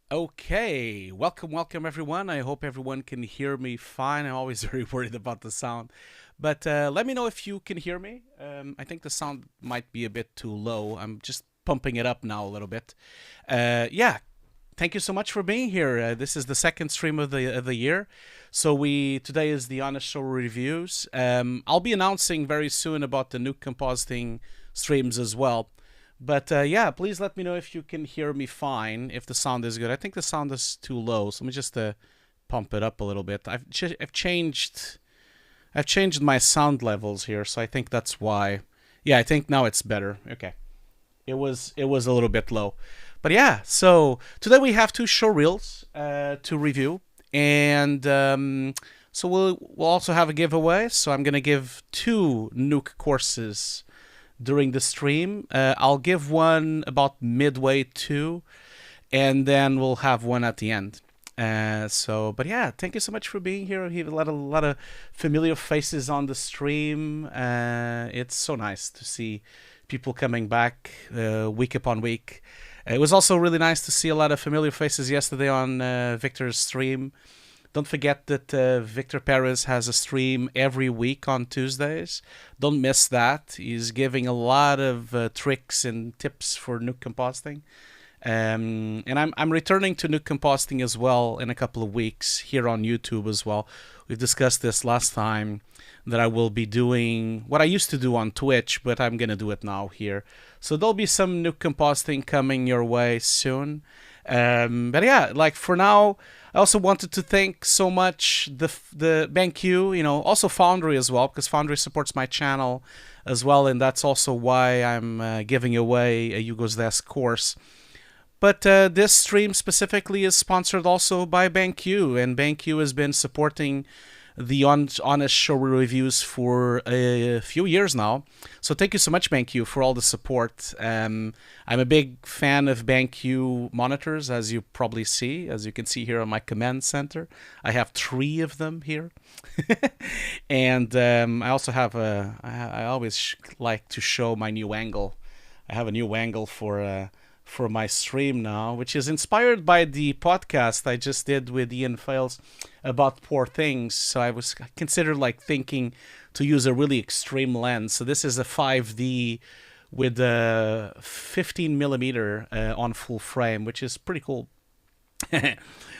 Okay, welcome everyone. I hope everyone can hear me fine. I'm always very worried about the sound, but let me know if you can hear me. I think the sound might be a bit too low. I'm just pumping it up now a little bit. Yeah, thank you so much for being here. This is the second stream of the year. So we today is the Honest Show reviews. I'll be announcing very soon about the Nuke compositing streams as well. But yeah, please let me know if you can hear me fine, if the sound is good. I think the sound is too low, so let me just pump it up a little bit. I've changed my sound levels here, so I think that's why. Yeah, I think now it's better. Okay, it was a little bit low, but yeah. So today we have two show reels to review, and so we'll also have a giveaway. So I'm gonna give two Nuke courses during the stream. I'll give one about midway too, and then we'll have one at the end. But yeah, thank you so much for being here. We have a lot of familiar faces on the stream. It's so nice to see people coming back week upon week. It was also really nice to see a lot of familiar faces yesterday on Victor's stream. Don't forget that Victor Perez has a stream every week on Tuesdays. Don't miss that. He's giving a lot of tricks and tips for nuke composting. And I'm returning to nuke composting as well in a couple of weeks here on YouTube as well. We've discussed this last time that I will be doing what I used to do on Twitch, but I'm gonna do it now here. So there'll be some nuke composting coming your way soon. But yeah, like for now, I also wanted to thank so much the BenQ, also Foundry as well, because Foundry supports my channel as well, and that's also why I'm giving away a Hugo's Desk course. But this stream specifically is sponsored also by BenQ, and BenQ has been supporting the Honest Show reviews for a few years now. So thank you so much, BenQ, for all the support. I'm a big fan of BenQ monitors, as you probably see, as you can see here on my command center. I have 3 of them here. And I also have I always like to show my new angle. I have a new angle for my stream now, which is inspired by the podcast I just did with Ian Fales about poor things. So I considered like thinking to use a really extreme lens. So this is a 5D with a 15 millimeter on full frame, which is pretty cool.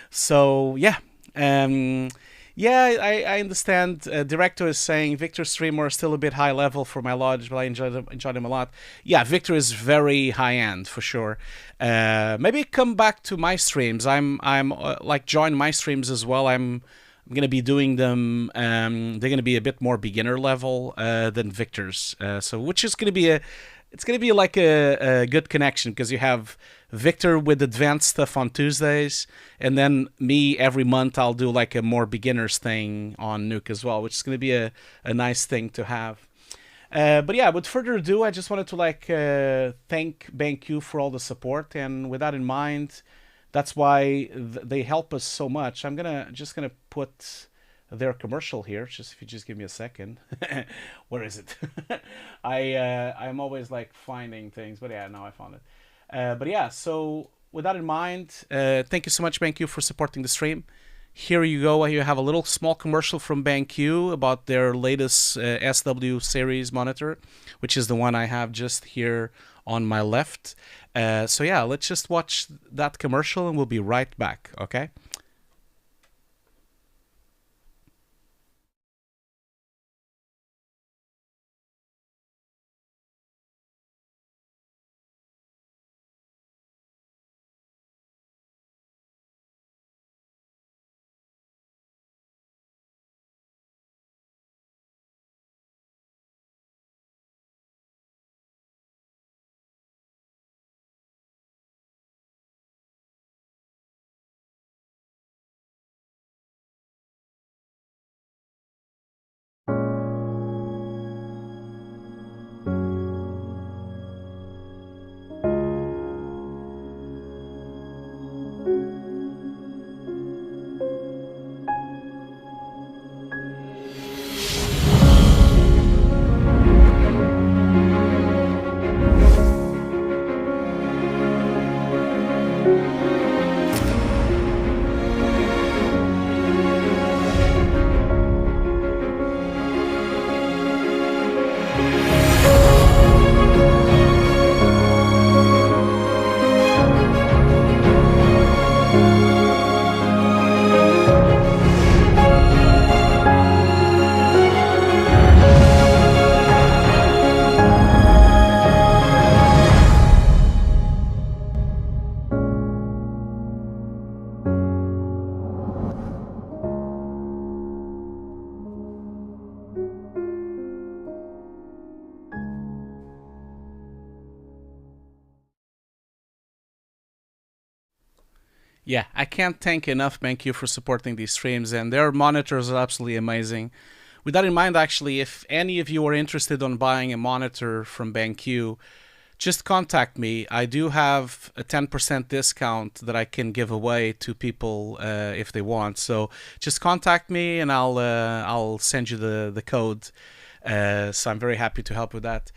So yeah, um, yeah, I understand. Director is saying Victor streamer is still a bit high level for my lodge, but I enjoyed him a lot. Yeah, Victor is very high end for sure. Maybe come back to my streams. I'm like join my streams as well. I'm gonna be doing them. They're gonna be a bit more beginner level than Victor's. So which is gonna be it's going to be like a good connection because you have Victor with advanced stuff on Tuesdays, and then me every month I'll do like a more beginners thing on Nuke as well, which is going to be a nice thing to have. But yeah, with further ado, I just wanted to thank BenQ for all the support, and with that in mind, that's why they help us so much. I'm just gonna put their commercial here. Just if you just give me a second. Where is it? I'm always like finding things, but yeah, now I found it. But yeah, so with that in mind, thank you so much, BenQ, for supporting the stream. Here you go. You have a little small commercial from BenQ about their latest SW Series monitor, which is the one I have just here on my left. So yeah, let's just watch that commercial and we'll be right back, okay? Yeah, I can't thank enough BenQ for supporting these streams, and their monitors are absolutely amazing. With that in mind, actually, if any of you are interested on buying a monitor from BenQ, just contact me. I do have a 10% discount that I can give away to people if they want. So just contact me, and I'll send you the code. So I'm very happy to help with that.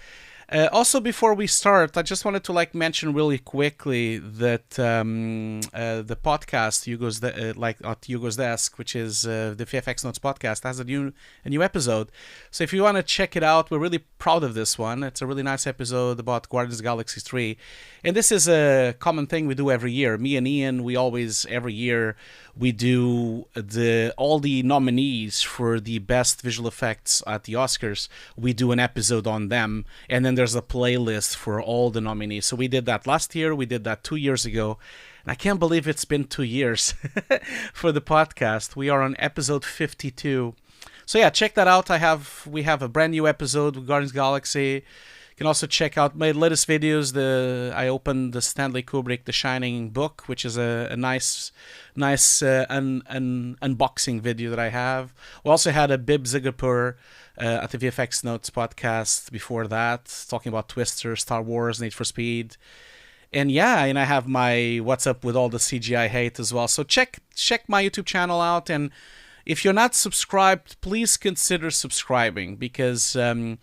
Also, before we start, I just wanted to mention really quickly that the podcast Hugo's at Hugo's Desk, which is the VFX Notes podcast, has a new episode. So if you want to check it out, we're really proud of this one. It's a really nice episode about Guardians of the Galaxy 3, and this is a common thing we do every year. Me and Ian, every year we do all the nominees for the best visual effects at the Oscars. We do an episode on them, and then there's a playlist for all the nominees. So we did that last year, we did that 2 years ago, and I can't believe it's been 2 years for the podcast. We are on episode 52. So yeah, check that out. We have a brand new episode with Guardians of the Galaxy. You can also check out my latest videos. I opened the Stanley Kubrick The Shining book, which is a nice unboxing video that I have. We also had a Bib Zigapur at the VFX Notes podcast before that, talking about Twister, Star Wars, Need for Speed. And yeah, and I have my What's Up with All the CGI Hate as well. So check my YouTube channel out, and if you're not subscribed, please consider subscribing, because I'm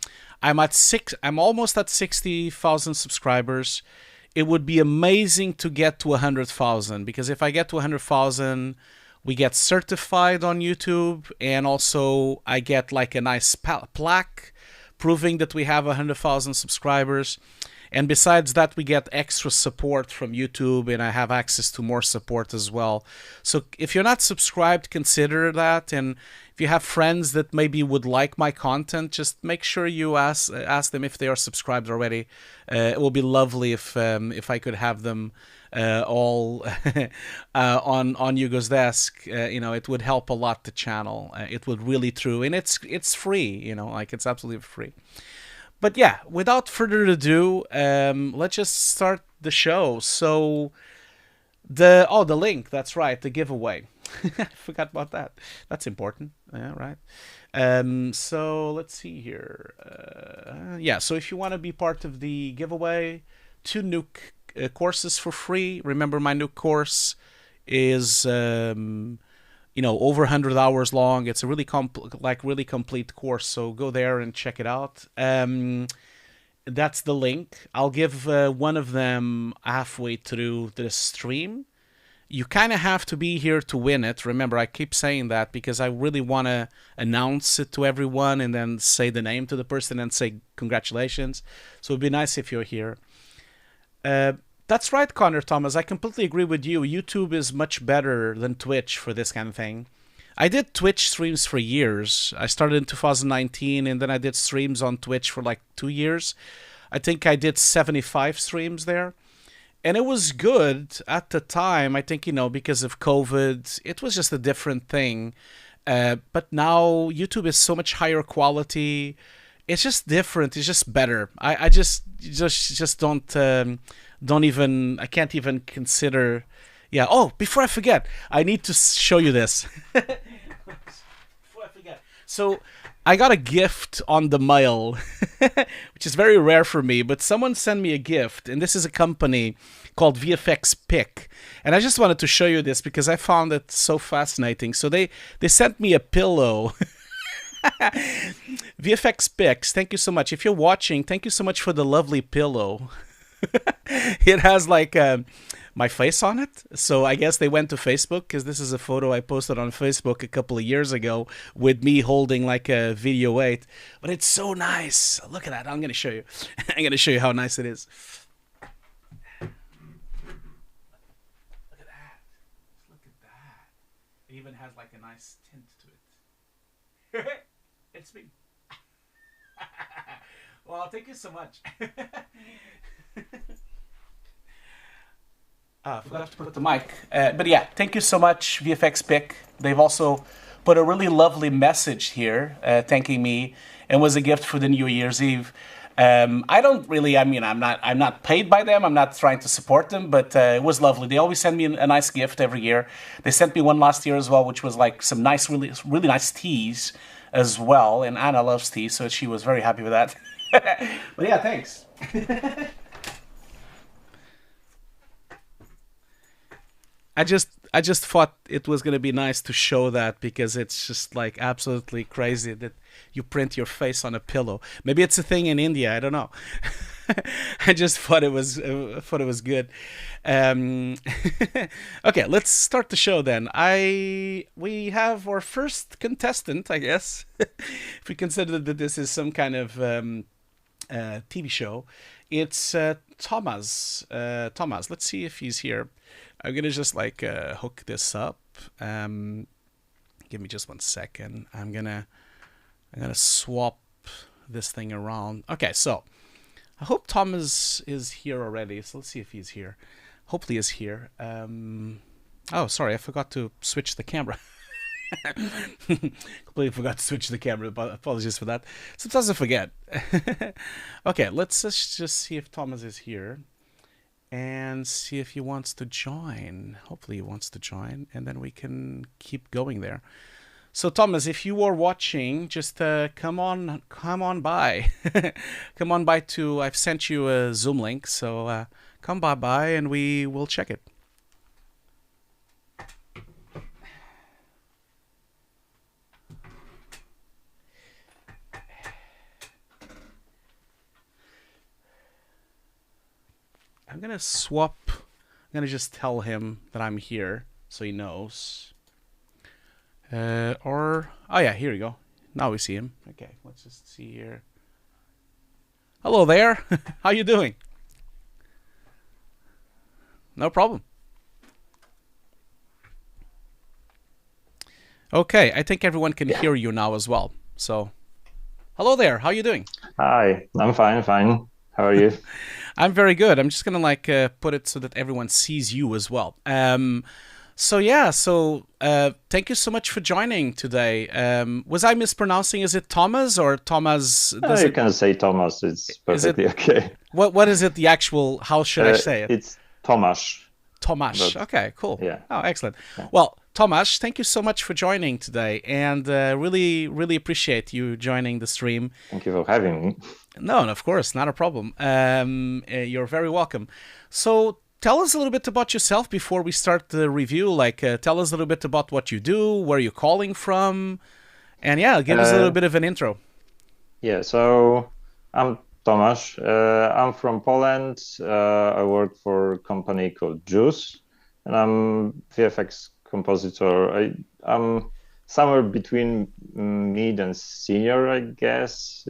almost at 60,000 subscribers. It would be amazing to get to 100,000, because if I get to 100,000, we get certified on YouTube, and also I get a nice plaque proving that we have 100,000 subscribers. And besides that, we get extra support from YouTube, and I have access to more support as well. So if you're not subscribed, consider that. And if you have friends that maybe would like my content, just make sure you ask them if they are subscribed already. It will be lovely if I could have them all on Hugo's Desk. It would help a lot the channel. It would really true, and it's free. It's absolutely free. But yeah, without further ado, let's just start the show. So the link, that's right, the giveaway. I forgot about that. That's important. Yeah, right. So let's see here. So if you want to be part of the giveaway, 2 Nuke courses for free. Remember, my Nuke course is over 100 hours long. It's a really really complete course. So go there and check it out. That's the link. I'll give one of them halfway through the stream. You kind of have to be here to win it. Remember, I keep saying that because I really want to announce it to everyone and then say the name to the person and say congratulations. So it'd be nice if you're here. That's right, Connor Thomas. I completely agree with you. YouTube is much better than Twitch for this kind of thing. I did Twitch streams for years. I started in 2019, and then I did streams on Twitch for 2 years. I think I did 75 streams there. And it was good at the time. I think, because of COVID, it was just a different thing. But now YouTube is so much higher quality. It's just different. It's just better. I just don't even, I can't even consider. Yeah. Oh, before I forget, I need to show you this. Before I forget. So I got a gift on the mail, which is very rare for me, but someone sent me a gift, and this is a company called VFX Pick. And I just wanted to show you this because I found it so fascinating. So they sent me a pillow. VFX Picks, thank you so much. If you're watching, thank you so much for the lovely pillow. It has my face on it. So I guess they went to Facebook, because this is a photo I posted on Facebook a couple of years ago with me holding a Video 8. But it's so nice. Look at that. I'm going to show you. I'm going to show you how nice it is. Look at that. Look at that. It even has a nice tint to it. It's me. Well, thank you so much. I forgot to put the mic. But yeah, thank you so much, VFX Pick. They've also put a really lovely message here thanking me, and was a gift for the New Year's Eve. I don't really. I mean, I'm not paid by them. I'm not trying to support them, but it was lovely. They always send me a nice gift every year. They sent me one last year as well, which was like some nice, really nice teas as well. And Anna loves tea, so she was very happy with that. But yeah, thanks. I just thought it was gonna be nice to show that because it's just like absolutely crazy that you print your face on a pillow. Maybe it's a thing in India. I don't know. I just thought it was good. Um, okay, let's start the show then. We have our first contestant, I guess, if we consider that this is some kind of TV show. It's Thomas. Thomas, let's see if he's here. I'm gonna just like hook this up. Give me just 1 second. I'm gonna swap this thing around. Okay, so I hope Thomas is here already. So let's see if he's here. Hopefully he's here. Oh, sorry, I forgot to switch the camera. Completely forgot to switch the camera, but apologies for that. Sometimes I forget. Okay, let's just see if Thomas is here and see if he wants to join. Hopefully he wants to join, and then we can keep going there. So Thomas, if you are watching, just come on by. Come on by to, I've sent you a Zoom link, so come by and we will check it. I'm gonna swap. I'm gonna just tell him that I'm here so he knows. Oh yeah, here we go. Now we see him. Okay, let's just see here. Hello there. How you doing? No problem. Okay, I think everyone can hear you now as well. So, hello there. How you doing? Hi, I'm fine, fine. How are you? I'm very good. I'm just gonna like put it so that everyone sees you as well. So yeah, thank you so much for joining today. Was I mispronouncing? Is it Thomas or Thomas? You can say Thomas. It's perfectly okay. What is it? The actual? How should I say it? It's Tomasz. Tomasz. But, Okay, cool. yeah. Oh, excellent. Yeah. Well, Tomasz, thank you so much for joining today, and really appreciate you joining the stream. Thank you for having me. No, of course, not a problem. You're very welcome. So tell us a little bit about yourself before we start the review. Like, tell us a little bit about what you do, where you're calling from, and yeah, give us a little bit of an intro. Yeah, so I'm Tomasz. I'm from Poland. I work for a company called Juice, and I'm VFX compositor. I'm somewhere between mid and senior, I guess.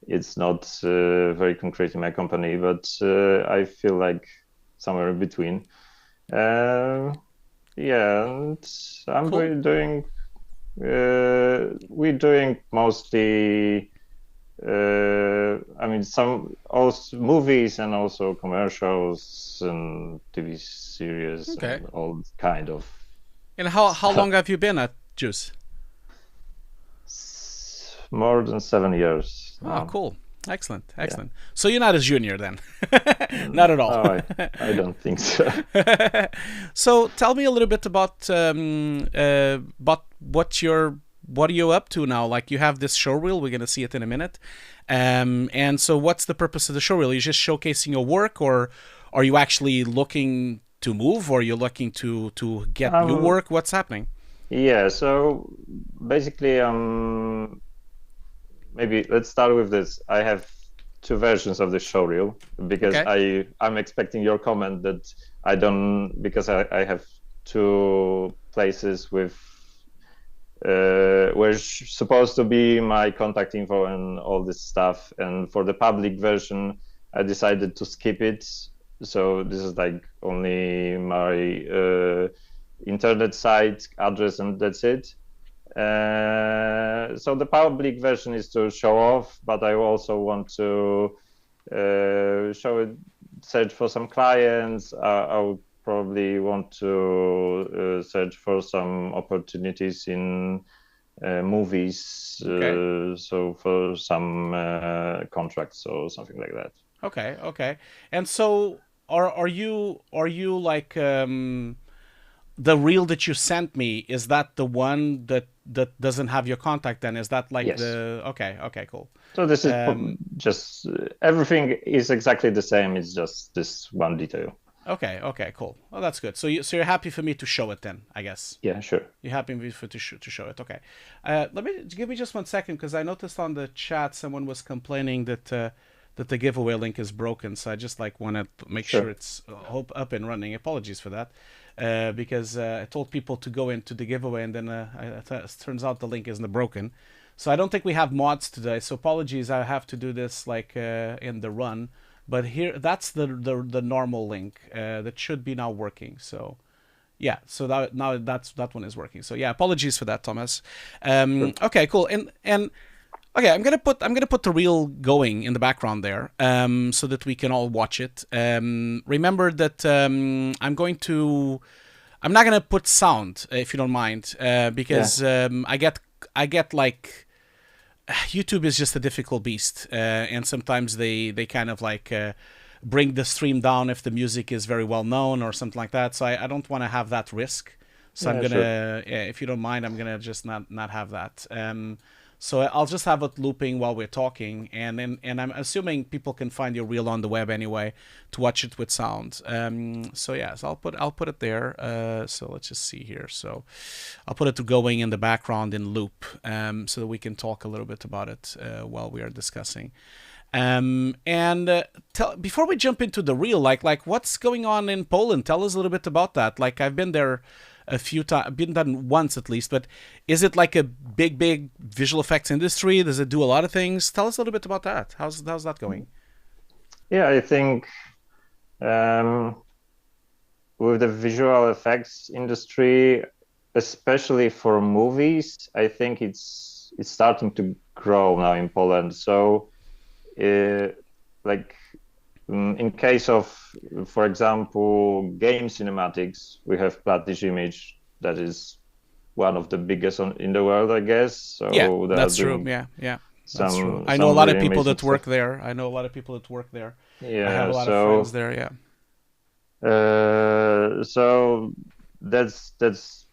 It's not very concrete in my company, but I feel like somewhere in between. Yeah, and I'm Cool. we're doing mostly, I mean, some also movies and also commercials and TV series Okay. and all kind of And how stuff. long have you been at Juice? More than 7 years Oh, now. cool. Excellent. Yeah. Excellent. So you're not a junior then? Not at all. No, I don't think so. So tell me a little bit about what are you up to now? Like you have this showreel. We're gonna see it in a minute. And so what's the purpose of the showreel? Are you just showcasing your work, or are you actually looking to move, or you're looking to get new Um, work? What's happening? yeah, so basically, maybe let's start with this. I have two versions of the showreel because Okay. I'm expecting your comment that I don't because I have two places with where it's supposed to be my contact info and all this stuff. And for the public version, I decided to skip it. So this is like only my internet site address and that's it. So the public version is to show off, but I also want to show it, search for some clients. I would probably want to search for some opportunities in movies, Okay. so for some contracts or something like that. Okay. Okay. And so are you like the reel that you sent me, is that the one that doesn't have your contact then? Is that like Yes. the okay, okay, cool. So this is Um just everything is exactly the same. It's just this one detail. okay, okay, cool. Well, that's good. So you're happy for me to show it then, I guess. Yeah, sure. You're happy for to show it. Okay. Let me give me just 1 second because I noticed on the chat someone was complaining that the giveaway link is broken. So I just like want to make sure Sure. it's hope up and running. Apologies for that, because I told people to go into the giveaway and then it turns out the link isn't broken. So I don't think we have mods today. So apologies. I have to do this like in the run. But here, that's the normal link that should be now working. So yeah, so now that one is working. So yeah, apologies for that, Thomas. Sure. Okay, cool. And okay, I'm gonna put the reel going in the background there, so that we can all watch it. Remember that I'm not gonna put sound if you don't mind, Yeah. because I get like YouTube is just a difficult beast, and sometimes they kind of like bring the stream down if the music is very well known or something like that. So I don't want to have that risk. So I'm Yeah, sure. gonna, if you don't mind, I'm gonna just not have that. So I'll just have it looping while we're talking, and I'm assuming people can find your reel on the web anyway to watch it with sound. So yeah, so I'll put it there. So let's just see here. So I'll put it going in the background in loop, so that we can talk a little bit about it while we are discussing. And before we jump into the reel, like what's going on in Poland? Tell us a little bit about that. Like I've been there a few times, been there once at least, but is it like a big visual effects industry? Does it do a lot of things? Tell us a little bit about that. How's that going? Yeah, I think um, with the visual effects industry, especially for movies, I think it's starting to grow now in Poland. So, like in case of, for example, game cinematics, we have Plattish Image that is one of the biggest in the world, I guess. Yeah, So they are that's true. doing Yeah, that's true. I know a some lot of really people amazing that work stuff. there. I know a lot of people that work there. I have Yeah, a lot of friends there. Yeah. so that's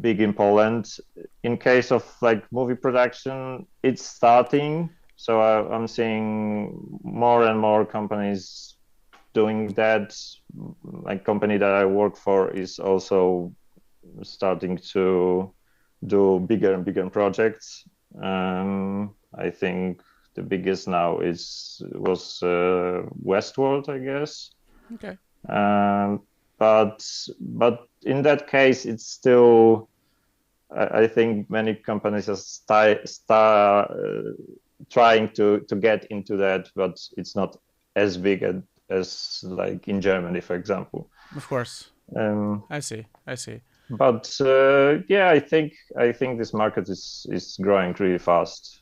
big in Poland. In case of like movie production, it's starting. So I'm seeing more and more companies doing that. Like company that I work for is also starting to do bigger and bigger projects. I think the biggest now was Westworld, I guess. Okay. Um, but in that case, it's still I think many companies are trying to get into that, but it's not as big as like in Germany, for example. Of course. Um, I see. I see. but yeah, I think this market is growing really fast.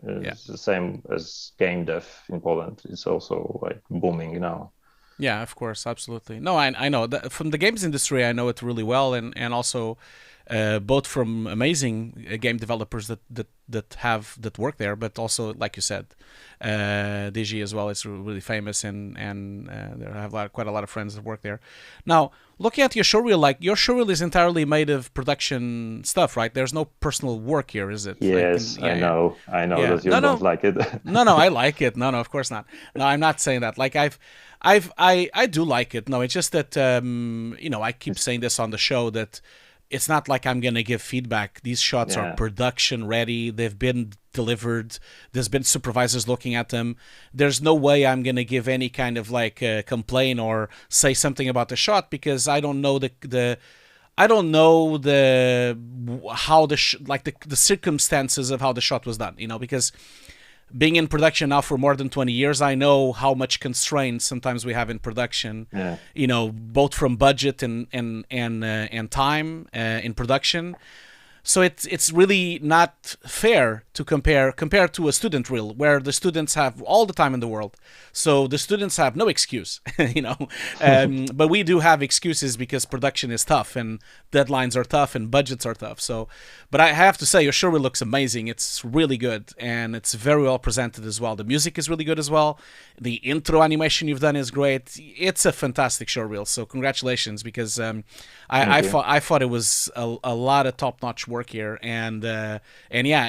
Yeah. It's the same as game dev in Poland. It's also like booming now. Yeah, of course, absolutely. No, I know that from the games industry. I know it really well, and also both from amazing game developers that work there, but also like you said, Digi as well is really famous, and there I have quite a lot of friends that work there. Now, looking at your showreel, like your showreel is entirely made of production stuff, right? There's no personal work here, is it? Like, Yes, yeah, yeah. I know Yeah. that you No, don't no. like it. No, I like it. No, of course not. No, I'm not saying that. Like I do like it. No, it's just that I keep saying this on the show that it's not like I'm gonna give feedback. These shots are Yeah, production ready. They've been delivered. There's been supervisors looking at them. There's no way I'm gonna give any kind of like complaint or say something about the shot because I don't know the I don't know the how the circumstances of how the shot was done. Because being in production now for more than 20 years, I know how much constraints sometimes we have in production. yeah, Both from budget and time in production. So it's really not fair to compare to a student reel where the students have all the time in the world. So the students have no excuse, you know. But we do have excuses because production is tough and deadlines are tough and budgets are tough. So, but I have to say, your show reel looks amazing. It's really good and it's very well presented as well. The music is really good as well. The intro animation you've done is great. It's a fantastic show reel. So congratulations, because I thought it was a lot of top-notch work here, and yeah,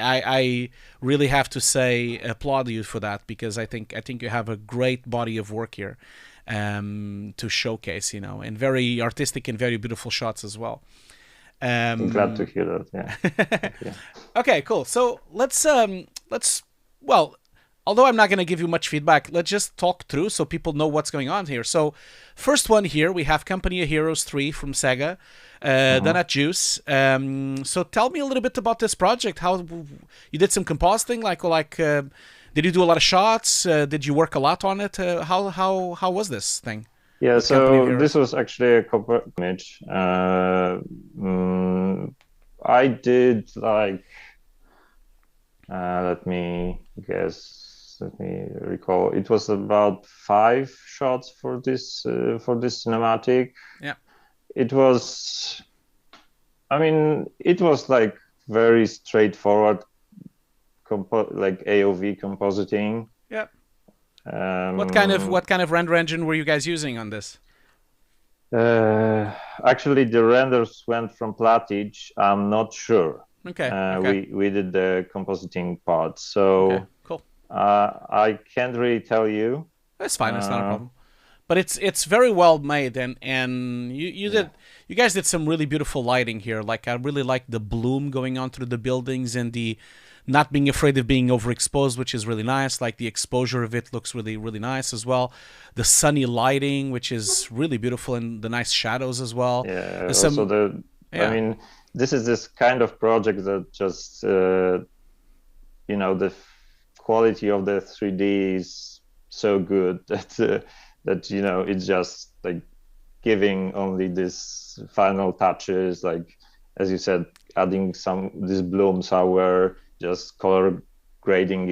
I really have to say applaud you for that, because I think you have a great body of work here to showcase, you know, and very artistic and very beautiful shots as well. I'm glad to hear that. Yeah. Okay, cool. So let's well, although I'm not going to give you much feedback, let's just talk through so people know what's going on here. So first one here, we have Company of Heroes 3 from Sega, done at Juice. So tell me a little bit about this project. How you did some compositing, did you do a lot of shots? Did you work a lot on it? How was this thing? Yeah, so this was actually a cover image. I did let me recall. It was about 5 shots for this cinematic. Yeah. It was like very straightforward, like AOV compositing. Yeah. What kind of render engine were you guys using on this? Actually, the renders went from Platige. I'm not sure. Okay. We did the compositing part, so okay, cool. I can't really tell you. That's fine. That's not a problem. But it's very well made, and you guys did some really beautiful lighting here. Like, I really like the bloom going on through the buildings and the not being afraid of being overexposed, which is really nice. Like, the exposure of it looks really, really nice as well. The sunny lighting, which is really beautiful, and the nice shadows as well. Yeah. I mean, this is this kind of project that just the quality of the 3D is so good that you know, it's just like giving only this final touches, like as you said, adding this bloom somewhere, just color grading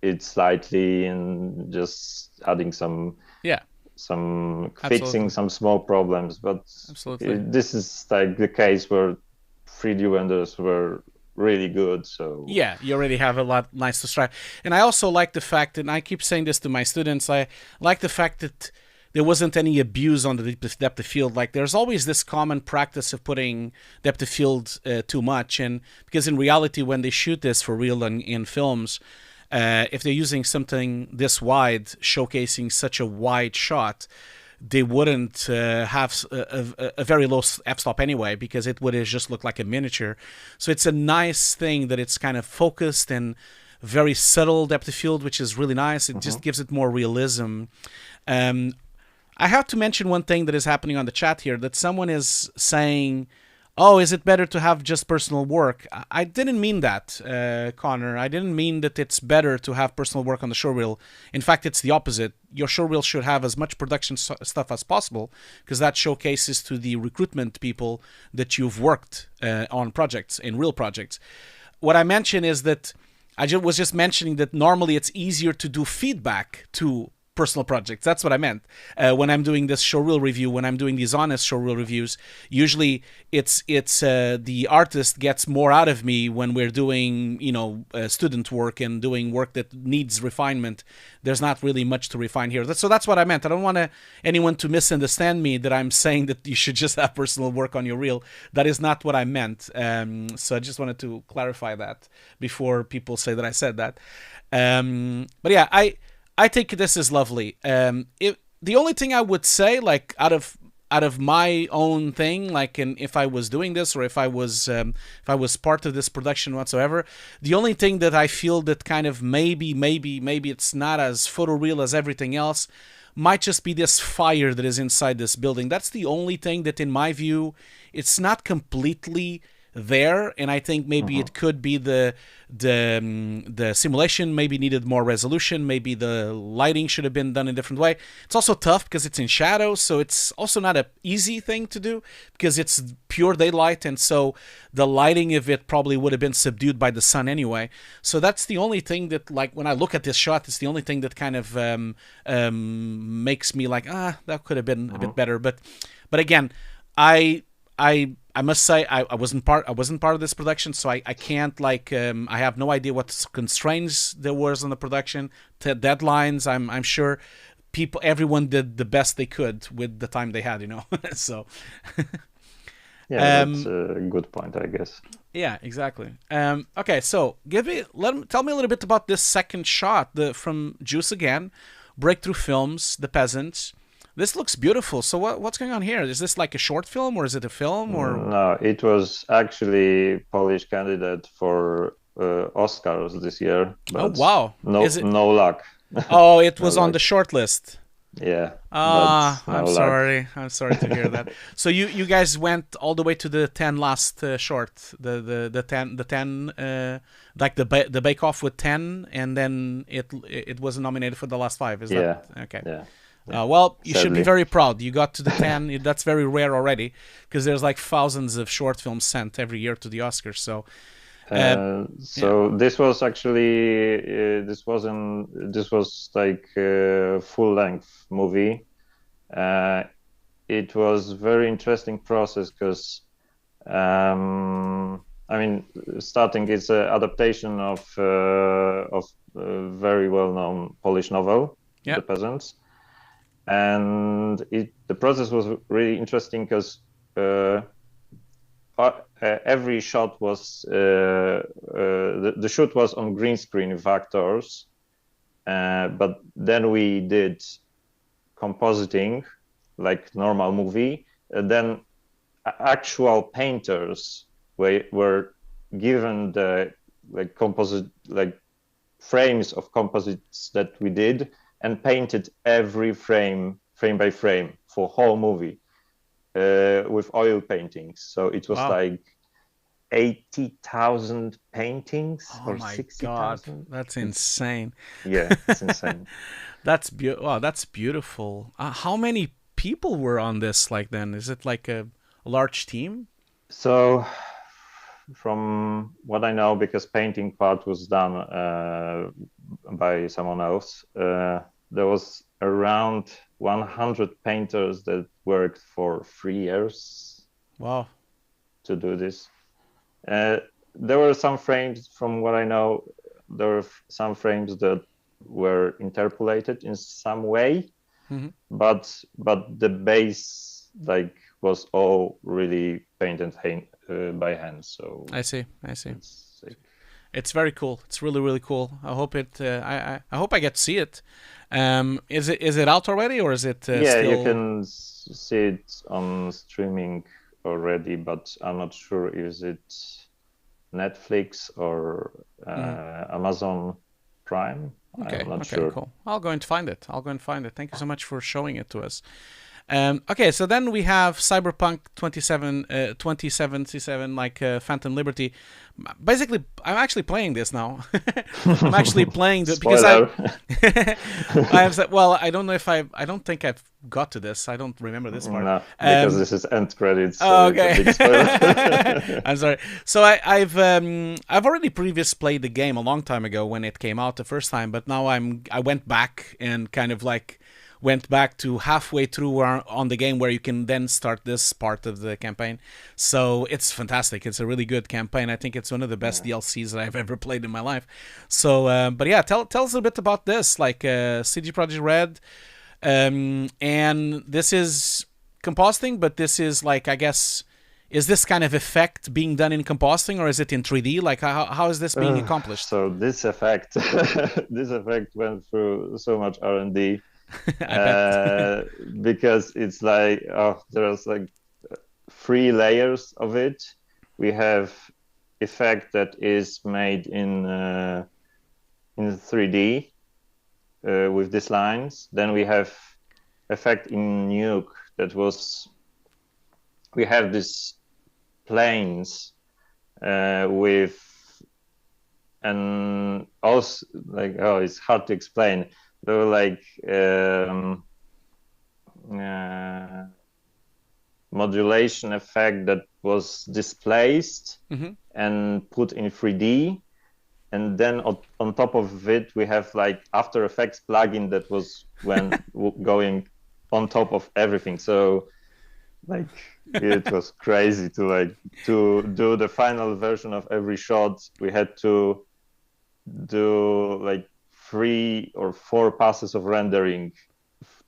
it slightly, and just adding some fixing some small problems. But this is like the case where 3D renders were really good. So yeah, you already have a lot nice to strive. And I also like the fact, and I keep saying this to my students, I like the fact that there wasn't any abuse on the depth of field. Like, there's always this common practice of putting depth of field too much, and because in reality, when they shoot this for real in films, if they're using something this wide, showcasing such a wide shot, they wouldn't have a very low f-stop anyway, because it would just look like a miniature. So it's a nice thing that it's kind of focused and very subtle depth of field, which is really nice. It just gives it more realism. I have to mention one thing that is happening on the chat here, that someone is saying, oh, is it better to have just personal work? I didn't mean that, Connor. I didn't mean that it's better to have personal work on the showreel. In fact, it's the opposite. Your showreel should have as much production stuff as possible, because that showcases to the recruitment people that you've worked on projects, in real projects. What I mentioned is that I was just mentioning that normally it's easier to do feedback to personal projects. That's what I meant. When I'm doing this showreel review, when I'm doing these honest showreel reviews, usually it's the artist gets more out of me when we're doing, student work and doing work that needs refinement. There's not really much to refine here. So that's what I meant. I don't want anyone to misunderstand me that I'm saying that you should just have personal work on your reel. That is not what I meant. So I just wanted to clarify that before people say that I said that. But yeah, I think this is lovely. The only thing I would say, like, out of my own thing, like, if I was doing this, or if I was part of this production whatsoever, the only thing that I feel that kind of maybe it's not as photoreal as everything else might just be this fire that is inside this building. That's the only thing that, in my view, it's not completely there, and I think maybe it could be the simulation maybe needed more resolution. Maybe the lighting should have been done a different way. It's also tough because it's in shadow, so it's also not an easy thing to do because it's pure daylight, and so the lighting of it probably would have been subdued by the sun anyway. So that's the only thing that, like, when I look at this shot, it's the only thing that kind of makes me like, that could have been a bit better. But again, I must say I wasn't part of this production, so I can't like I have no idea what constraints there was on the production, deadlines. I'm sure everyone did the best they could with the time they had, so yeah, that's a good point, I guess. Yeah, exactly. Okay, so tell me a little bit about this second shot from Juice again, Breakthrough Films, The Peasant. This looks beautiful. So what's going on here? Is this like a short film, or is it a film? Or no, it was actually Polish candidate for Oscars this year. But wow! No luck. Oh, it was on the short list. Yeah. I'm sorry. I'm sorry to hear that. So you guys went all the way to the 10 last short, the 10 like the Bake Off with 10, and then it was nominated for the last 5. Is that okay? Yeah. Well, you should be very proud. You got to the 10. That's very rare already, because there's like thousands of short films sent every year to the Oscars. So, this was actually this was like a full-length movie. It was very interesting process because starting it's an adaptation of a very well-known Polish novel, The Peasants. And the process was really interesting because every shot was the shoot was on green screen with actors, but then we did compositing like normal movie. Then actual painters were given the frames of composites that we did, and painted every frame by frame for whole movie with oil paintings. So it was like 80,000 paintings or 60,000. That's insane. Yeah, it's insane. That's beautiful. How many people were on this? Like, then is it like a large team? So, from what I know, because painting part was done by someone else, there was around 100 painters that worked for 3 years. Wow! To do this, there were some frames. From what I know, there were some frames that were interpolated in some way, but the base was all really painted by hand. So I see. It's very cool. It's really, really cool. I hope it. I hope I get to see it. Is it out already, or is it? Still... you can see it on streaming already, but I'm not sure is it Netflix or Amazon Prime. Okay. I'm not sure. Cool. I'll go and find it. Thank you so much for showing it to us. Okay, so then we have Cyberpunk 2077, like Phantom Liberty. Basically, I'm actually playing this now. I'm actually playing it because I have said, well, I don't know if I don't think I've got to this. I don't remember this part. No, because this is end credits. So oh, okay. I'm sorry. So I've already previously played the game a long time ago when it came out the first time, but now I went back and kind of like went back to halfway through on the game where you can then start this part of the campaign. So it's fantastic. It's a really good campaign. I think it's one of the best DLCs that I've ever played in my life. So, but yeah, tell us a bit about this, like CD Projekt Red. And this is compositing, but this is like, I guess, is this kind of effect being done in compositing, or is it in 3D? Like, how is this being accomplished? So this effect went through so much R&D. Because it's like there's like 3 layers of it. We have effect that is made in 3D with these lines. Then we have effect in Nuke that was, we have these planes with, and also like, oh, it's hard to explain. There were like modulation effect that was displaced and put in 3D. And then on top of it, we have like After Effects plugin that was going on top of everything. So like it was crazy to do the final version of every shot. We had to do like 3 or 4 passes of rendering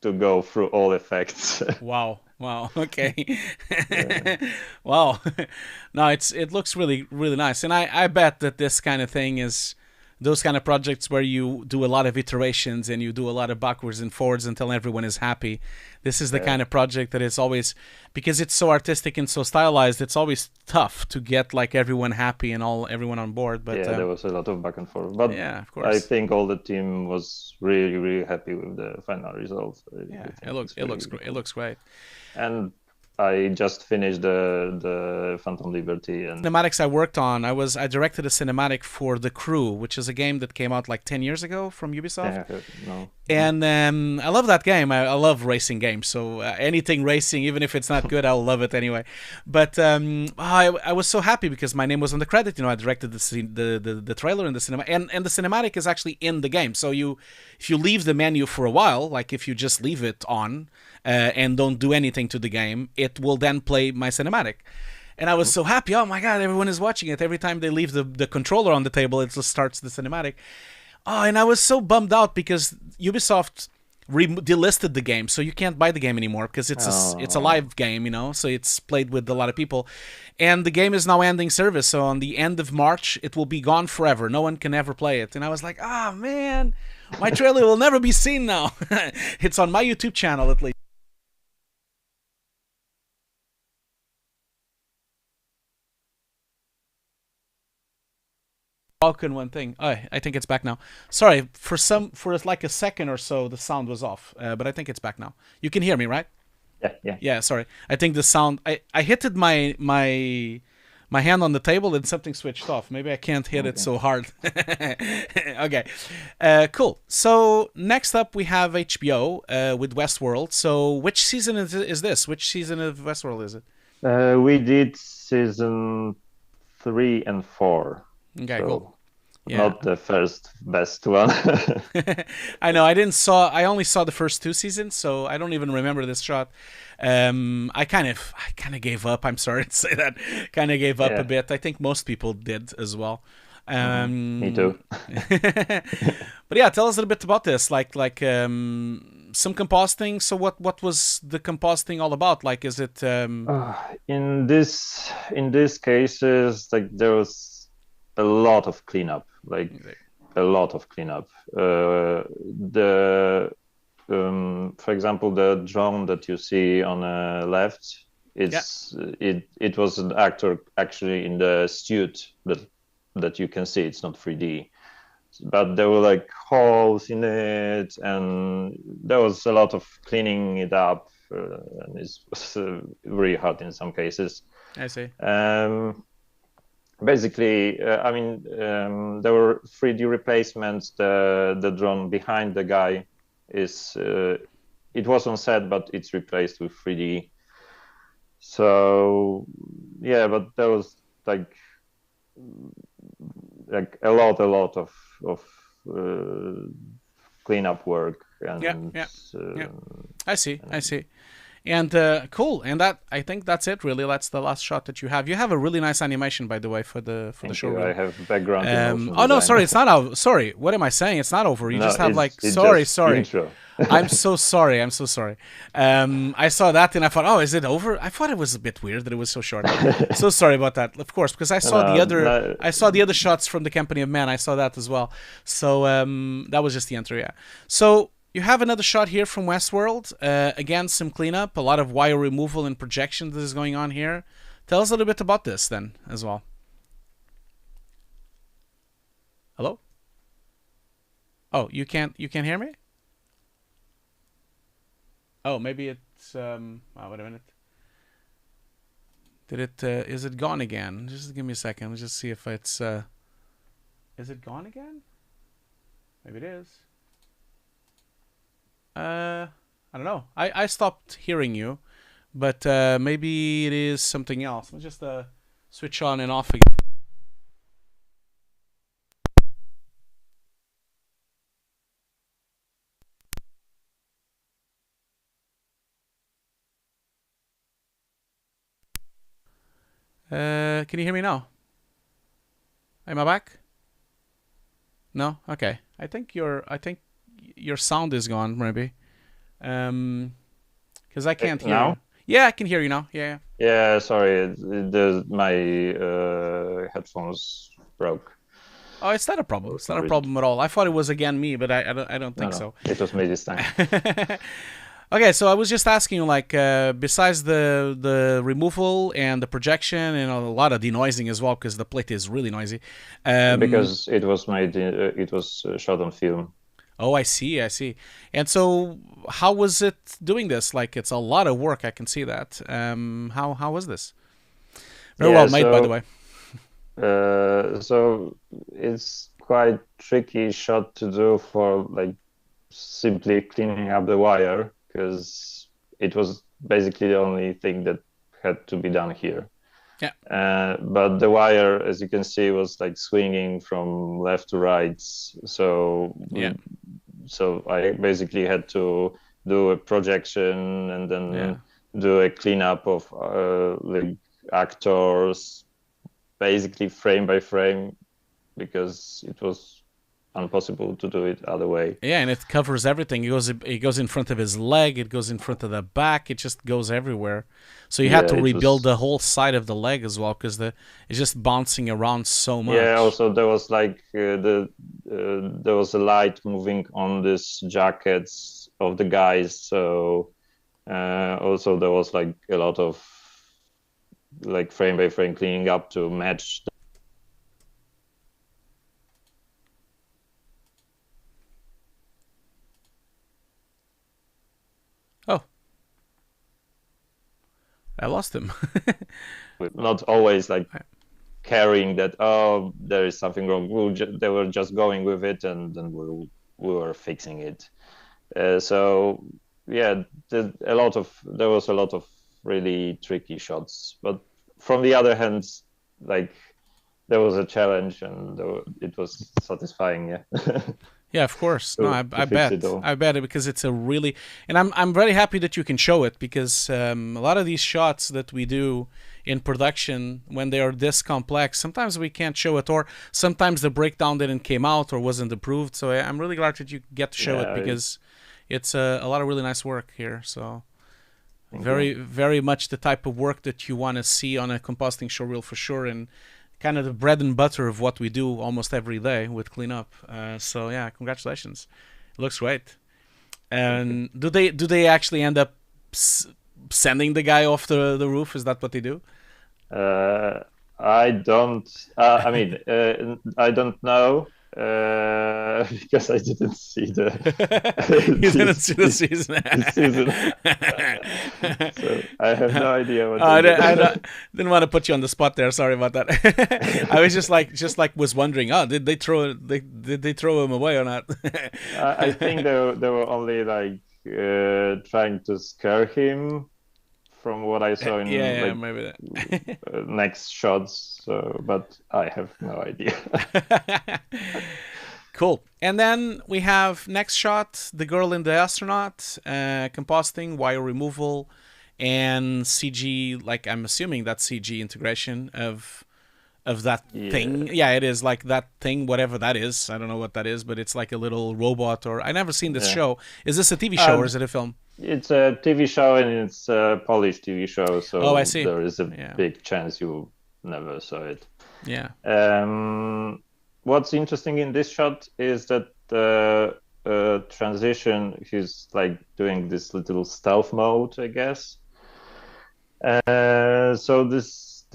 to go through all effects. Wow. Wow. Okay. Wow. No, it looks really, really nice. And I bet that this kind of thing is those kind of projects where you do a lot of iterations and you do a lot of backwards and forwards until everyone is happy. This is the kind of project that is always, because it's so artistic and so stylized, it's always tough to get like everyone happy and everyone on board. But yeah, there was a lot of back and forth. But yeah, of course. I think all the team was really, really happy with the final result. Yeah, it looks great. And I just finished the Phantom Liberty and cinematics I worked on. I directed a cinematic for The Crew, which is a game that came out like 10 years ago from Ubisoft. yeah, no. And I love that game. I love racing games. So anything racing, even if it's not good, I'll love it anyway. But I was so happy because my name was on the credit. You know, I directed the trailer and the cinema, and the cinematic is actually in the game. So if you leave the menu for a while, like if you just leave it on and don't do anything to the game, it will then play my cinematic. And I was so happy. Oh my God, everyone is watching it. Every time they leave the controller on the table, it just starts the cinematic. Oh, and I was so bummed out because Ubisoft delisted the game, so you can't buy the game anymore because it's a live game, you know, so it's played with a lot of people. And the game is now ending service, so on the end of March, it will be gone forever. No one can ever play it. And I was like, ah, man, my trailer will never be seen now. It's on my YouTube channel, at least. Broken one thing. Oh, I think it's back now. Sorry, for like a second or so, the sound was off, but I think it's back now. You can hear me, right? Yeah. Yeah, sorry. I think the sound. I hit my hand on the table and something switched off. Maybe I can't hit it so hard. Okay, cool. So next up we have HBO with Westworld. So which season is this? Which season of Westworld is it? We did season 3 and 4. Okay, so cool. Yeah. Not the first best one. I know. I only saw the first 2 seasons, so I don't even remember this shot. I kind of gave up. I'm sorry to say that. Kind of gave up a bit. I think most people did as well. Me too. But yeah, tell us a little bit about this. Like some compositing. So what was the compositing all about? Like, is it in this cases, like there was a lot of cleanup, like a lot of cleanup. For example, the drone that you see on the left, it was an actor actually in the suit that you can see. It's not 3D, but there were like holes in it, and there was a lot of cleaning it up, and it was really hard in some cases. I see. Basically, there were 3D replacements. The drone behind the guy it was on set, but it's replaced with 3D. So yeah, but there was like a lot of cleanup work. And yeah. I see. And cool. And I think that's it. Really, that's the last shot that you have. You have a really nice animation, by the way, for the show. I have background. Oh no, sorry, it's not over. Sorry, what am I saying? It's not over. You just have like sorry. Intro. I'm so sorry. I saw that and I thought, oh, is it over? I thought it was a bit weird that it was so short. So sorry about that. Of course, because I saw I saw the other shots from the Company of Men. I saw that as well. So that was just the intro. Yeah. So. You have another shot here from Westworld. Again, some cleanup, a lot of wire removal and projection that is going on here. Tell us a little bit about this then as well. Hello? Oh, you can't hear me? Oh, maybe it's wait a minute. Did it? Is it gone again? Just give me a second. Let's just see if it's. Is it gone again? Maybe it is. I don't know. I stopped hearing you, but maybe it is something else. Let's just switch on and off again. Can you hear me now? Am I back? No. Okay. I think your sound is gone. Maybe. Because I can't hear now? you. Yeah, I can hear you now. Yeah. Yeah, sorry, my headphones broke. Oh, it's not a problem. It's not a problem at all. I thought it was again me, but I don't think so. It was me this time. Okay, so I was just asking, like, besides the removal and the projection and a lot of denoising as well, because the plate is really noisy. Because it was shot on film. Oh, I see. And so, how was it doing this? Like, it's a lot of work. I can see that. How was this? Very well made, by the way. So it's quite tricky shot to do for like simply cleaning up the wire, because it was basically the only thing that had to be done here. Yeah. But the wire, as you can see, was like swinging from left to right. So yeah. So I basically had to do a projection and then do a cleanup of like actors, basically frame by frame, because it was impossible to do it other way. Yeah, and it covers everything. It goes in front of his leg. It goes in front of the back. It just goes everywhere. So you had to rebuild the whole side of the leg as well, because it's just bouncing around so much. Yeah. Also, there was like there was a light moving on these jackets of the guys. So also there was like a lot of like frame by frame cleaning up to match. Oh, I lost him. Not always like caring that, oh, there is something wrong. They were just going with it, and then we were fixing it. So yeah, there was a lot of really tricky shots. But from the other hand, like there was a challenge, and it was satisfying. Yeah. Yeah, of course. No, I bet it, because it's a really, and I'm very happy that you can show it, because a lot of these shots that we do in production, when they are this complex, sometimes we can't show it, or sometimes the breakdown didn't came out or wasn't approved. So I'm really glad that you get to show it, because it's a lot of really nice work here. So very much the type of work that you want to see on a compositing showreel for sure, and kind of the bread and butter of what we do almost every day with cleanup. So yeah, congratulations. It looks great. And do they actually end up sending the guy off the roof? Is that what they do? I don't. I mean, I don't know. Because I didn't see the. You didn't see the season. So I have no idea what. I didn't want to put you on the spot there. Sorry about that. I was just was wondering. Oh, did they throw him away or not? I think they were only like trying to scare him, from what I saw in maybe that. Next shots. So, but I have no idea. Cool. And then we have next shot, the girl in the astronaut, compositing, wire removal, and CG. Like, I'm assuming that's CG integration of that thing. Yeah, it is like that thing, whatever that is. I don't know what that is, but it's like a little robot. Or I never seen this show. Is this a TV show or is it a film? It's a TV show, and it's a Polish TV show. So I see. There is a big chance you never saw it. Yeah. What's interesting in this shot is that the transition, he's like doing this little stealth mode, I guess. So this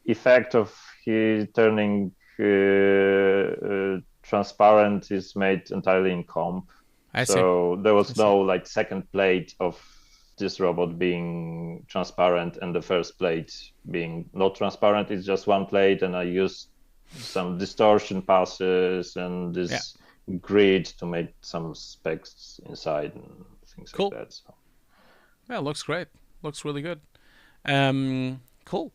effect of he turning transparent is made entirely in comp. I see. So there was no like second plate of this robot being transparent and the first plate being not transparent. It's just one plate, and I used some distortion passes and this grid to make some specs inside and things Cool. like that. So. Yeah, looks great. Looks really good. Cool.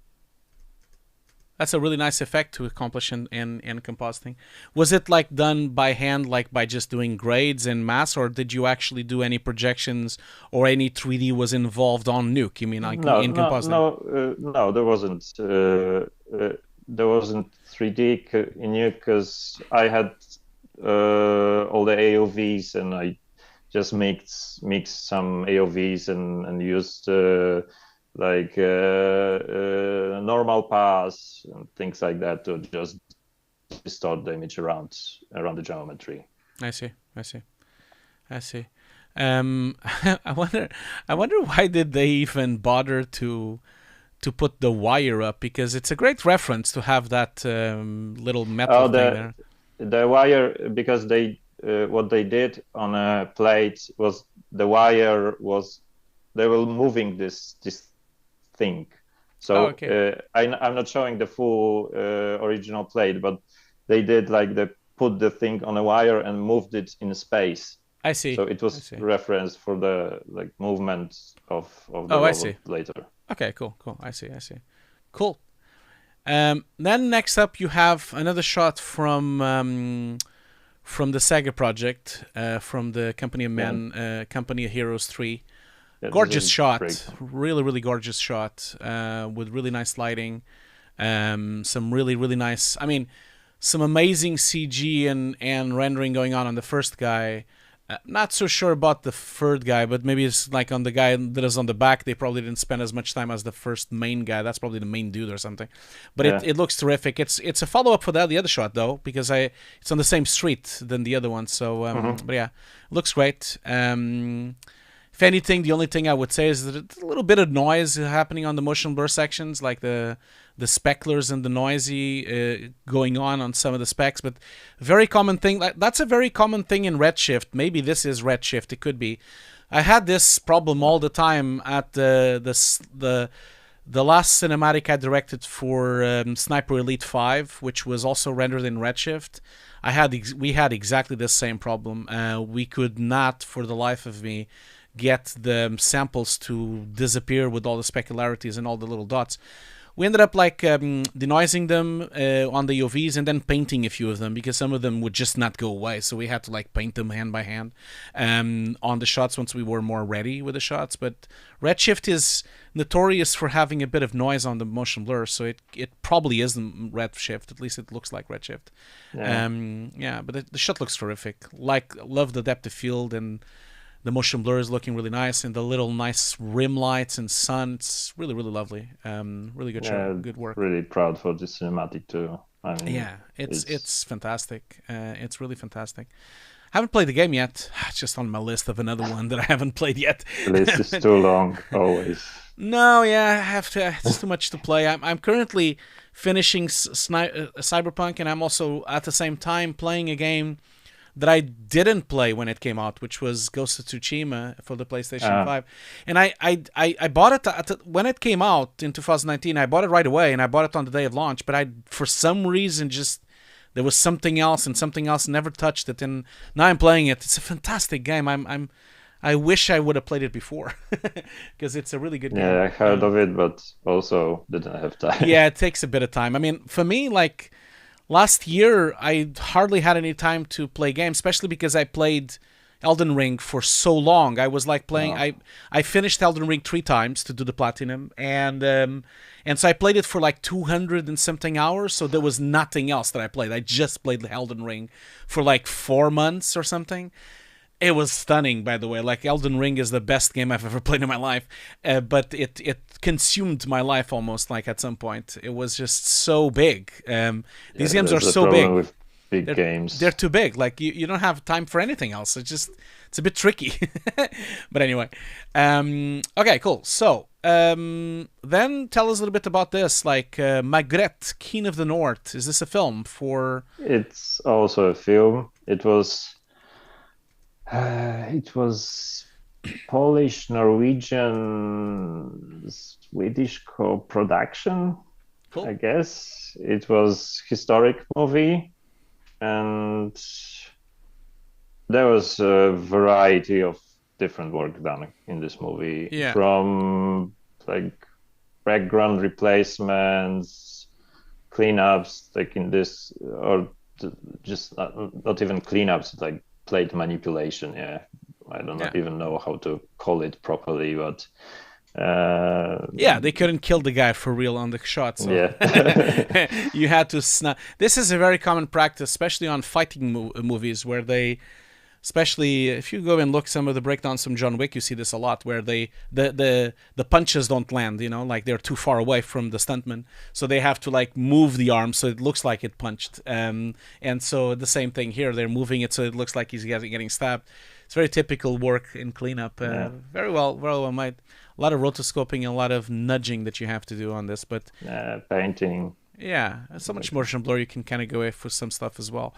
That's a really nice effect to accomplish in compositing. Was it like done by hand, like by just doing grades and mass, or did you actually do any projections or any 3D was involved on Nuke? You mean like in compositing? No, there wasn't. There wasn't 3D in Nuke because I had all the AOVs, and I just mixed some AOVs and used normal pass and things like that to just distort the image around the geometry. I see. I wonder why did they even bother to put the wire up, because it's a great reference to have that little metal thing there. The wire, because they what they did on a plate was the wire was, they were moving this thing. So I'm not showing the full original plate, but they did like they put the thing on a wire and moved it in space. I see. So it was reference for the like movement of the robot later. Okay, cool. I see. Cool. Then next up you have another shot from the Sega project, from the Company of Company of Heroes 3. Yeah, gorgeous shot, really gorgeous shot, with really nice lighting, some really nice, I mean, some amazing CG and rendering going on the first guy. Not so sure about the third guy, but maybe it's like on the guy that is on the back, they probably didn't spend as much time as the first main guy. That's probably the main dude or something. But it looks terrific. It's a follow-up for the other shot, though, because it's on the same street than the other one. So, but yeah, looks great. If anything, the only thing I would say is that there's a little bit of noise happening on the motion blur sections, like the specklers and the noisy going on some of the specs. But very common thing. That's a very common thing in Redshift. Maybe this is Redshift. It could be. I had this problem all the time at the last cinematic I directed for Sniper Elite 5, which was also rendered in Redshift. We had exactly the same problem. We could not, for the life of me, get the samples to disappear with all the specularities and all the little dots. We ended up like denoising them on the UVs and then painting a few of them, because some of them would just not go away. So we had to like paint them hand by hand on the shots once we were more ready with the shots. But Redshift is notorious for having a bit of noise on the motion blur, so it probably isn't Redshift. At least it looks like Redshift. But the shot looks terrific. Love the depth of field, and the motion blur is looking really nice, and the little nice rim lights and sun. It's really lovely. Really good shot. Good work. Really proud for this cinematic too. I mean, it's fantastic. It's really fantastic. I haven't played the game yet. It's just on my list of another one that I haven't played yet. The list is too long, always. No, I have to. It's too much to play. I'm currently finishing Cyberpunk, and I'm also at the same time playing a game that I didn't play when it came out, which was Ghost of Tsushima for the PlayStation 5. And I bought it when it came out in 2019. I bought it right away, and I bought it on the day of launch. But for some reason, just there was something else, and something else never touched it. And now I'm playing it. It's a fantastic game. I wish I would have played it before, because it's a really good game. Yeah, I heard of it, but also didn't have time. Yeah, it takes a bit of time. I mean, for me, like, last year, I hardly had any time to play games, especially because I played Elden Ring for so long. I was like playing. I finished Elden Ring 3 times to do the platinum, and so I played it for like 200 and something hours. So there was nothing else that I played. I just played the Elden Ring for like 4 months or something. It was stunning, by the way. Like, Elden Ring is the best game I've ever played in my life, but it consumed my life almost. Like, at some point, it was just so big. These games are so big. With big games, they're too big. Like, you don't have time for anything else. It's a bit tricky. But anyway, okay, cool. So then tell us a little bit about this. Like, Magret, King of the North. Is this a film for? It's also a film. It was Polish, Norwegian, Swedish co-production, Cool. I guess. It was historic movie, and there was a variety of different work done in this movie, Yeah. from like background replacements, cleanups, like in this, or just not even cleanups, like plate manipulation. Yeah, I don't Yeah. even know how to call it properly, but Yeah, they couldn't kill the guy for real on the shot, so yeah. you had to snap. This is a very common practice, especially on fighting movies, where they, especially if you go and look some of the breakdowns from John Wick, you see this a lot, where the punches don't land, like they're too far away from the stuntman, so they have to like move the arm so it looks like it punched. And so the same thing here, they're moving it so it looks like he's getting stabbed. It's very typical work in cleanup. Yeah. Very well made. A lot of rotoscoping and a lot of nudging that you have to do on this, but Painting. yeah, so much motion blur you can kind of go with some stuff as well.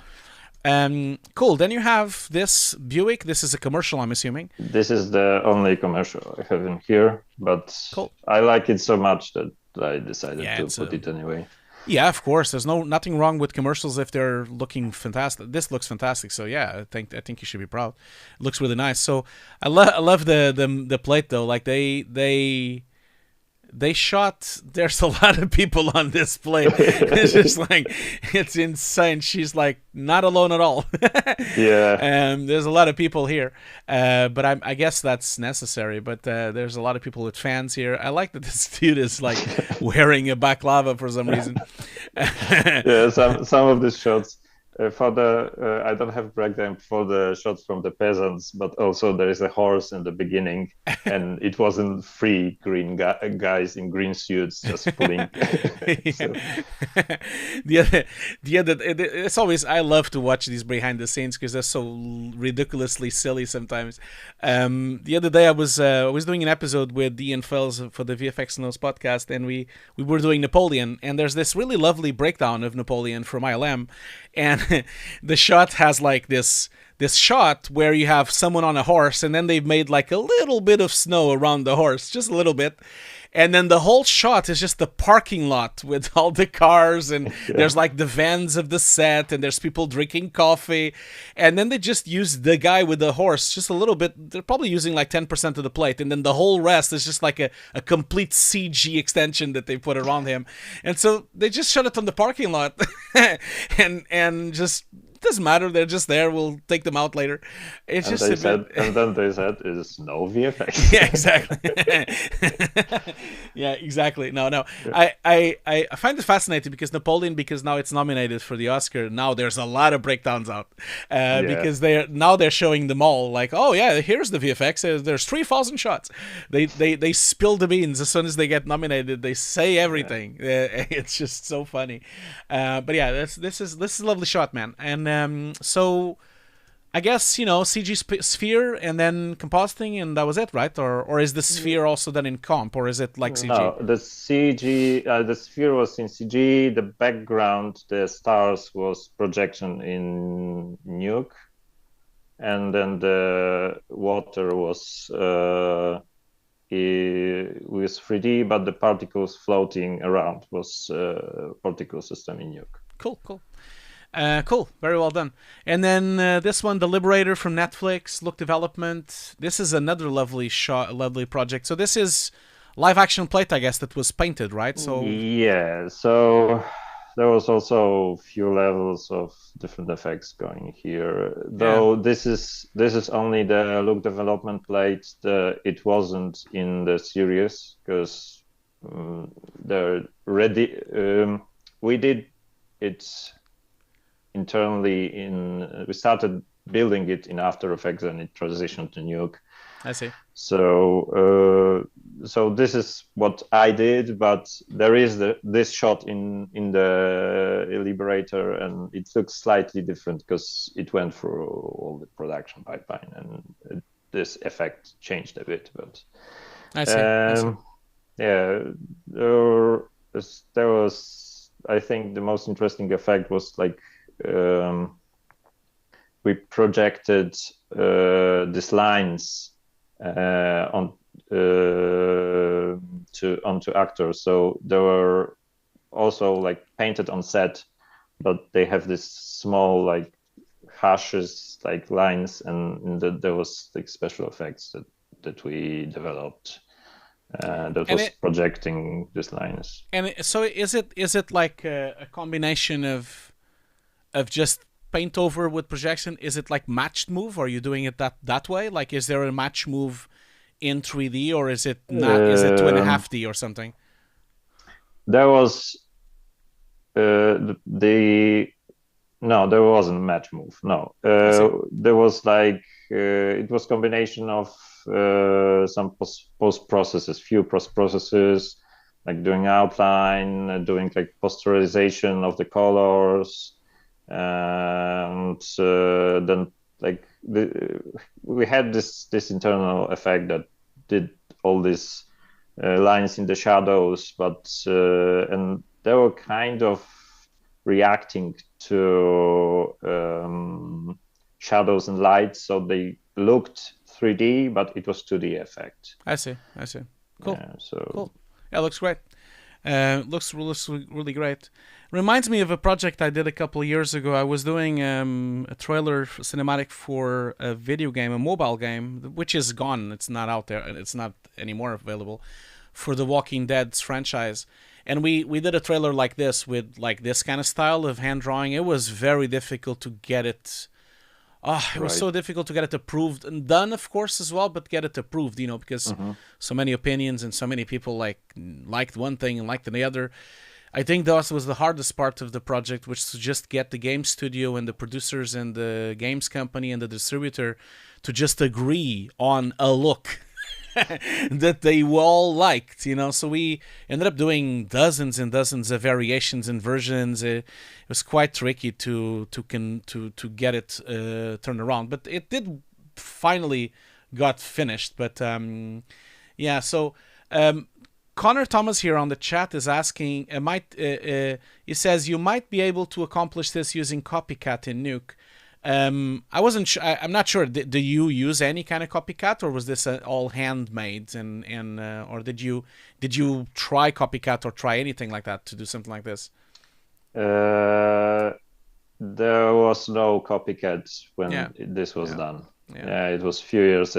Cool. Then you have this Buick. This is a commercial, I'm assuming. This is the only commercial I have in here, but Cool. I like it so much that I decided Yeah, to it's put it anyway. Yeah, of course. There's nothing wrong with commercials if they're looking fantastic. This looks fantastic. So yeah, I think you should be proud. It looks really nice. So I love the plate though. Like they shot. There's a lot of people on this plate. It's just like, it's insane. She's like not alone at all. Yeah. There's a lot of people here, but I guess that's necessary. But there's a lot of people with fans here. I like that this dude is like wearing a baklava for some reason. Yeah, some of these shots, for the I don't have breakdown for the shots from the peasants, but also there is a horse in the beginning, and it wasn't three green guys in green suits just pulling. So, It's always, I love to watch these behind the scenes because they're so ridiculously silly sometimes. The other day I was doing an episode with Ian Fells for the VFX Notes podcast, and we were doing Napoleon, and there's this really lovely breakdown of Napoleon from ILM, and the shot has like this shot where you have someone on a horse, and then they've made like a little bit of snow around the horse, just a little bit. And then the whole shot is just the parking lot with all the cars, and yeah. There's like the vans of the set, and there's people drinking coffee. And then they just use the guy with the horse just a little bit. They're probably using like 10% of the plate. And then the whole rest is just like a complete CG extension that they put around him. And so they just shot it on the parking lot and just, doesn't matter. They're just there. We'll take them out later. It's and just and then they said, "Is no VFX." Yeah, exactly. Yeah, exactly. No. Yeah. I find it fascinating because Napoleon, because now it's nominated for the Oscar. Now there's a lot of breakdowns out because they're showing them all. Like, oh yeah, here's the VFX. There's 3,000 shots. They spill the beans as soon as they get nominated. They say everything. It's just so funny. But yeah, this is a lovely shot, man. And so I guess, CG sphere and then compositing, and that was it, right? Or is the sphere also done in comp, or is it like CG? No, the CG, the sphere was in CG. The background, the stars, was projection in Nuke, and then the water was with 3D, but the particles floating around was particle system in Nuke. Cool. Cool, very well done. And then this one, The Liberator from Netflix, look development. This is another lovely shot, lovely project. So this is live action plate, I guess, that was painted, right? So yeah, so there was also a few levels of different effects going here. Though this is only the look development plate. It wasn't in the series because they're ready. We did it internally we started building it in After Effects, and it transitioned to Nuke. I see. So this is what I did, but there is this shot in the Liberator, and it looks slightly different because it went through all the production pipeline, and this effect changed a bit. But I see. Yeah, there was, I think, the most interesting effect was like, we projected these lines on onto actors. So they were also like painted on set, but they have this small like hashes, like lines, and there was like special effects that we developed that And was it projecting these lines. so is it like a combination of just paint over with projection? Is it like matched move? Or are you doing it that way? Like, is there a match move in 3D, or is it not? Is it two and a Um, half D or something? there was the no, there wasn't match move. No, I see. there was like it was combination of some post processes, few post processes, like doing outline, doing like posterization of the colors, and then like we had this internal effect that did all these lines in the shadows, but and they were kind of reacting to shadows and lights, so they looked 3D, but it was 2D effect. I see. I see. Cool. Yeah, so Cool. Yeah, looks great. Looks really great. Reminds me of a project I did a couple of years ago. I was doing a trailer cinematic for a video game, a mobile game, which is gone. It's not out there. It's not anymore available for the Walking Dead's franchise. And we did a trailer like this with like this kind of style of hand drawing. It was very difficult to get it. Oh, it was right. so difficult to get it approved and done, of course, as well, but get it approved, because Mm-hmm. so many opinions and so many people liked one thing and liked the other. I think that was the hardest part of the project, which is to just get the game studio and the producers and the games company and the distributor to just agree on a look that they all liked. So we ended up doing dozens and dozens of variations and versions. It was quite tricky to get it turned around, but it did finally got finished. But yeah, so Connor Thomas here on the chat is asking, he says you might be able to accomplish this using Copycat in Nuke. I wasn't. I'm not sure. Do you use any kind of copycat, or was this all handmade? And or did you try copycat or try anything like that to do something like this? There was no copycat Yeah, when this was yeah, done. yeah. Yeah, it was few years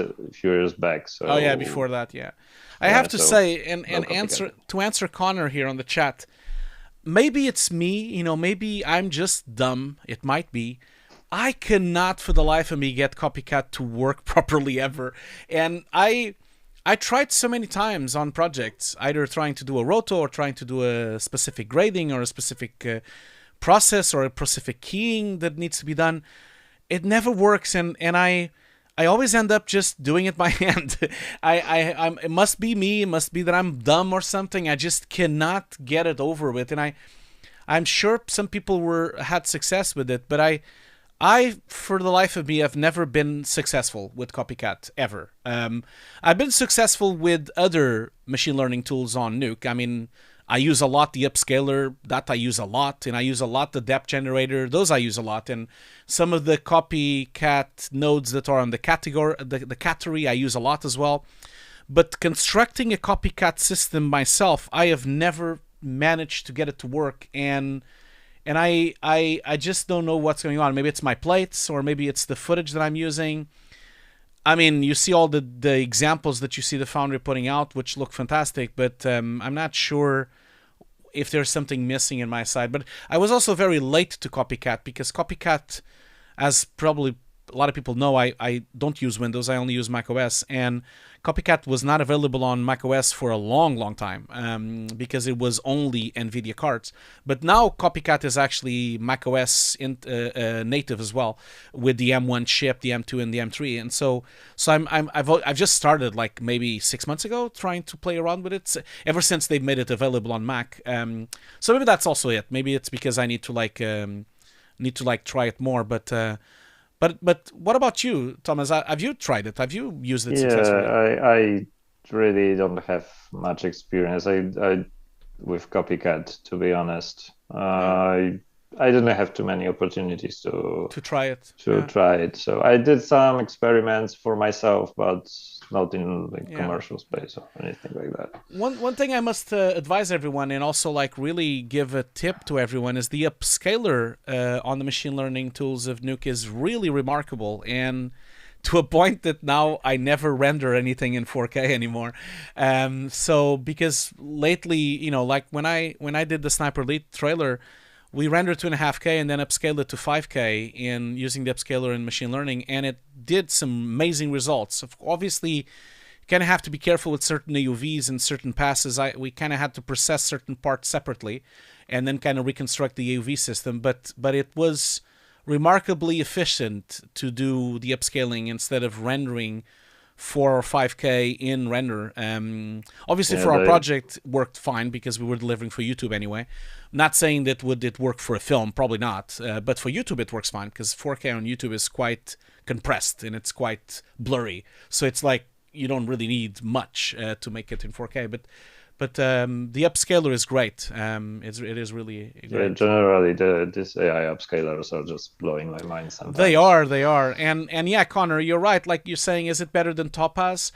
back. Oh yeah, So before that, yeah. I yeah, have to so say, and no and copycat. answer Connor here on the chat. Maybe it's me. Maybe I'm just dumb. It might be. I cannot for the life of me get copycat to work properly ever. And I tried so many times on projects, either trying to do a roto or trying to do a specific grading or a specific process or a specific keying that needs to be done. It never works, and I always end up just doing it by hand. It must be me. It must be that I'm dumb or something. I just cannot get it over with, and I'm sure some people had success with it, but I, for the life of me, have never been successful with Copycat ever. I've been successful with other machine learning tools on Nuke. I mean, I use a lot the upscaler, that I use a lot, and I use a lot the depth generator, those I use a lot, and some of the copycat nodes that are on the category I use a lot as well. But constructing a copycat system myself, I have never managed to get it to work, and I just don't know what's going on. Maybe it's my plates, or maybe it's the footage that I'm using. I mean, you see all the examples that you see the Foundry putting out, which look fantastic, but I'm not sure if there's something missing in my side. But I was also very late to Copycat, because Copycat, as probably a lot of people know, I don't use Windows. I only use macOS, and Copycat was not available on macOS for a long, long time, because it was only NVIDIA cards. But now Copycat is actually macOS native as well, with the M1 chip, the M2, and the M3. And so I've just started like maybe 6 months ago trying to play around with it. Ever since they've made it available on Mac. So maybe that's also it. Maybe it's because I need to try it more, but. But what about you, Thomas? Have you tried it? Have you used it successfully? Yeah, I really don't have much experience. I with Copycat, to be honest. Yeah. I didn't have too many opportunities to try it. try it. So I did some experiments for myself, but not in the commercial space or anything like that. One thing I must advise everyone, and also like really give a tip to everyone, is the upscaler on the machine learning tools of Nuke is really remarkable, and to a point that now I never render anything in 4K anymore. So because lately, like when I did the Sniper Elite trailer, we rendered 2.5K and then upscaled it to 5K in using the upscaler in machine learning, and it did some amazing results. Obviously, you kind of have to be careful with certain AUVs and certain passes. We kind of had to process certain parts separately, and then kind of reconstruct the AUV system. But it was remarkably efficient to do the upscaling instead of rendering 4 or 5K in render. Obviously, for our project, worked fine because we were delivering for YouTube anyway. Not saying that would it work for a film, probably not. But for YouTube, it works fine because 4K on YouTube is quite compressed and it's quite blurry. So it's like you don't really need much to make it in 4K. But the upscaler is great. It is really great. Yeah, generally, these AI upscalers are just blowing my mind sometimes. They are. And yeah, Connor, you're right. Like you're saying, is it better than Topaz?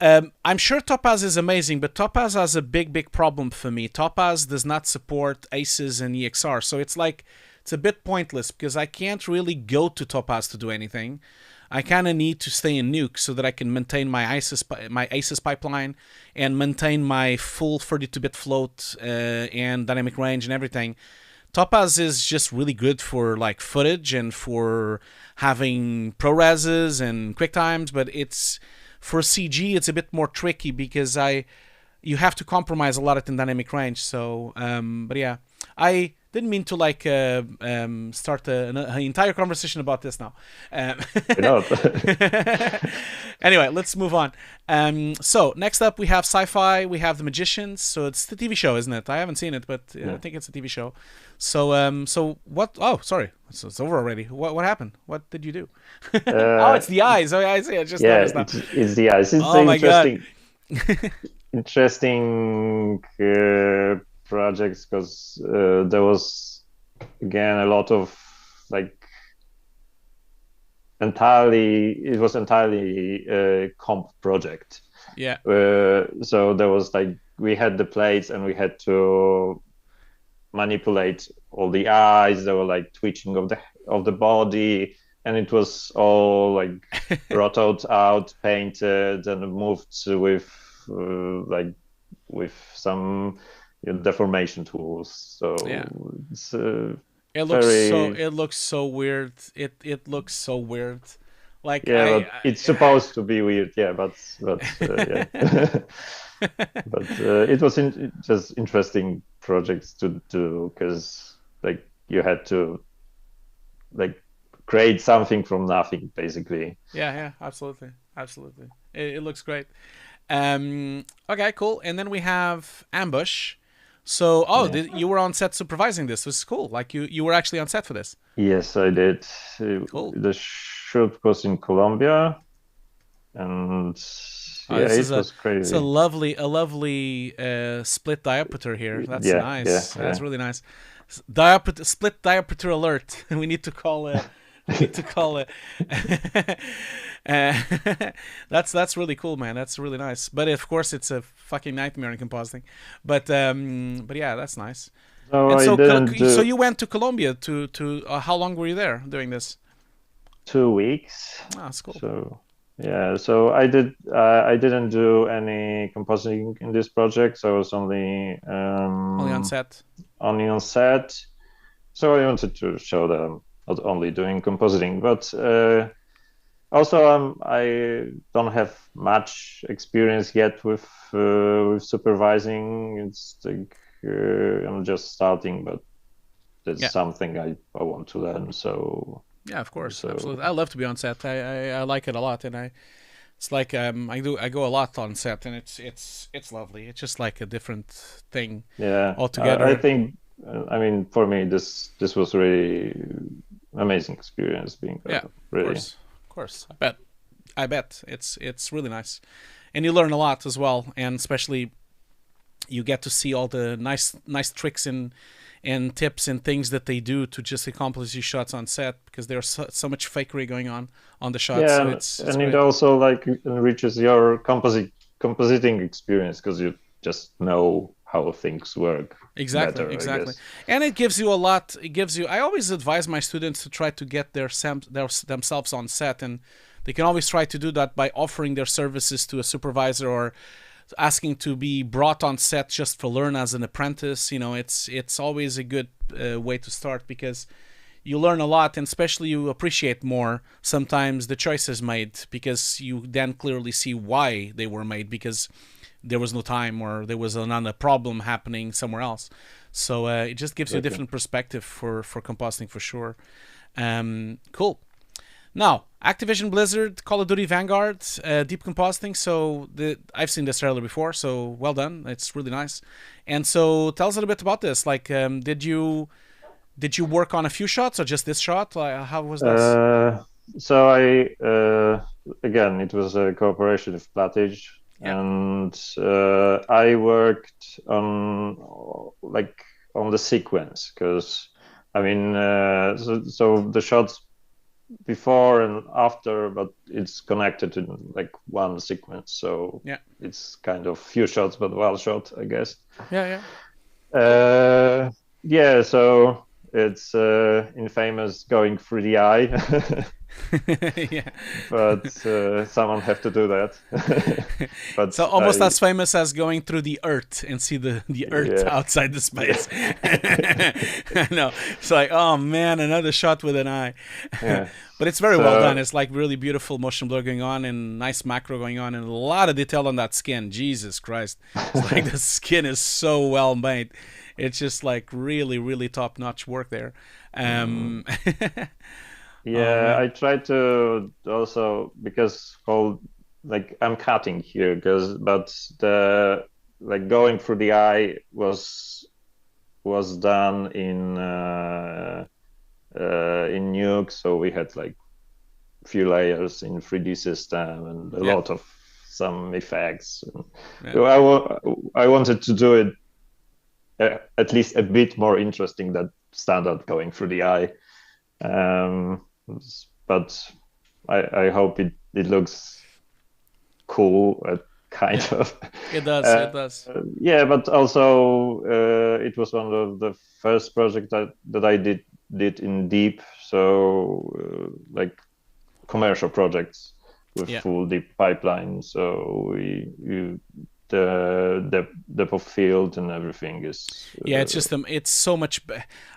I'm sure Topaz is amazing, but Topaz has a big problem for me. Topaz does not support ACEs and EXR, so it's a bit pointless because I can't really go to Topaz to do anything. I kind of need to stay in Nuke so that I can maintain my ACES pipeline and maintain my full 32-bit float and dynamic range and everything. Topaz is just really good for like footage and for having ProReses and QuickTimes, but for CG it's a bit more tricky because you have to compromise a lot in dynamic range. So, but yeah, I didn't mean to start an entire conversation about this now. Anyway, let's move on. So next up we have sci-fi. We have The Magicians. So it's the TV show, isn't it? I haven't seen it, but I think it's a TV show. So what? Oh, sorry, it's over already. What happened? What did you do? Oh, it's the eyes. Oh, I see. I just noticed that. It's the eyes. It's oh my god! Interesting projects because there was again a lot of it was entirely a comp project. Yeah. So there was we had the plates and we had to manipulate all the eyes. There were twitching of the body, and it was all rotoed out, painted, and moved with some deformation tools. So yeah. It's it looks so weird. It looks so weird. It's supposed to be weird, yeah. But yeah. But it was just interesting projects to do because you had to create something from nothing, basically. Yeah, absolutely. It looks great. Okay, cool. And then we have Ambush. So, you were on set supervising this. This is cool. You were actually on set for this. Yes, I did. Cool. The shoot was in Colombia, and it was crazy. It's a lovely split diopter here. That's nice. Yeah. That's really nice. Split diopter alert. We need to call it. That's really cool, man. That's really nice. But of course, it's a fucking nightmare in compositing. But yeah, that's nice. So you went to Colombia to how long were you there doing this? 2 weeks. Oh, that's cool. So yeah, so I didn't do any compositing in this project. So I was only on set. Only on set. So I wanted to show them not only doing compositing, but also I don't have much experience yet with supervising. It's I'm just starting, but that's something I want to learn. So yeah, of course, absolutely. I love to be on set. I like it a lot, and it's like I go a lot on set, and it's lovely. It's just like a different thing. Yeah, altogether. I think. I mean, for me, this was really amazing experience being there. Yeah, really. Of course. I bet it's really nice, and you learn a lot as well, and especially you get to see all the nice tricks in and tips and things that they do to just accomplish these shots on set, because there's so much fakery going on the shots. So Yeah, it's and it great. also like enriches your compositing experience because you just know how things work Exactly, better, I exactly. guess. And it gives you a lot. It gives you. I always advise my students to try to get themselves on set, and they can always try to do that by offering their services to a supervisor or asking to be brought on set just for learn as an apprentice. It's always a good way to start, because you learn a lot, and especially you appreciate more sometimes the choices made, because you then clearly see why they were made, because there was no time or there was another problem happening somewhere else. So it just gives you a Exactly. different perspective for compositing for sure. Cool. Now, Activision Blizzard, Call of Duty Vanguard, deep compositing. So I've seen this trailer before, so well done. It's really nice. And so tell us a little bit about this. Like, did you work on a few shots or just this shot? Like, how was this? Uh, so again, it was a cooperation with Platige, Yeah, and I worked on the sequence because I mean, so the shots before and after, but it's connected in like one sequence, so yeah, it's kind of few shots, but one shot, I guess. yeah, Uh, yeah, so it's infamous going through the eye, yeah. Yeah. but someone have to do that. So But almost as famous as going through the earth and see the earth yeah, outside the yeah, space. No, it's like, oh man, another shot with an eye. yeah. But it's very well done. So It's like really beautiful motion blur going on and nice macro going on and a lot of detail on that skin. Jesus Christ. It's like the skin is so well made. It's just like really, really top notch work there. mm, Um, oh yeah, man. I try to also because whole like I'm cutting here because but the like going through the eye was done in Nuke, so we had like few layers in 3D system and a Yeah. lot of some effects. Yeah. So I wanted to do it at least a bit more interesting than standard going through the eye. Um, but I hope it looks cool, kind Yeah. of. It does. Uh, It does. yeah, but also it was one of the first project that I did in deep, so like commercial projects with Yeah. full deep pipeline. So the depth of field and everything is Yeah, it's just it's so much.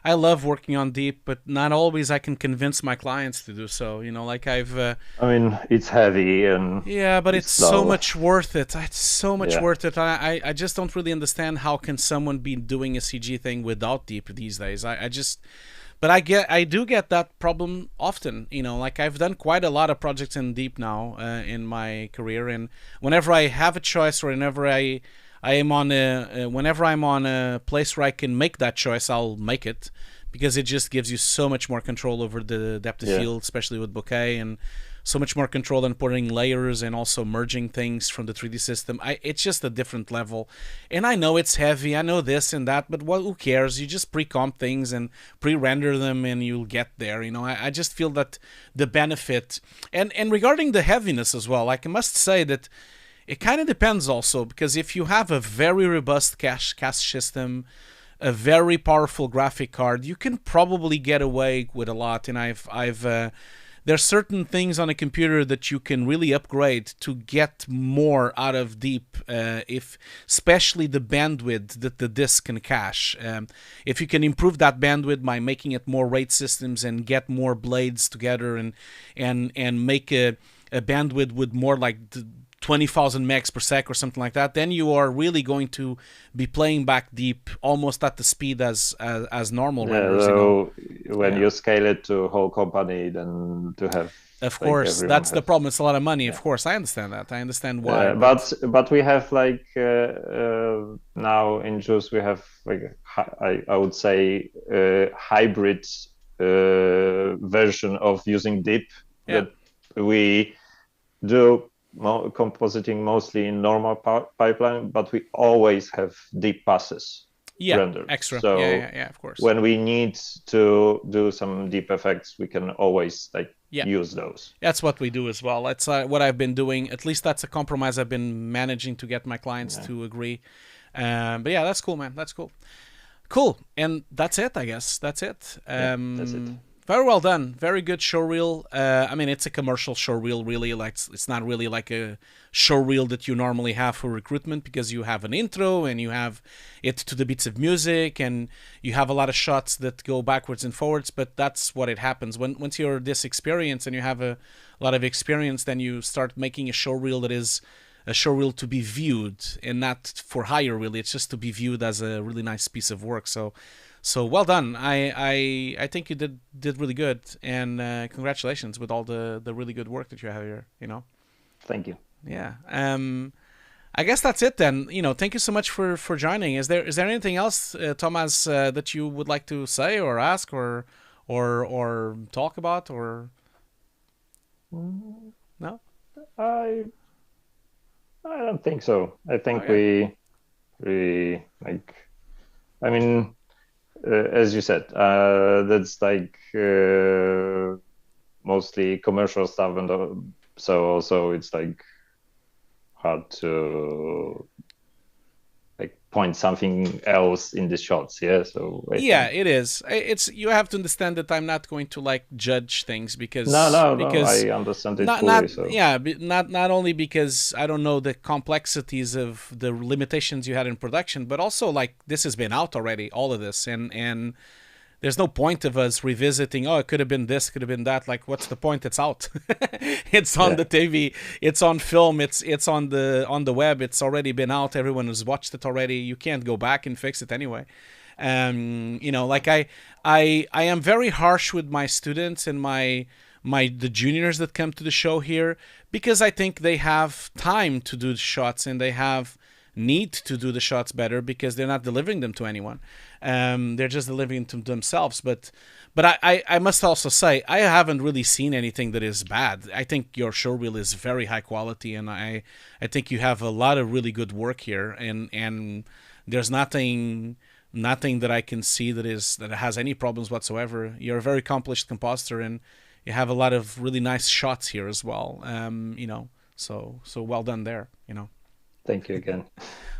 I love working on deep, but not always I can convince my clients to do so. Like I've. I mean, it's heavy and Yeah, but it's it's so slow. much worth it. It's so much Yeah. worth it. I just don't really understand how can someone be doing a CG thing without deep these days. I just. But I do get that problem often. Like I've done quite a lot of projects in deep now in my career, and whenever I have a choice, or whenever I'm on a place where I can make that choice, I'll make it, because it just gives you so much more control over the depth of Yeah. field, especially with bokeh, and so much more control than putting layers and also merging things from the 3D system. It's just a different level, and I know it's heavy. I know this and that, but who cares? You just pre-comp things and pre-render them, and you'll get there. I just feel that the benefit, and regarding the heaviness as well, like I must say that it kind of depends also, because if you have a very robust cache system, a very powerful graphic card, you can probably get away with a lot. And I've there's certain things on a computer that you can really upgrade to get more out of deep, if especially the bandwidth that the disk can cache. If you can improve that bandwidth by making it more RAID systems and get more blades together, and make a bandwidth with more like 20,000 megs per sec or something like that, then you are really going to be playing back deep almost at the speed as normal Yeah, renders. so when Yeah. you scale it to a whole company, then to have Of like course, everyone that's the have problem. It's a lot of money. yeah. Of course, I understand that. I understand why, But we have like now in Juice we have like I would say hybrid version of using deep yeah, that we do compositing mostly in normal pipeline, but we always have deep passes. Yeah, rendered. extra. So Yeah, of course. when we need to do some deep effects, we can always like Yeah, use those. that's what we do as well. That's what I've been doing. At least that's a compromise I've been managing to get my clients Yeah, to agree. But yeah, that's cool, man. That's cool. Cool. And that's it, I guess. That's it. yeah, that's it. Very well done. Very good showreel. I mean, it's a commercial showreel, really. Like, it's not really like a showreel that you normally have for recruitment, because you have an intro and you have it to the beats of music and you have a lot of shots that go backwards and forwards. But that's what it happens once you're this experienced and you have a lot of experience. Then you start making a showreel that is a showreel to be viewed and not for hire, really. It's just to be viewed as a really nice piece of work. So well done. I think you did really good, and congratulations with all the really good work that you have here. Thank you. Yeah. I guess that's it then. Thank you so much for joining. Is there anything else, Tomasz, that you would like to say or ask or talk about or no? I I don't think so. I think Okay. we like. I mean, as you said, that's like mostly commercial stuff, and so also it's like hard to like point something else in the shots. Yeah, so I Yeah, think it is. It's You have to understand that I'm not going to like judge things no, because no, no. because I understand it not fully. So yeah, not only because I don't know the complexities of the limitations you had in production, but also like this has been out already, all of this, and there's no point of us revisiting. Oh, it could have been this, could have been that. Like, what's the point? It's out. It's on yeah, the TV. It's on film. It's on the web. It's already been out. Everyone has watched it already. You can't go back and fix it anyway. Like I am very harsh with my students and the juniors that come to the show here, because I think they have time to do the shots and they have need to do the shots better because they're not delivering them to anyone. They're just delivering them to themselves. But I must also say I haven't really seen anything that is bad. I think your showreel is very high quality, and I think you have a lot of really good work here, and there's nothing that I can see that has any problems whatsoever. You're a very accomplished compositor, and you have a lot of really nice shots here as well. So well done there. thank you again.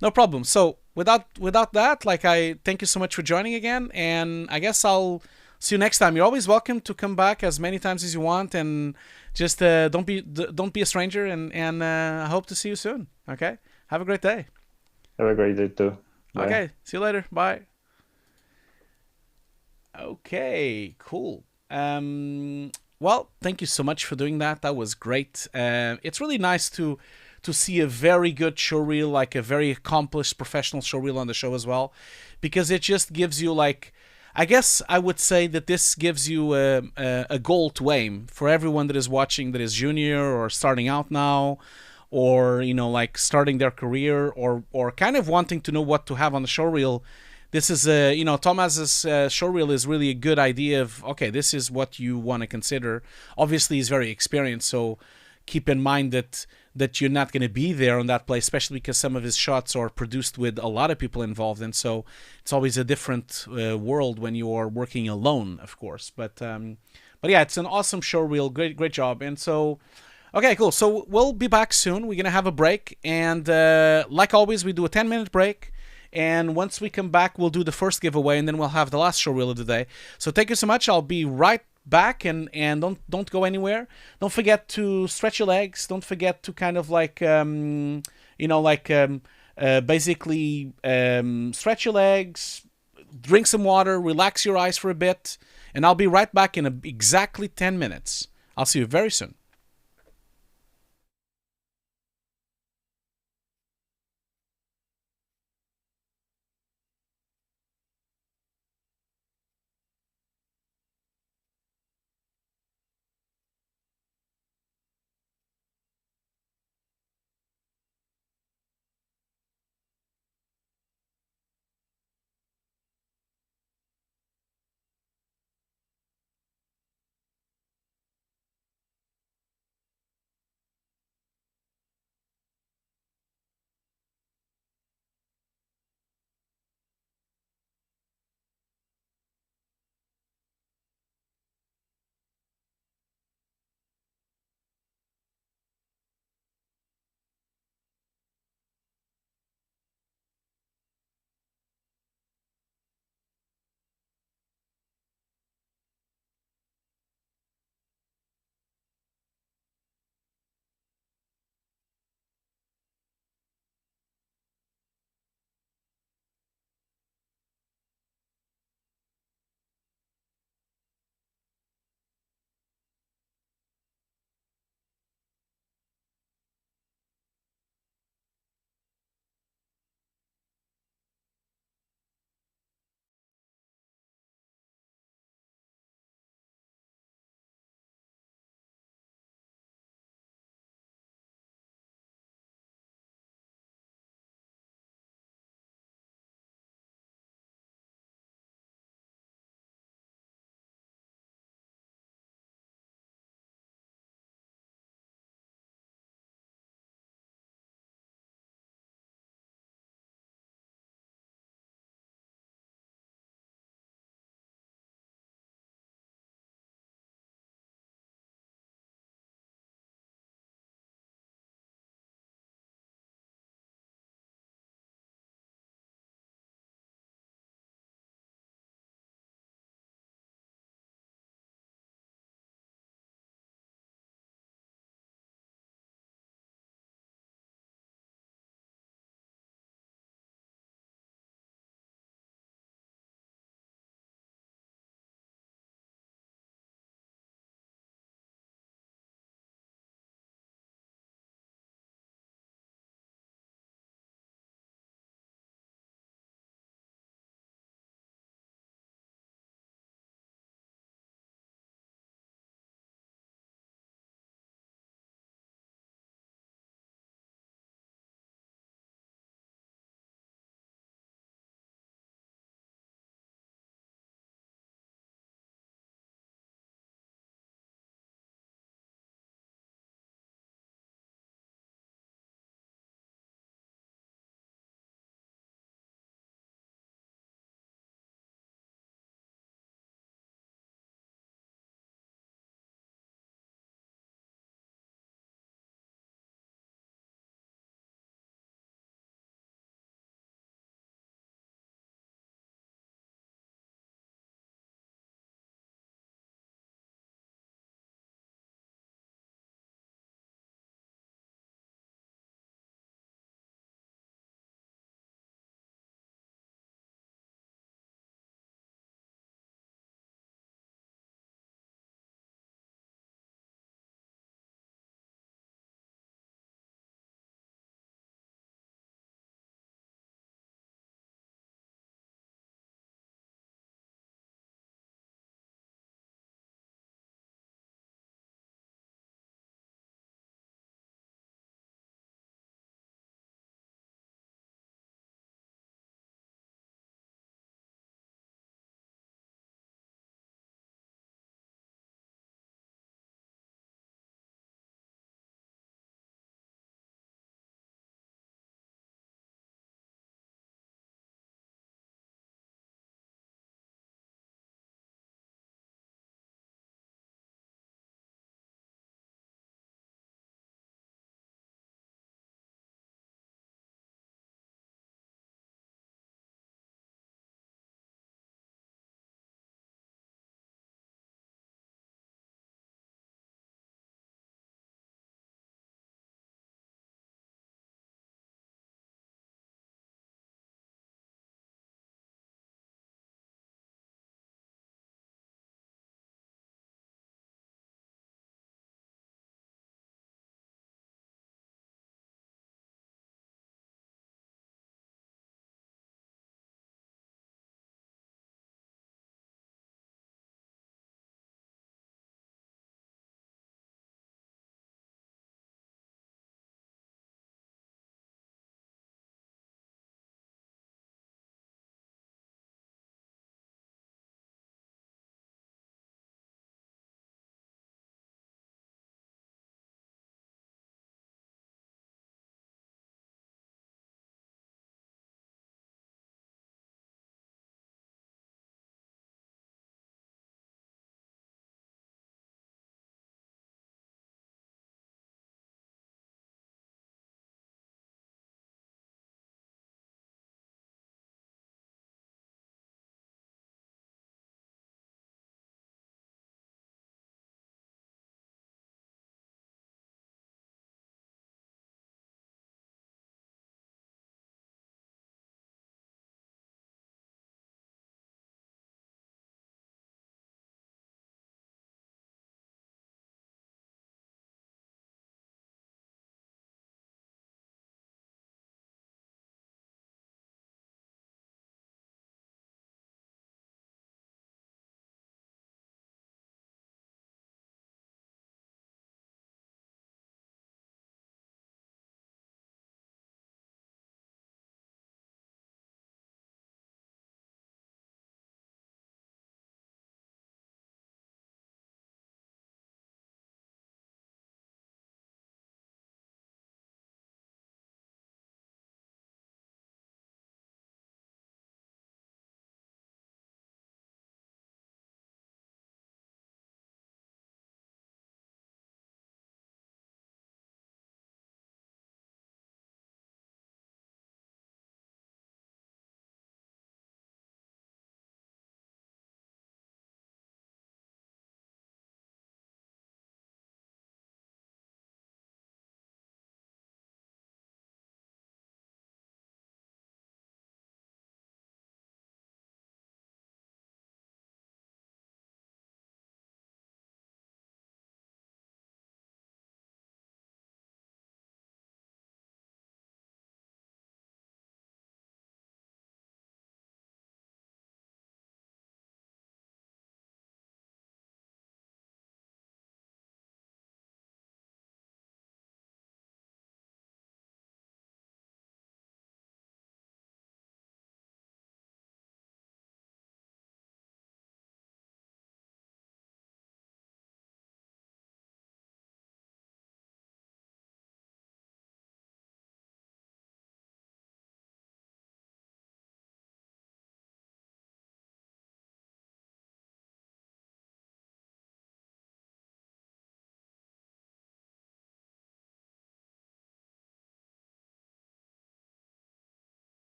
No problem. So without that, like, I thank you so much for joining again, and I guess I'll see you next time. You're always welcome to come back as many times as you want, and just don't be a stranger, and I hope to see you soon. Okay. Have a great day. Have a great day too. Bye. Okay. See you later. Bye. Okay. Cool. Well, thank you so much for doing that. That was great. It's really nice to see a very good showreel, like a very accomplished professional showreel on the show as well, because it just gives you, like, I guess I would say that this gives you a goal to aim for everyone that is watching, that is junior or starting out now, or like starting their career, or kind of wanting to know what to have on the showreel. This is Tomasz's showreel is really a good idea of, okay, this is what you want to consider. Obviously he's very experienced, so keep in mind that you're not going to be there on that play, especially because some of his shots are produced with a lot of people involved, and so it's always a different world when you are working alone, of course. But yeah, it's an awesome showreel. Great job. And so, okay, cool. So we'll be back soon. We're gonna have a break, and like always, we do a 10-minute break. And once we come back, we'll do the first giveaway, and then we'll have the last showreel of the day. So thank you so much. I'll be right back, and don't go anywhere. Don't forget to stretch your legs. Don't forget to kind of like basically stretch your legs, drink some water, relax your eyes for a bit, and I'll be right back in exactly 10 minutes. I'll see you very soon.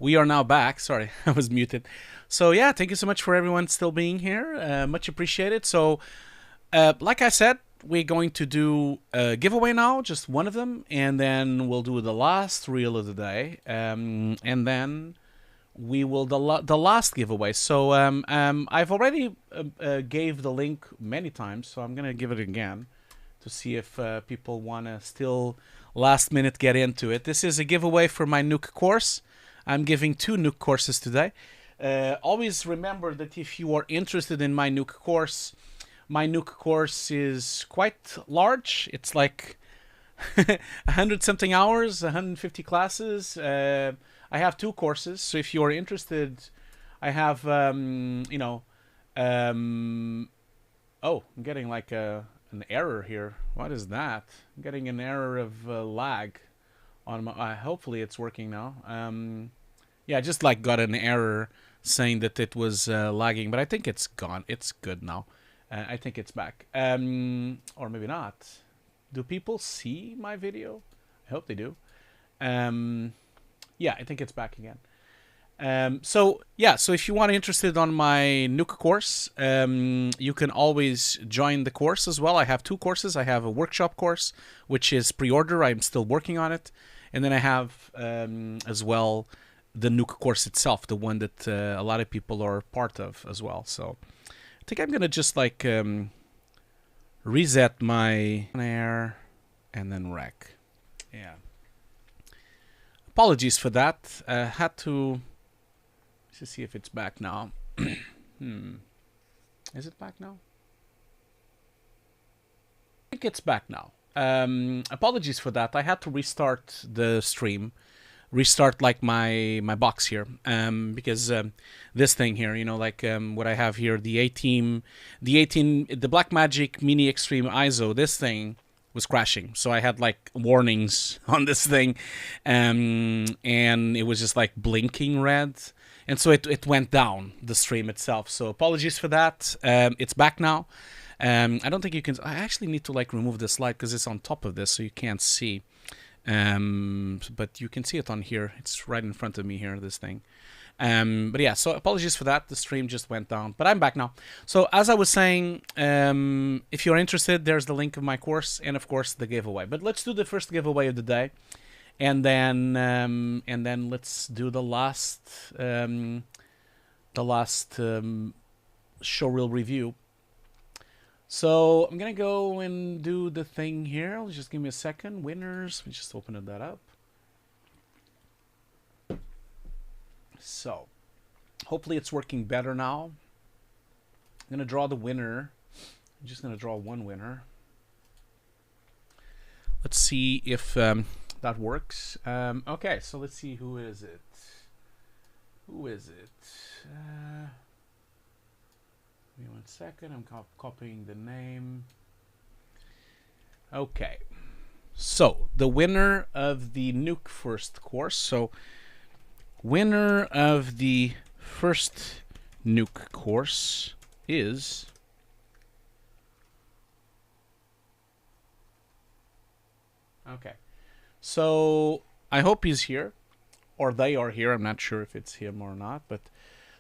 We are now back. Sorry, I was muted. So yeah, thank you so much for everyone still being here. Much appreciated. So, like I said, we're going to do a giveaway now, just one of them, and then we'll do the last reel of the day, and then we will the last giveaway. So I've already gave the link many times, so I'm gonna give it again to see if people want to still last minute get into it. This is a giveaway for my Nuke course. I'm giving 2 Nuke courses today. Always remember that if you are interested in my Nuke course is quite large. It's like 100 something hours, 150 classes. I have 2 courses, so if you are interested, I have oh, I'm getting like an error here. What is that? I'm getting an error of lag on my. Hopefully it's working now. Yeah, I just like got an error saying that it was lagging, but I think it's gone. It's good now. I think it's back. Or maybe not. Do people see my video? I hope they do. Yeah, I think it's back again. So if you want interested on my Nuke course, you can always join the course as well. I have 2 courses. I have a workshop course, which is pre-order. I'm still working on it. And then I have as well the Nuke course itself, the one that a lot of people are part of as well. So I think I'm going to just like reset my air and then rec. Yeah. Apologies for that. Had to... Let's see if it's back now. Is it back now? I think it's back now. Apologies for that. I had to restart the stream. Restart like my box here. Because this thing here, you know, like what I have here, the Blackmagic Mini Extreme ISO, this thing was crashing. So I had like warnings on this thing. And it was just like blinking red. And so it went down, the stream itself. So apologies for that. It's back now. I don't think you can... I actually need to like remove the slide because it's on top of this, so you can't see. But you can see it on here. It's right in front of me here, this thing. But yeah, so apologies for that. The stream just went down. But I'm back now. So as I was saying, if you're interested, there's the link of my course and, of course, the giveaway. But let's do the first giveaway of the day. And then let's do the last showreel review. So I'm gonna go and do the thing here. Just give me a second. Winners. We just opened that up. So hopefully it's working better now. I'm gonna draw the winner. I'm just gonna draw one winner. Let's see if that works. Okay, so let's see, who is it? Who is it? Give me 1 second. I'm copying the name. Okay. So the winner of the Nuke first course. So winner of the first Nuke course is... Okay. So I hope he's here, or they are here. I'm not sure if it's him or not, but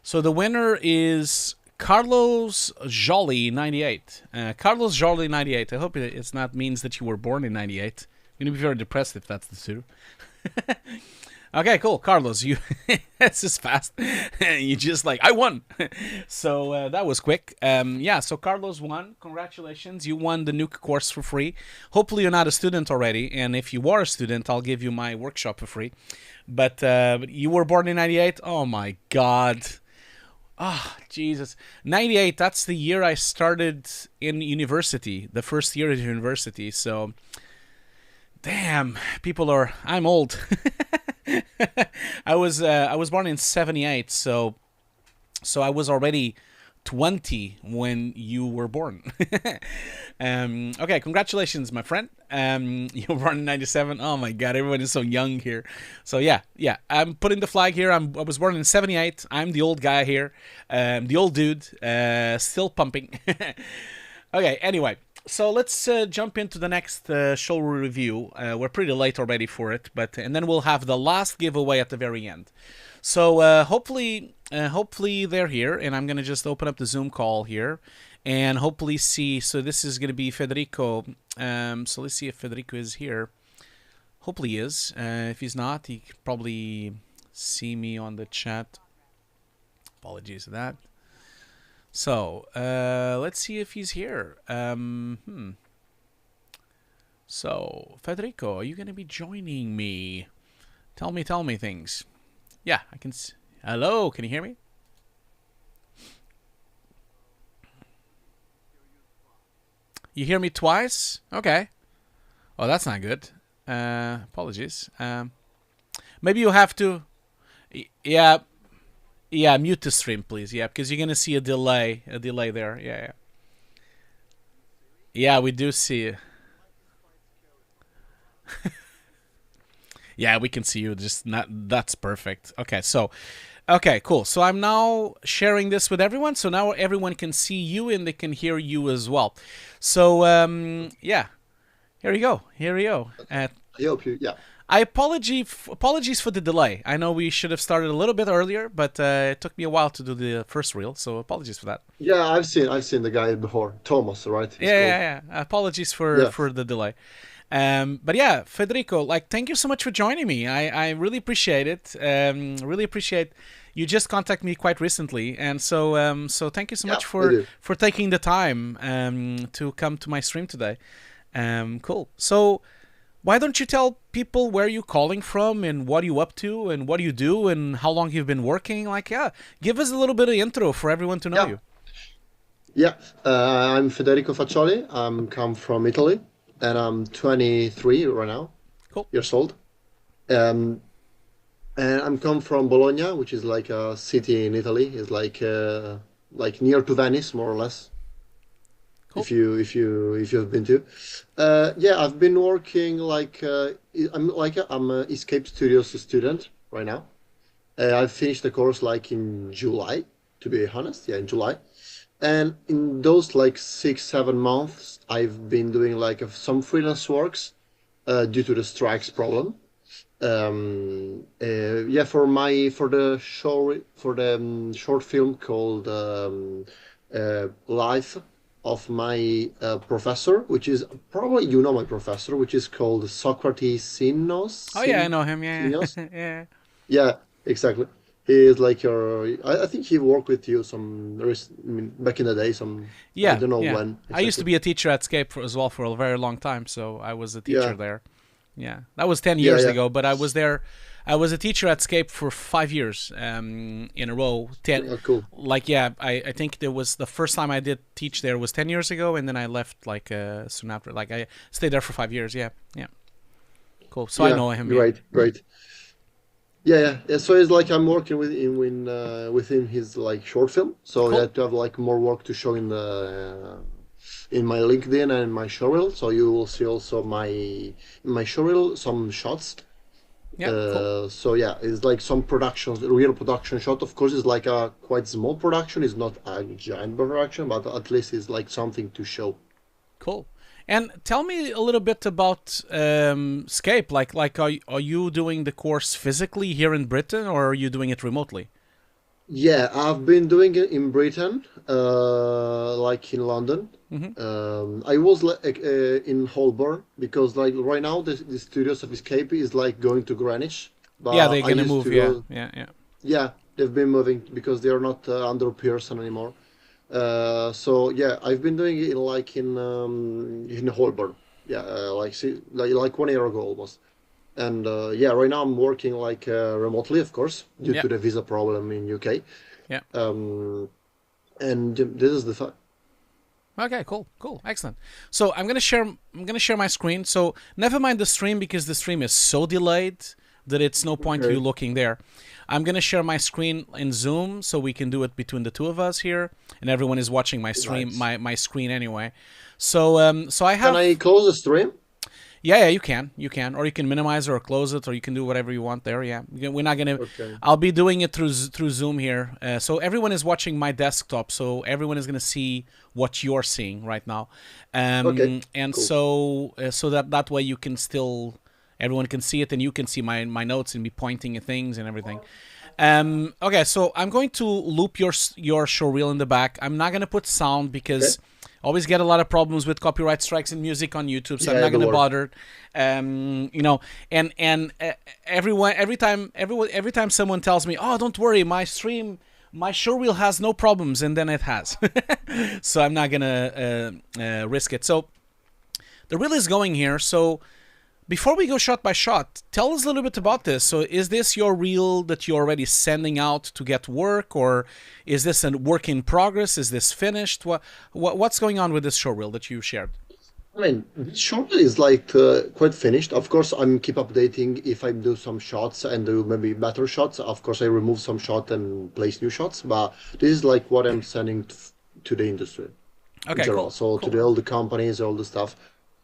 so the winner is Carlos Jolie 98. Carlos Jolie 98. I hope it's not means that you were born in 98. I'm gonna be very depressed if that's the truth. Okay, cool, Carlos. You this is fast. You just like, I won. So that was quick. Yeah, so Carlos won. Congratulations, you won the Nuke course for free. Hopefully you're not a student already, and if you are a student, I'll give you my workshop for free. But you were born in 98. Oh my God. Ah, oh, Jesus. 98. That's the year I started in university. The first year of university. So, damn, people are. I'm old. I was born in 78, so I was already 20 when you were born. Okay, congratulations, my friend. You were born in 97. Oh my God, everyone is so young here. So yeah, I'm putting the flag here. I was born in 78. I'm the old guy here, the old dude, still pumping. Okay, anyway, So let's jump into the next show review. We're pretty late already for it, but and then we'll have the last giveaway at the very end. So hopefully they're here, and I'm gonna just open up the Zoom call here, and hopefully see. So this is gonna be Federico. So let's see if Federico is here. Hopefully he is. If he's not, he can probably see me on the chat. Apologies for that. So, let's see if he's here. So, Federico, are you going to be joining me? Tell me things. Yeah, I can. Hello, can you hear me? You hear me twice? Okay. Oh, that's not good. Apologies. Maybe you have to. Yeah. Yeah, mute the stream, please. Yeah, because you're gonna see a delay there. Yeah. Yeah, we do see. Yeah, we can see you. Just not. That's perfect. Okay, cool. So I'm now sharing this with everyone. So now everyone can see you and they can hear you as well. So yeah, here you go. I hope you. Yeah. Apologies for the delay. I know we should have started a little bit earlier, but it took me a while to do the first reel, so apologies for that. Yeah, I've seen the guy before, Thomas, right? Yeah. Apologies for the delay. But yeah, Federico, like, thank you so much for joining me. I really appreciate it. Really appreciate you just contacted me quite recently, and so thank you so much for taking the time to come to my stream today. Cool. So why don't you tell people where you're calling from and what are you up to and what do you do and how long you've been working? Like, yeah, give us a little bit of intro for everyone to know you. Yeah, I'm Federico Faccioli. I'm come from Italy, and I'm 23 right now. Cool. Years old. And I'm come from Bologna, which is like a city in Italy. It's like near to Venice, more or less. Cool. If you've been to, yeah, I've been working I'm a Escape Studios student right now. I finished the course like in July, to be honest. Yeah, in July, and in those like 6-7 months, I've been doing like some freelance works due to the strikes problem. Yeah, for the short film called Life of my professor, which is probably my professor, which is called Socrates Sinos. Oh yeah, I know him. Yeah, Sinos? yeah. Yeah, exactly. He is like I think he worked with you back in the day. Yeah, I don't know yeah. when. Exactly. I used to be a teacher at Scape as well for a very long time, so I was a teacher there. Yeah, that was 10 years ago, but I was there. I was a teacher at Scape for 5 years in a row. Cool. Like, yeah, I think there was the first time I did teach there was 10 years ago, and then I left like soon after. Like, I stayed there for 5 years. Yeah. Cool. So I know him. Great. Yeah. So it's like I'm working within his like short film. So cool. I have to have like more work to show in my LinkedIn and my Showreel. So you will see also in my Showreel some shots. Yeah, cool. So yeah, it's like some real production shot. Of course, it's like a quite small production. It's not a giant production, but at least it's like something to show. Cool. And tell me a little bit about Scape. Like, are you doing the course physically here in Britain, or are you doing it remotely? Yeah, I've been doing it in Britain, like in London. Mm-hmm. I was in Holborn because like right now the studios of Escape is like going to Greenwich. But yeah, they're gonna move. Yeah. Yeah, they've been moving because they are not under Pearson anymore. So yeah, I've been doing it in Holborn. Yeah, like 1 year ago almost. And yeah, right now I'm working like remotely, of course, due to the visa problem in UK. Yeah. And this is the fact. Okay, cool, excellent. So I'm gonna share my screen. So never mind the stream because the stream is so delayed that it's no point you looking there. I'm gonna share my screen in Zoom so we can do it between the two of us here, and everyone is watching my stream, my screen anyway. So I have. Can I close the stream? Yeah, you can, or you can minimize it or close it, or you can do whatever you want there. Yeah, we're not gonna. Okay. I'll be doing it through Zoom here, so everyone is watching my desktop, so everyone is gonna see what you're seeing right now, Okay. and Cool. so that way you can still everyone can see it, and you can see my notes and me pointing at things and everything. Okay, so I'm going to loop your showreel in the back. I'm not gonna put sound because Okay. I always get a lot of problems with copyright strikes in music on YouTube, so I'm Yeah, not don't gonna worry. bother. Every time someone tells me, "Oh, don't worry, my stream, my showreel has no problems," and then it has, so I'm not gonna risk it. So the reel is going here, so. Before we go shot by shot, tell us a little bit about this. So, is this your reel that you're already sending out to get work, or is this a work in progress? Is this finished? What's going on with this show reel that you shared? I mean, this short is like quite finished. Of course, I'm keep updating if I do some shots and do maybe better shots. Of course, I remove some shot and place new shots. But this is like what I'm sending to the industry in Okay, general. cool, So to cool. all the companies, all the stuff.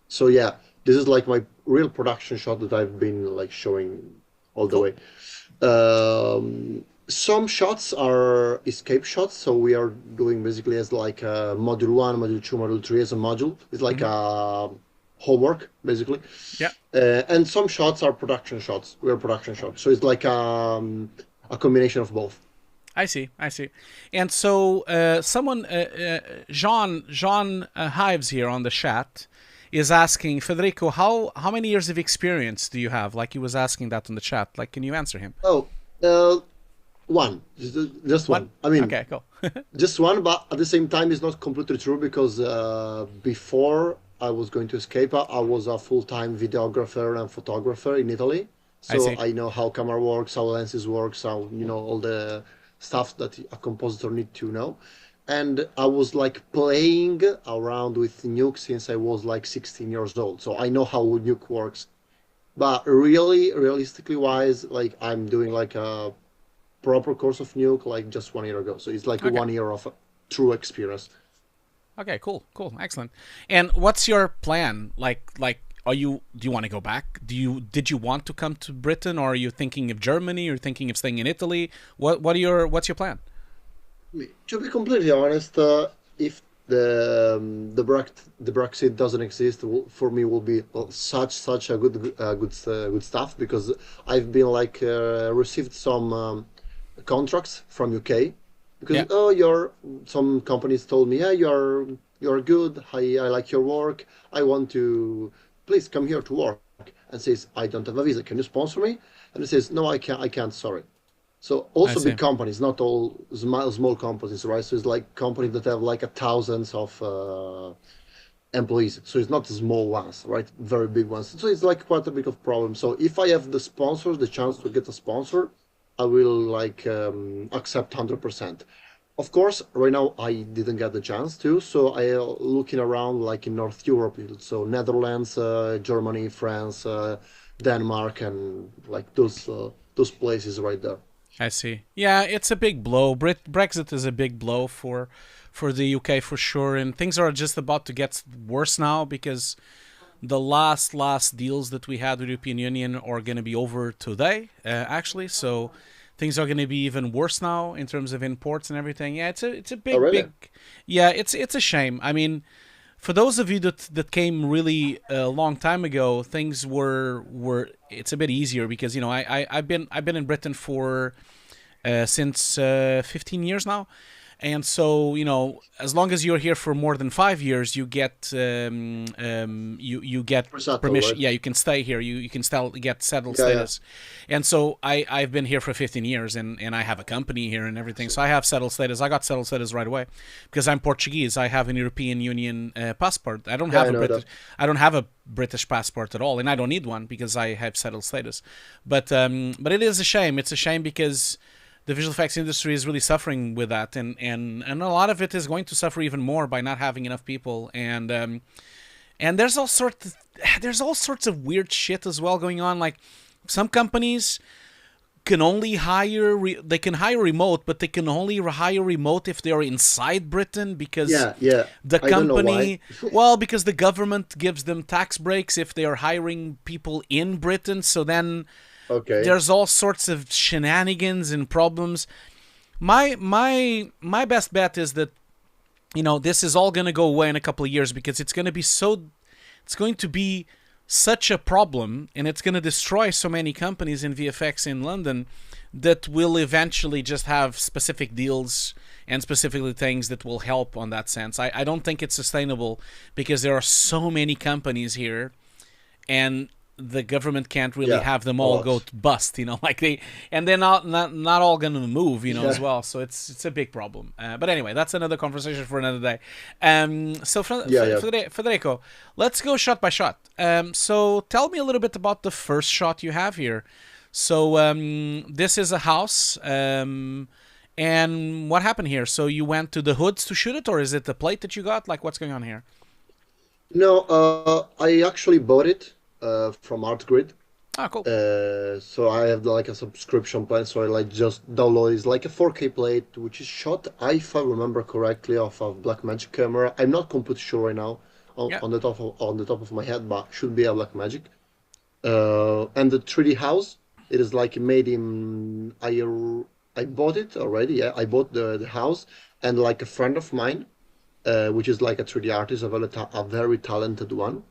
So yeah, this is like my real production shot that I've been like showing all the Cool. way. Some shots are escape shots, so we are doing basically as like module one, module two, module three as a module. It's like Hmm. a homework basically, Yeah, and some shots are production shots. We are production shots, so it's like a combination of both. I see, I see. And so, Jean Hives here on the chat is asking Federico, how many years of experience do you have? Like he was asking that on the chat. Like, can you answer him? Oh, uh, one, just One. one. I mean, Okay, cool. just one, but at the same time, it's not completely true because before I was going to escape, I was a full-time videographer and photographer in Italy. I So see. I know how camera works, how lenses works, how, all the stuff that a compositor need to know. And I was like playing around with Nuke since I was like 16 years old. So I know how Nuke works. But really, realistically wise, like I'm doing like a proper course of Nuke like just 1 year ago. So it's like Okay. 1 year of true experience. Okay, cool, cool, excellent. And what's your plan? Like, do you want to go back? Did you want to come to Britain, or are you thinking of Germany? Or thinking of staying in Italy? What's your plan? To be completely honest, if the Brexit doesn't exist, for me will be such a good stuff because I've been like received some contracts from UK because Yeah, some companies told me, yeah, you're good. I like your work. I want to please come here to work. And says I don't have a visa. Can you sponsor me? And it says no, I can't. Sorry. So I also see. big companies, not all small companies, right? So it's like companies that have like a thousands of employees. So it's not small ones, right? Very big ones. So it's like quite a big of problem. So if I have the sponsors, the chance to get a sponsor, I will like accept 100%. Of course, right now I didn't get the chance to, so I looking around like in North Europe, so Netherlands, Germany, France, Denmark, and like those places right there. I see. Yeah, it's a big blow. Brexit is a big blow for the UK for sure, and things are just about to get worse now because the last deals that we had with the European Union are going to be over today, actually. So things are going to be even worse now in terms of imports and everything. Yeah, it's a Oh, really? big. Yeah, it's a shame. I mean, for those of you that came really a long time ago, things were it's a bit easier because I've been in Britain for since 15 years now. And so, as long as you're here for more than 5 years, you get you get Versatile, permission. right? Yeah, you can stay here. You can still get settled Yeah, yeah. status. And so I've been here for 15 years, and I have a company here and everything. So I have settled status. I got settled status right away because I'm Portuguese. I have an European Union passport. Yeah, I know that. I don't have a British passport at all, and I don't need one because I have settled status. But it is a shame. It's a shame because the visual effects industry is really suffering with that, and a lot of it is going to suffer even more by not having enough people. And there's all sorts of weird shit as well going on. Like some companies can only hire they can hire remote, but they can only hire remote if they're inside Britain, because Yeah. the I don't know company why. well, because the government gives them tax breaks if they are hiring people in Britain. So then Okay. there's all sorts of shenanigans and problems. My best bet is that, you know, this is all going to go away in a couple of years, because it's going to be such a problem, and it's going to destroy so many companies in VFX in London, that will eventually just have specific deals and specifically things that will help on that sense. I don't think it's sustainable, because there are so many companies here, and the government can't really Yeah, have them a all lot. go bust, you know, like they're not all going to move, you know, Yeah. as well. So it's a big problem. But anyway, that's another conversation for another day. So Yeah. Federico, let's go shot by shot. So tell me a little bit about the first shot you have here. So this is a house. And what happened here? So you went to the hoods to shoot it, or is it the plate that you got? Like, what's going on here? No, I actually bought it from ArtGrid. Ah, cool. So I have like a subscription plan, so I like just download. It's like a 4K plate, which is shot, if I remember correctly, off of Blackmagic camera. I'm not completely sure right now Yeah. on the top of my head, but should be a Blackmagic. And the 3D house, it is like made in. I bought it already. Yeah, I bought the house, and like a friend of mine, which is like a 3D artist, a very talented one,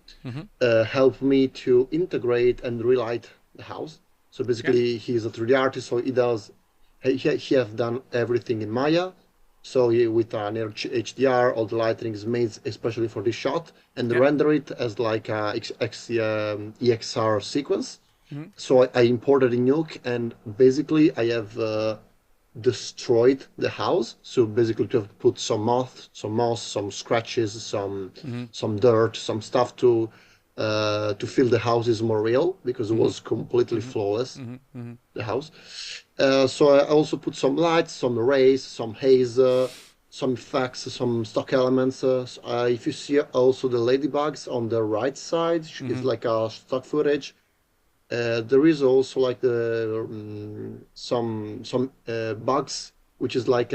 helped me to integrate and relight the house. So basically, he's a 3D artist, so he have done everything in Maya. So with an HDR, all the lighting is made especially for this shot, and Yeah. render it as like a EXR sequence. So I imported in Nuke, and basically I have destroyed the house. So basically to have put some moss, some scratches, some dirt, some stuff to feel the house is more real, because it was completely flawless, the house. So I also put some lights, some rays, some haze, some effects, some stock elements. If you see also the ladybugs on the right side, it's like a stock footage. There is also like some bugs, which is like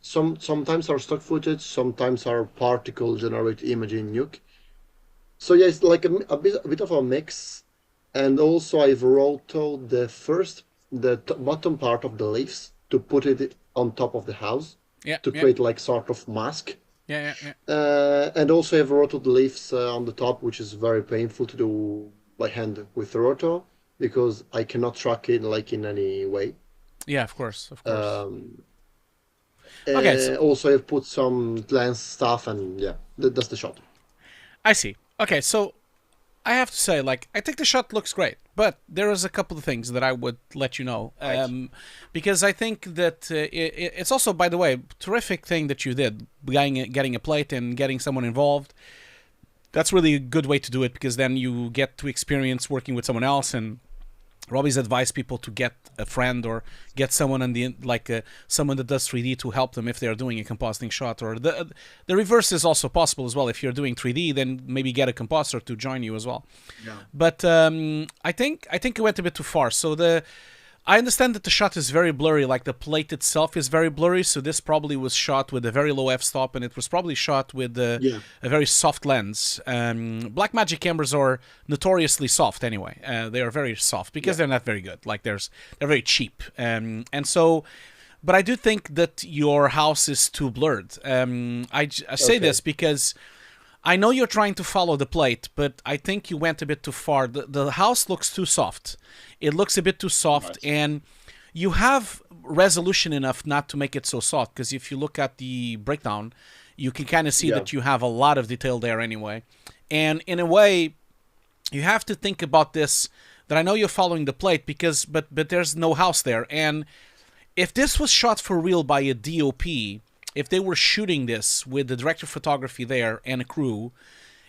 sometimes are stock footage, sometimes are particle generated image in Nuke. So yeah, it's like a bit of a mix. And also I've rotoed the bottom part of the leaves to put it on top of the house Yeah. to create like sort of mask. Yeah. And also I've rotoed the leaves on the top, which is very painful to do by hand with the roto, because I cannot track it like in any way. Yeah, of course. Um, Okay, so Also I've put some lens stuff, and yeah, that's the shot. I see. Okay, so I have to say, like, I think the shot looks great, but there is a couple of things that I would let you know, because I think that it's also, by the way, terrific thing that you did, getting a plate and getting someone involved. That's really a good way to do it, because then you get to experience working with someone else. And I always advise people to get a friend or get someone someone that does 3D to help them if they are doing a compositing shot. Or the reverse is also possible as well. If you're doing 3D, then maybe get a compositor to join you as well. Yeah. But I think it went a bit too far. So I understand that the shot is very blurry, like the plate itself is very blurry, so this probably was shot with a very low f-stop, and it was probably shot with a very soft lens. Blackmagic cameras are notoriously soft anyway. They are very soft because they're not very good. Like they're very cheap. And so, but I do think that your house is too blurred. I say this because I know you're trying to follow the plate, but I think you went a bit too far. The house looks too soft. It looks a bit too soft, and you have resolution enough not to make it so soft, because if you look at the breakdown, you can kind of see that you have a lot of detail there anyway. And in a way, you have to think about this, that I know you're following the plate, but there's no house there. And if this was shot for real by a DOP, if they were shooting this with the director of photography there and a crew,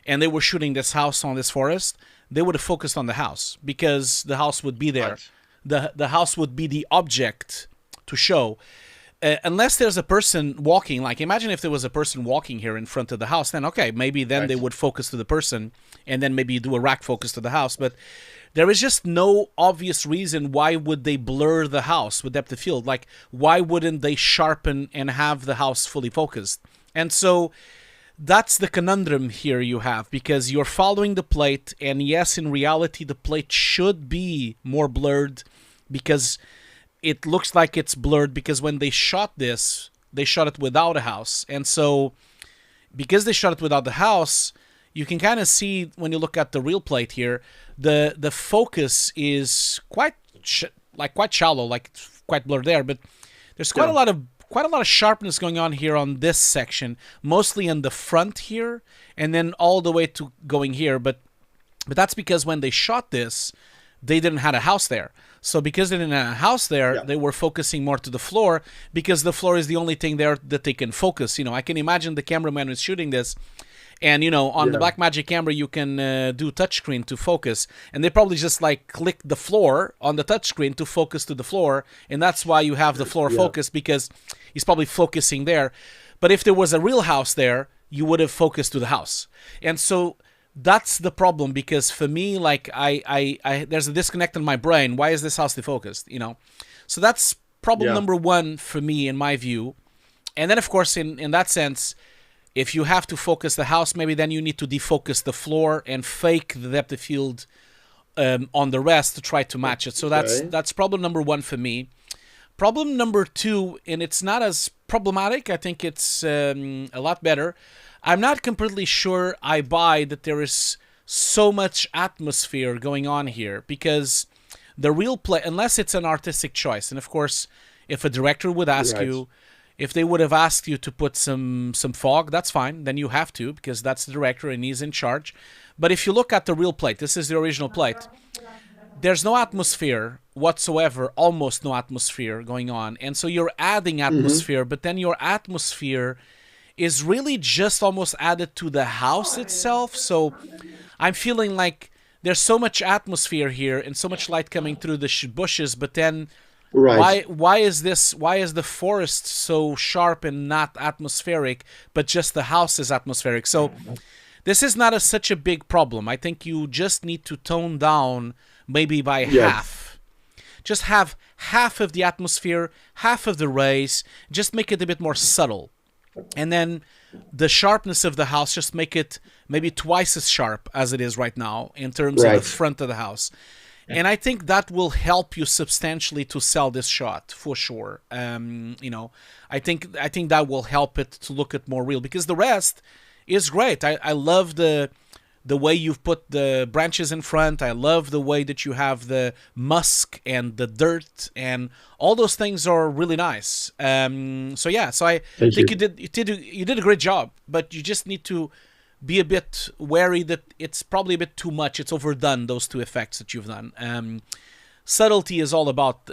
and they were shooting this house on this forest, they would have focused on the house, because the house would be there. Right. The house would be the object to show. Unless there's a person walking, like imagine if there was a person walking here in front of the house, then okay, maybe then they would focus to the person, and then maybe do a rack focus to the house. But there is just no obvious reason why would they blur the house with depth of field. Like, why wouldn't they sharpen and have the house fully focused? And so that's the conundrum here you have, because you're following the plate, and yes, in reality, the plate should be more blurred because it looks like it's blurred because when they shot this, they shot it without a house. And so because they shot it without the house, you can kind of see when you look at the real plate here, the focus is quite shallow, like quite blurred there, but there's quite a lot of sharpness going on here on this section, mostly in the front here, and then all the way to going here. But that's because when they shot this, they didn't have a house there. So because they didn't have a house there, they were focusing more to the floor, because the floor is the only thing there that they can focus. You know, I can imagine the cameraman who's shooting this, and, you know, on the Blackmagic camera, you can do touchscreen to focus. And they probably just, like, click the floor on the touchscreen to focus to the floor. And that's why you have the floor focus, because he's probably focusing there. But if there was a real house there, you would have focused to the house. And so that's the problem, because for me, like, I there's a disconnect in my brain. Why is this house defocused, you know? So that's problem number one for me, in my view. And then, of course, in that sense, if you have to focus the house, maybe then you need to defocus the floor and fake the depth of field on the rest to try to match it. So that's problem number one for me. Problem number two, and it's not as problematic. I think it's a lot better. I'm not completely sure I buy that there is so much atmosphere going on here, because the real play, unless it's an artistic choice, and of course, if a director would ask you, if they would have asked you to put some fog, that's fine. Then you have to, because that's the director and he's in charge. But if you look at the real plate, this is the original plate. There's no atmosphere whatsoever, almost no atmosphere going on. And so you're adding atmosphere, but then your atmosphere is really just almost added to the house itself. So I'm feeling like there's so much atmosphere here and so much light coming through the bushes, but then why is the forest so sharp and not atmospheric, but just the house is atmospheric? So this is not such a big problem. I think you just need to tone down maybe by half. Just have half of the atmosphere, half of the rays, just make it a bit more subtle. And then the sharpness of the house, just make it maybe twice as sharp as it is right now in terms of the front of the house. And I think that will help you substantially to sell this shot for sure. You know, I think that will help it to look at more real, because the rest is great. I love the way you've put the branches in front. I love the way that you have the musk and the dirt, and all those things are really nice. So yeah, so I think you did a great job, but you just need to be a bit wary that it's probably a bit too much. It's overdone, those two effects that you've done. Subtlety is all about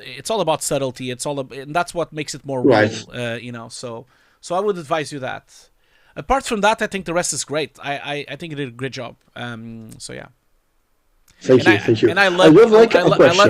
subtlety. And that's what makes it more real, you know. So I would advise you that. Apart from that, I think the rest is great. I think you did a great job. So yeah. Thank you. And I love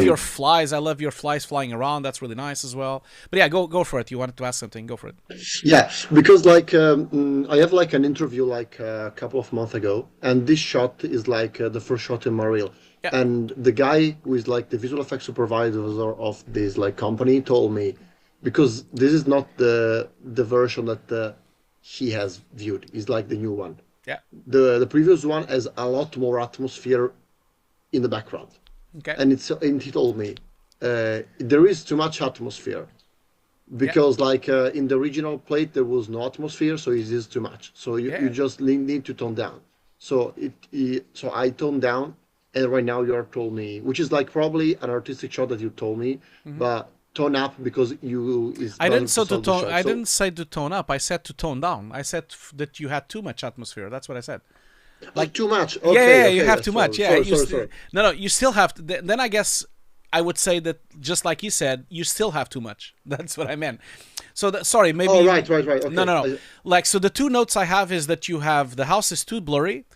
your flies. I love your flies flying around. That's really nice as well. But yeah, go for it. You wanted to ask something? Go for it. Yeah, because like I have like an interview like a couple of months ago, and this shot is like the first shot in my reel. Yeah. And the guy who is like the visual effects supervisor of this like company told me, because this is not the version that he has viewed. It's like the new one. Yeah. The previous one has a lot more atmosphere in the background. Okay. And he told me there is too much atmosphere, because like in the original plate there was no atmosphere, so it is too much. So you just need to tone down. So so I toned down, and right now you are told me, which is like probably an artistic shot that you told me, but tone up because you is. I didn't say to tone. I didn't say to tone up. I said to tone down. I said that you had too much atmosphere. That's what I said. Like too much. Okay, you have too much. Yeah, sorry. No, you still have to. Then I guess I would say that, just like you said, you still have too much. That's what I meant. So sorry, maybe. Oh, right. Okay. No. Like, so the two notes I have is that you have the house is too blurry,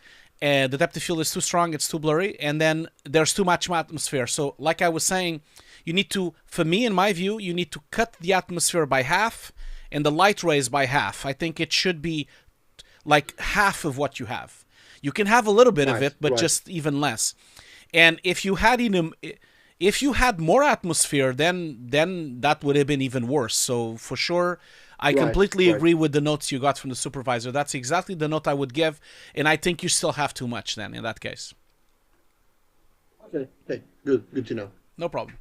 and the depth of field is too strong. It's too blurry, and then there's too much atmosphere. So, like I was saying, you need to, for me, in my view, you need to cut the atmosphere by half and the light rays by half. I think it should be like half of what you have. You can have a little bit of it, but just even less. And if you had more atmosphere, then that would have been even worse. So for sure, I completely agree with the notes you got from the supervisor. That's exactly the note I would give, and I think you still have too much then in that case. Okay, good to know. No problem.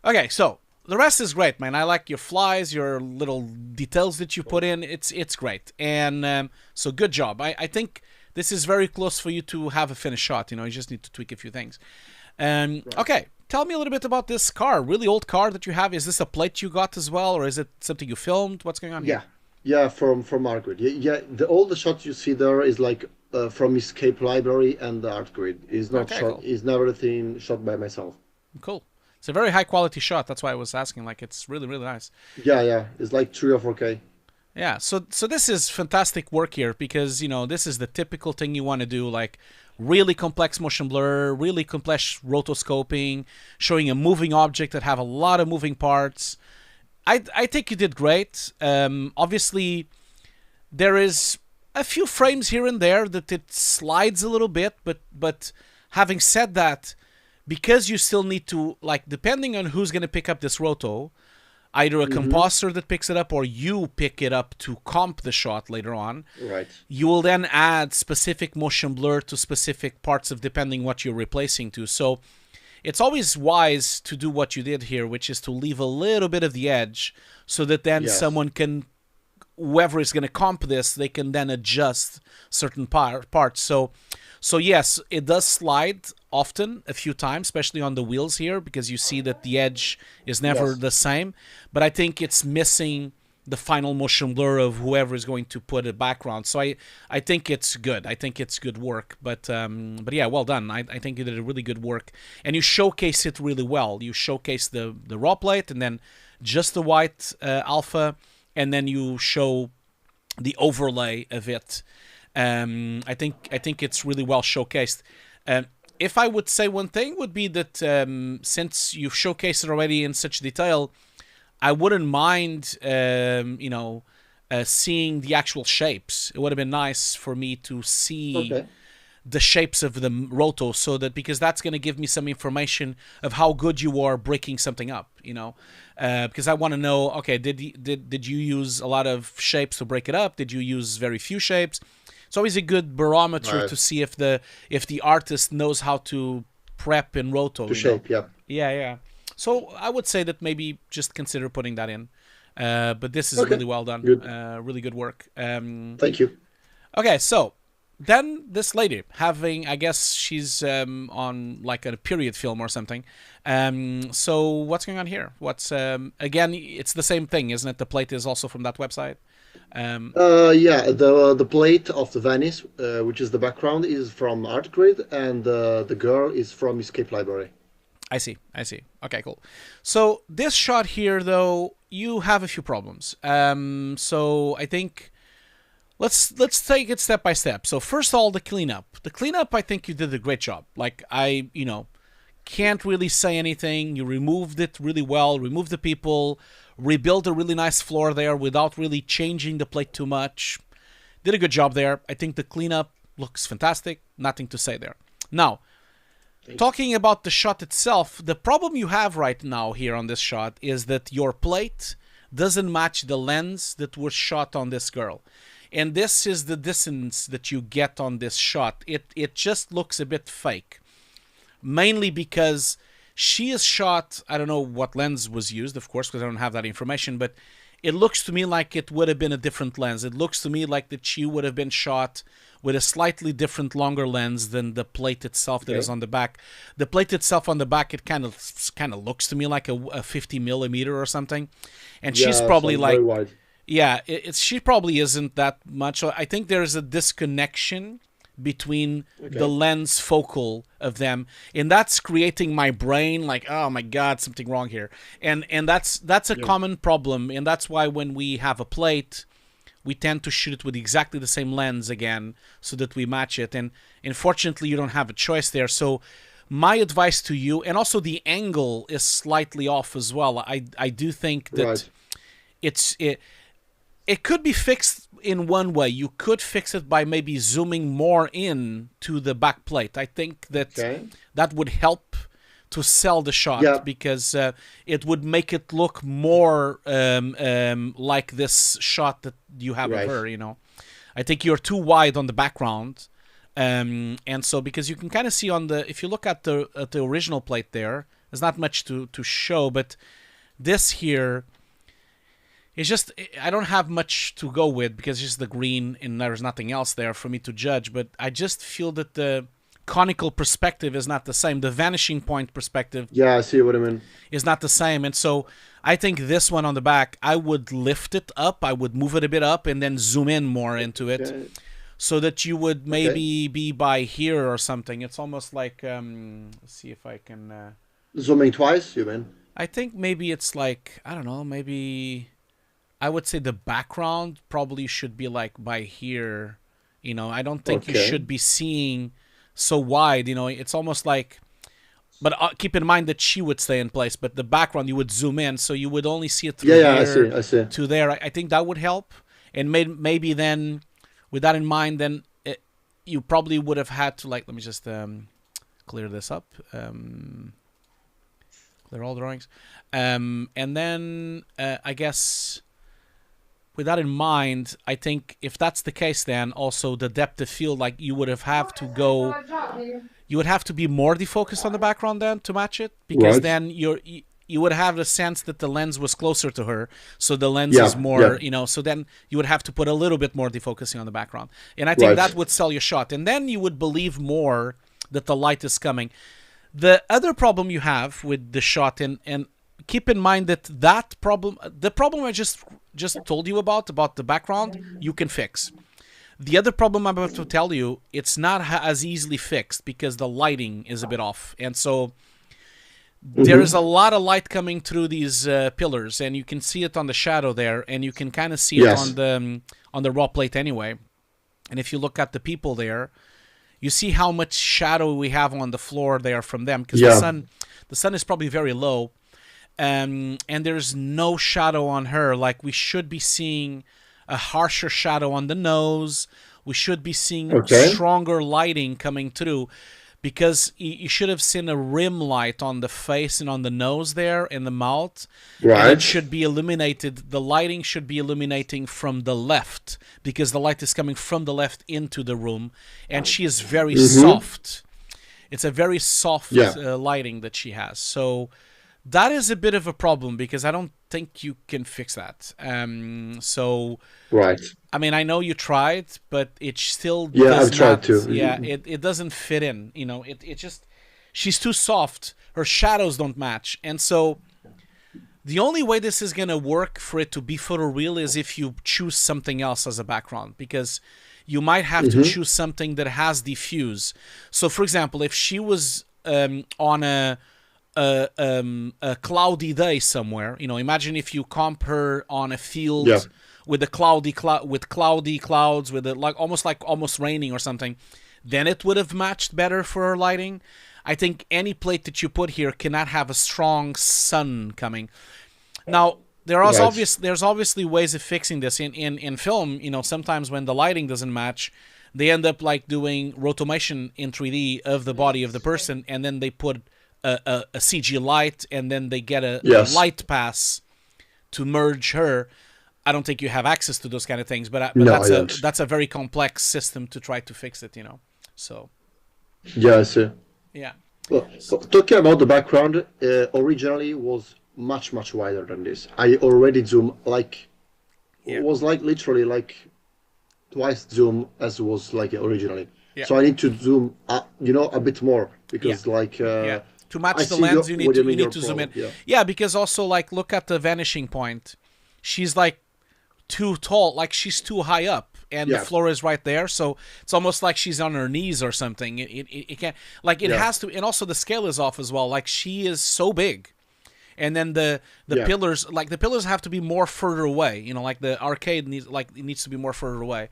Okay, so the rest is great, man. I like your flies, your little details that you put in. It's great, and so good job. I think this is very close for you to have a finished shot. You just need to tweak a few things. Okay, tell me a little bit about this car. Really old car that you have. Is this a plate you got as well, or is it something you filmed? What's going on here? Yeah, from Artgrid. All the shots you see there is like from Escape Library and the Artgrid. Is not shot. Cool. Is never everything shot by myself. Cool. It's a very high quality shot. That's why I was asking. Like, it's really, really nice. Yeah. It's like 3 or 4K. Yeah. So this is fantastic work here because this is the typical thing you want to do. Like, really complex motion blur, really complex rotoscoping, showing a moving object that have a lot of moving parts. I think you did great. Obviously, there is a few frames here and there that it slides a little bit, but having said that, because you still need to, like, depending on who's going to pick up this roto, either a compositor that picks it up or you pick it up to comp the shot later on. Right. You will then add specific motion blur to specific parts of depending what you're replacing to. So it's always wise to do what you did here, which is to leave a little bit of the edge so that then someone can, whoever is going to comp this, they can then adjust certain parts. So yes, it does slide often, a few times, especially on the wheels here, because you see that the edge is never the same. But I think it's missing the final motion blur of whoever is going to put a background. So I think it's good. I think it's good work. But yeah, well done. I think you did a really good work. And you showcase it really well. You showcase the raw plate and then just the white alpha, and then you show the overlay of it. I think it's really well showcased. If I would say one thing, would be that since you've showcased it already in such detail, I wouldn't mind seeing the actual shapes. It would have been nice for me to see the shapes of the roto, so that, because that's going to give me some information of how good you are breaking something up, because I want to know, okay, did you use a lot of shapes to break it up? Did you use very few shapes? It's always a good barometer to see if the artist knows how to prep in roto. To shape, Yeah. So I would say that maybe just consider putting that in. But this is really well done. Good. Really good work. Thank you. Okay, so then this lady having, I guess she's on like a period film or something. So what's going on here? What's again? It's the same thing, isn't it? The plate is also from that website. The plate of the Venice, which is the background, is from Artgrid, and the girl is from Escape Library. I see. Okay, cool. So this shot here, though, you have a few problems. So I think let's take it step by step. So first of all, the cleanup. The cleanup, I think you did a great job. Like, I can't really say anything. You removed it really well. Removed the people. Rebuilt a really nice floor there without really changing the plate too much. Did a good job there. I think the cleanup looks fantastic. Nothing to say there. Now, talking about the shot itself, the problem you have right now here on this shot is that your plate doesn't match the lens that was shot on this girl. And this is the distance that you get on this shot. It just looks a bit fake. Mainly because she is shot, I don't know what lens was used, of course, because I don't have that information, but it looks to me like it would have been a different lens. It looks to me like that she would have been shot with a slightly different, longer lens than the plate itself that is on the back. The plate itself on the back, it kind of looks to me like a 50 millimeter or something. And she's probably like, very wide. Yeah, she probably isn't that much. I think there's a disconnection between the lens focal of them, and that's creating my brain like, oh my god, something wrong here. And that's a common problem, and that's why when we have a plate, we tend to shoot it with exactly the same lens again so that we match it. And unfortunately, you don't have a choice there. So my advice to you, and also the angle is slightly off as well. I do think that it could be fixed in one way. You could fix it by maybe zooming more in to the back plate. I think that that would help to sell the shot, because it would make it look more like this shot that you have of her, you know. I think you're too wide on the background. And so, because you can kind of see on the, if you look at the original plate there's not much to show, but this here is just, I don't have much to go with because it's just the green and there's nothing else there for me to judge. But I just feel that the conical perspective is not the same. The vanishing point perspective, I see what I mean, is not the same. And so I think this one on the back, I would lift it up, I would move it a bit up and then zoom in more into it, so that you would maybe be by here or something. It's almost like, let's see if I can... zooming twice, you mean? I think maybe it's like, I don't know, maybe... I would say the background probably should be like by here. You know, I don't think you should be seeing so wide. You know, it's almost like... But keep in mind that she would stay in place, but the background, you would zoom in, so you would only see it through here I see. to there. I think that would help. And maybe then, with that in mind, then you probably would have had to, like, let me just clear this up. Clear all drawings. And then, I guess, with that in mind, I think if that's the case, then also the depth of field, like, you would have to go... You would have to be more defocused on the background then to match it, because then you would have the sense that the lens was closer to her, so the lens is more, you know, so then you would have to put a little bit more defocusing on the background. And I think that would sell your shot, and then you would believe more that the light is coming. The other problem you have with the shot, and keep in mind that problem, the problem I just told you about the background, you can fix. The other problem I'm about to tell you, it's not as easily fixed because the lighting is a bit off. And so there is a lot of light coming through these pillars, and you can see it on the shadow there, and you can kind of see it on the raw plate anyway. And if you look at the people there, you see how much shadow we have on the floor there from them, because the sun is probably very low, and there's no shadow on her. Like, we should be seeing a harsher shadow on the nose. We should be seeing stronger lighting coming through, because you should have seen a rim light on the face and on the nose there and the mouth. And it should be illuminated. The lighting should be illuminating from the left, because the light is coming from the left into the room, and she is very soft. It's a very soft lighting that she has. So that is a bit of a problem, because I don't think you can fix that. I mean, I know you tried, but it still does I've tried to. It doesn't fit in. You know, it just, she's too soft. Her shadows don't match, and so the only way this is gonna work for it to be photoreal is if you choose something else as a background, because you might have to choose something that has diffuse. So, for example, if she was on a cloudy day somewhere, you know, imagine if you comp her on a field with a cloudy clouds, with almost raining or something, then it would have matched better for her lighting. I think any plate that you put here cannot have a strong sun coming. Now, there's obviously ways of fixing this in film. You know, sometimes when the lighting doesn't match, they end up like doing rotomation in 3D of the body of the person, and then they put a CG light, and then they get a light pass to merge her. I don't think you have access to those kind of things, but that's a very complex system to try to fix it, you know. So I see. Yeah. Well, talking about the background, originally was much wider than this. I already zoom it was like literally like twice zoom as was like originally. So I need to zoom a bit more, because to match the lens, you need to zoom in. Because also, like, look at the vanishing point. She's like too tall, like she's too high up, and the floor is right there, so it's almost like she's on her knees or something. It can't, like, it has to, and also the scale is off as well. Like, she is so big, and then the pillars, like, the pillars have to be more further away. You know, like the arcade needs to be more further away.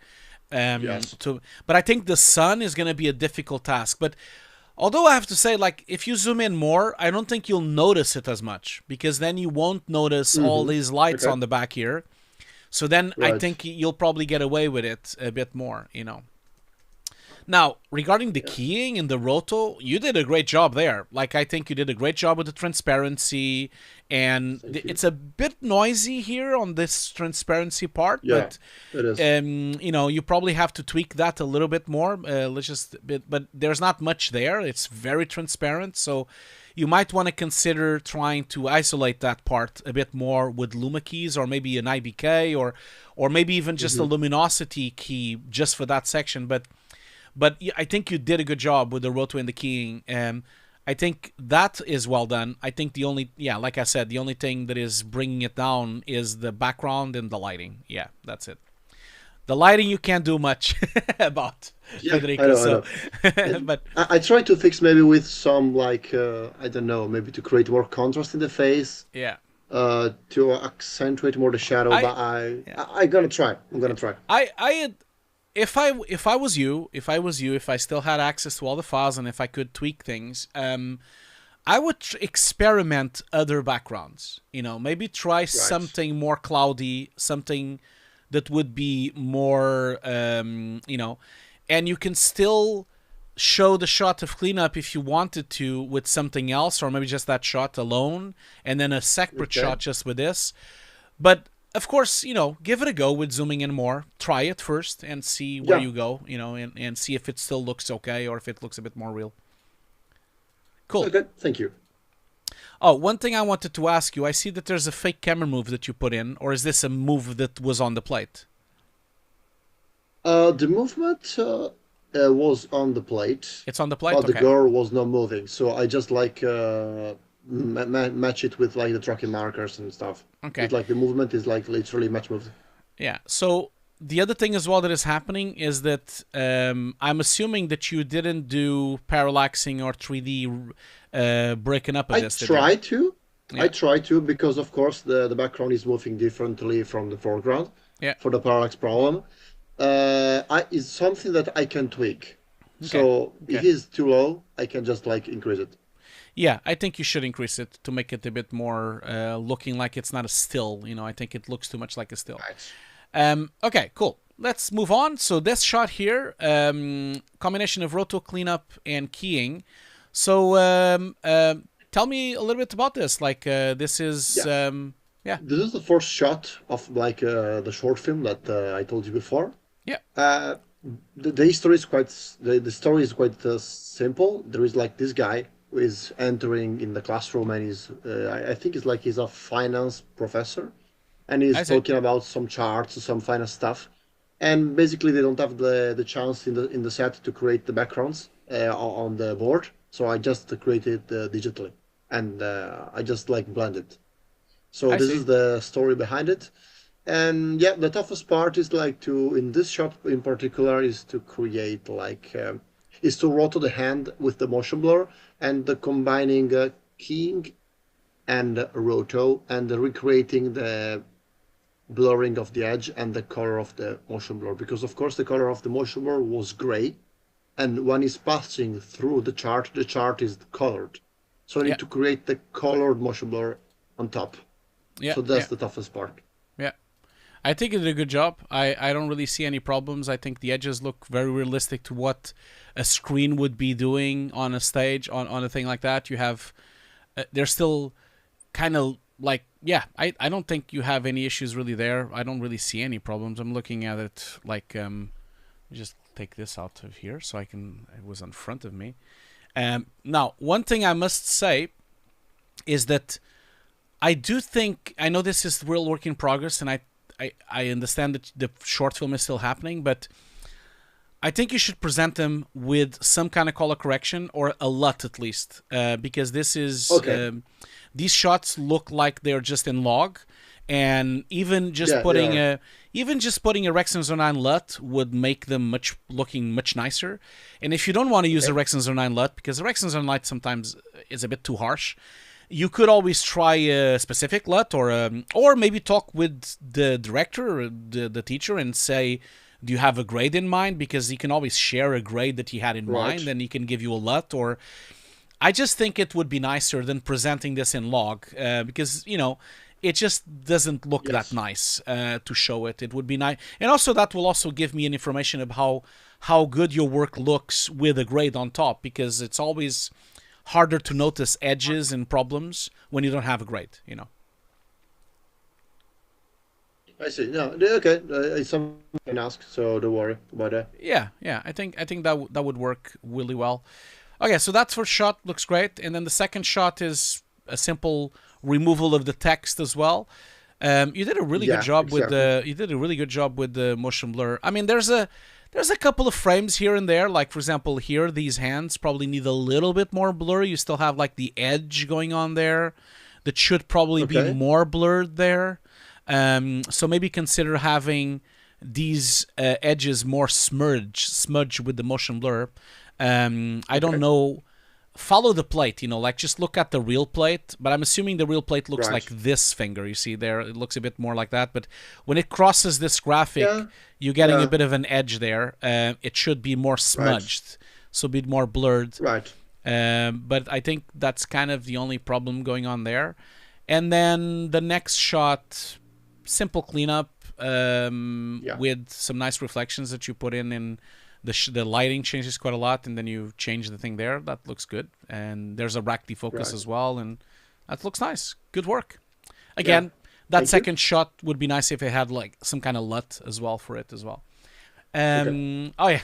But I think the sun is going to be a difficult task. But although I have to say, like, if you zoom in more, I don't think you'll notice it as much, because then you won't notice all these lights on the back here. So then I Right. think you'll probably get away with it a bit more, Now, regarding the keying and the roto, you did a great job there. Like, I think you did a great job with the transparency, and Thank you. it's a bit noisy here on this transparency part, Yeah, but it is. you probably have to tweak that a little bit more. But there's not much there. It's very transparent, so you might want to consider trying to isolate that part a bit more with Luma keys, or maybe an IBK, or maybe even just a luminosity key just for that section. But I think you did a good job with the roto and the keying. I think that is well done. I think like I said, the only thing that is bringing it down is the background and the lighting. Yeah, that's it. The lighting you can't do much about, Yeah, Federico. I know, So, I know. but I try to fix maybe with some like I don't know, maybe to create more contrast in the face, yeah, to accentuate more the shadow. I But I gonna try. I'm gonna try. I if I was you, if I still had access to all the files and if I could tweak things, I would experiment other backgrounds. Maybe try Right. something more cloudy, something that would be more, and you can still show the shot of cleanup if you wanted to with something else, or maybe just that shot alone, and then a separate Okay. shot just with this. But of course, give it a go with zooming in more. Try it first and see where Yeah. you go, and see if it still looks okay or if it looks a bit more real. Cool. Okay. Thank you. Oh, one thing I wanted to ask you. I see that there's a fake camera move that you put in, or is this a move that was on the plate? The movement was on the plate, It's on the plate? but the Okay. girl was not moving. So I just like match it with like the tracking markers and stuff. Okay. It's like the movement is like literally match moved. Yeah. So the other thing as well that is happening is that I'm assuming that you didn't do parallaxing or 3D breaking up of I this, did you? try to. Yeah. I try to because of course the background is moving differently from the foreground Yeah. for the parallax problem. It's something that I can tweak. Okay. So if Okay. it's too low, I can just like increase it. Yeah, I think you should increase it to make it a bit more looking like it's not a still. I think it looks too much like a still. Right. Okay, cool. Let's move on. So this shot here, combination of roto cleanup and keying. So tell me a little bit about this. Like this is, Yeah. yeah, This is the first shot of like the short film that I told you before. yeah, Uh, the story is quite the story is quite simple. There is like this guy who is entering in the classroom and I think he's a finance professor, and I he's see. talking about some charts, some finance stuff, and basically they don't have the chance in the set to create the backgrounds on the board, so I just created digitally, and I just like blended. So I this see. is the story behind it. And yeah, the toughest part is like in this shot in particular, is to create like, is to rotate the hand with the motion blur and the combining keying and roto and recreating the blurring of the edge and the color of the motion blur. Because of course the color of the motion blur was gray, and when it's passing through the chart is colored. So I Yeah, need to create the colored motion blur on top. yeah, So yeah, that's the toughest part. yeah. I think you did a good job. I don't really see any problems. I think the edges look very realistic to what a screen would be doing on a stage, on a thing like that. You have, they're still kind of like, yeah, I don't think you have any issues really there. I don't really see any problems. I'm looking at it like, just take this out of here so it was in front of me. Now, one thing I must say is that I do think, I know this is real work in progress, and I understand that the short film is still happening, but I think you should present them with some kind of color correction, or a LUT at least, because this is Okay. these shots look like they're just in log, and even just Yeah, they putting are. a Rexon 09 LUT would make them looking much nicer. And if you don't want to use a Okay. Rexon 09 LUT, because the Rexon 09 LUT sometimes is a bit too harsh, you could always try a specific LUT, or maybe talk with the director or the teacher and say, do you have a grade in mind? Because he can always share a grade that he had in mind, Right. and he can give you a LUT. Or I just think it would be nicer than presenting this in log, because it just doesn't look that nice to show it. It would be nice, and also that will also give me an information of how good your work looks with a grade on top, because it's always harder to notice edges and problems when you don't have a grade, you know. I see. No, okay. It's something I can ask, so don't worry about that. Yeah. I think that would work really well. Okay, so that first shot looks great, and then the second shot is a simple removal of the text as well. You did a really good job with the motion blur. I mean, there's a couple of frames here and there, like for example here, these hands probably need a little bit more blur. You still have like the edge going on there that should probably be more blurred there. So maybe consider having these edges more smudge with the motion blur. I don't know. Follow the plate, you know, like just look at the real plate. But I'm assuming the real plate looks like this finger. You see there, it looks a bit more like that. But when it crosses this graphic, you're getting a bit of an edge there. It should be more smudged, so a bit more blurred. Right. But I think that's kind of the only problem going on there. And then the next shot, simple cleanup with some nice reflections that you put in the lighting changes quite a lot, and then you change the thing there. That looks good. And there's a rack defocus as well, and that looks nice. Good work. Again, that second shot would be nice if it had like some kind of LUT as well for it as well. Oh yeah,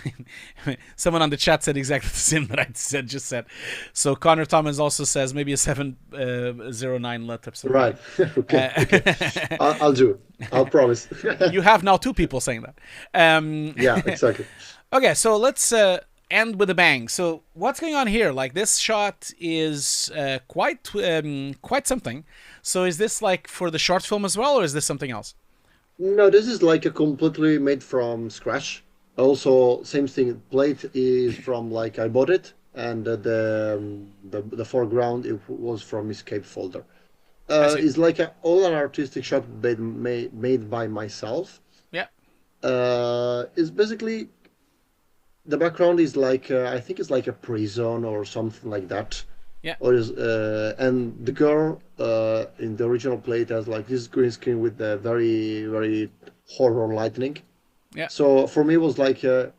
someone on the chat said exactly the same that I just said. So Connor Thomas also says maybe a 709 LUT episode. Right. Okay. I'll do. I'll promise. You have now two people saying that. Yeah, exactly. Okay, so let's end with a bang. So what's going on here? Like this shot is quite something. So is this like for the short film as well, or is this something else? No, this is like a completely made from scratch. Also, same thing. Plate is from like I bought it, and the foreground it was from Escape folder. It's like all an artistic shot made by myself. Yeah. It's basically the background is like I think it's like a prison or something like that. Yeah. Or is and the girl in the original plate has like this green screen with the very very horror lightning. Yeah. So for me it was like it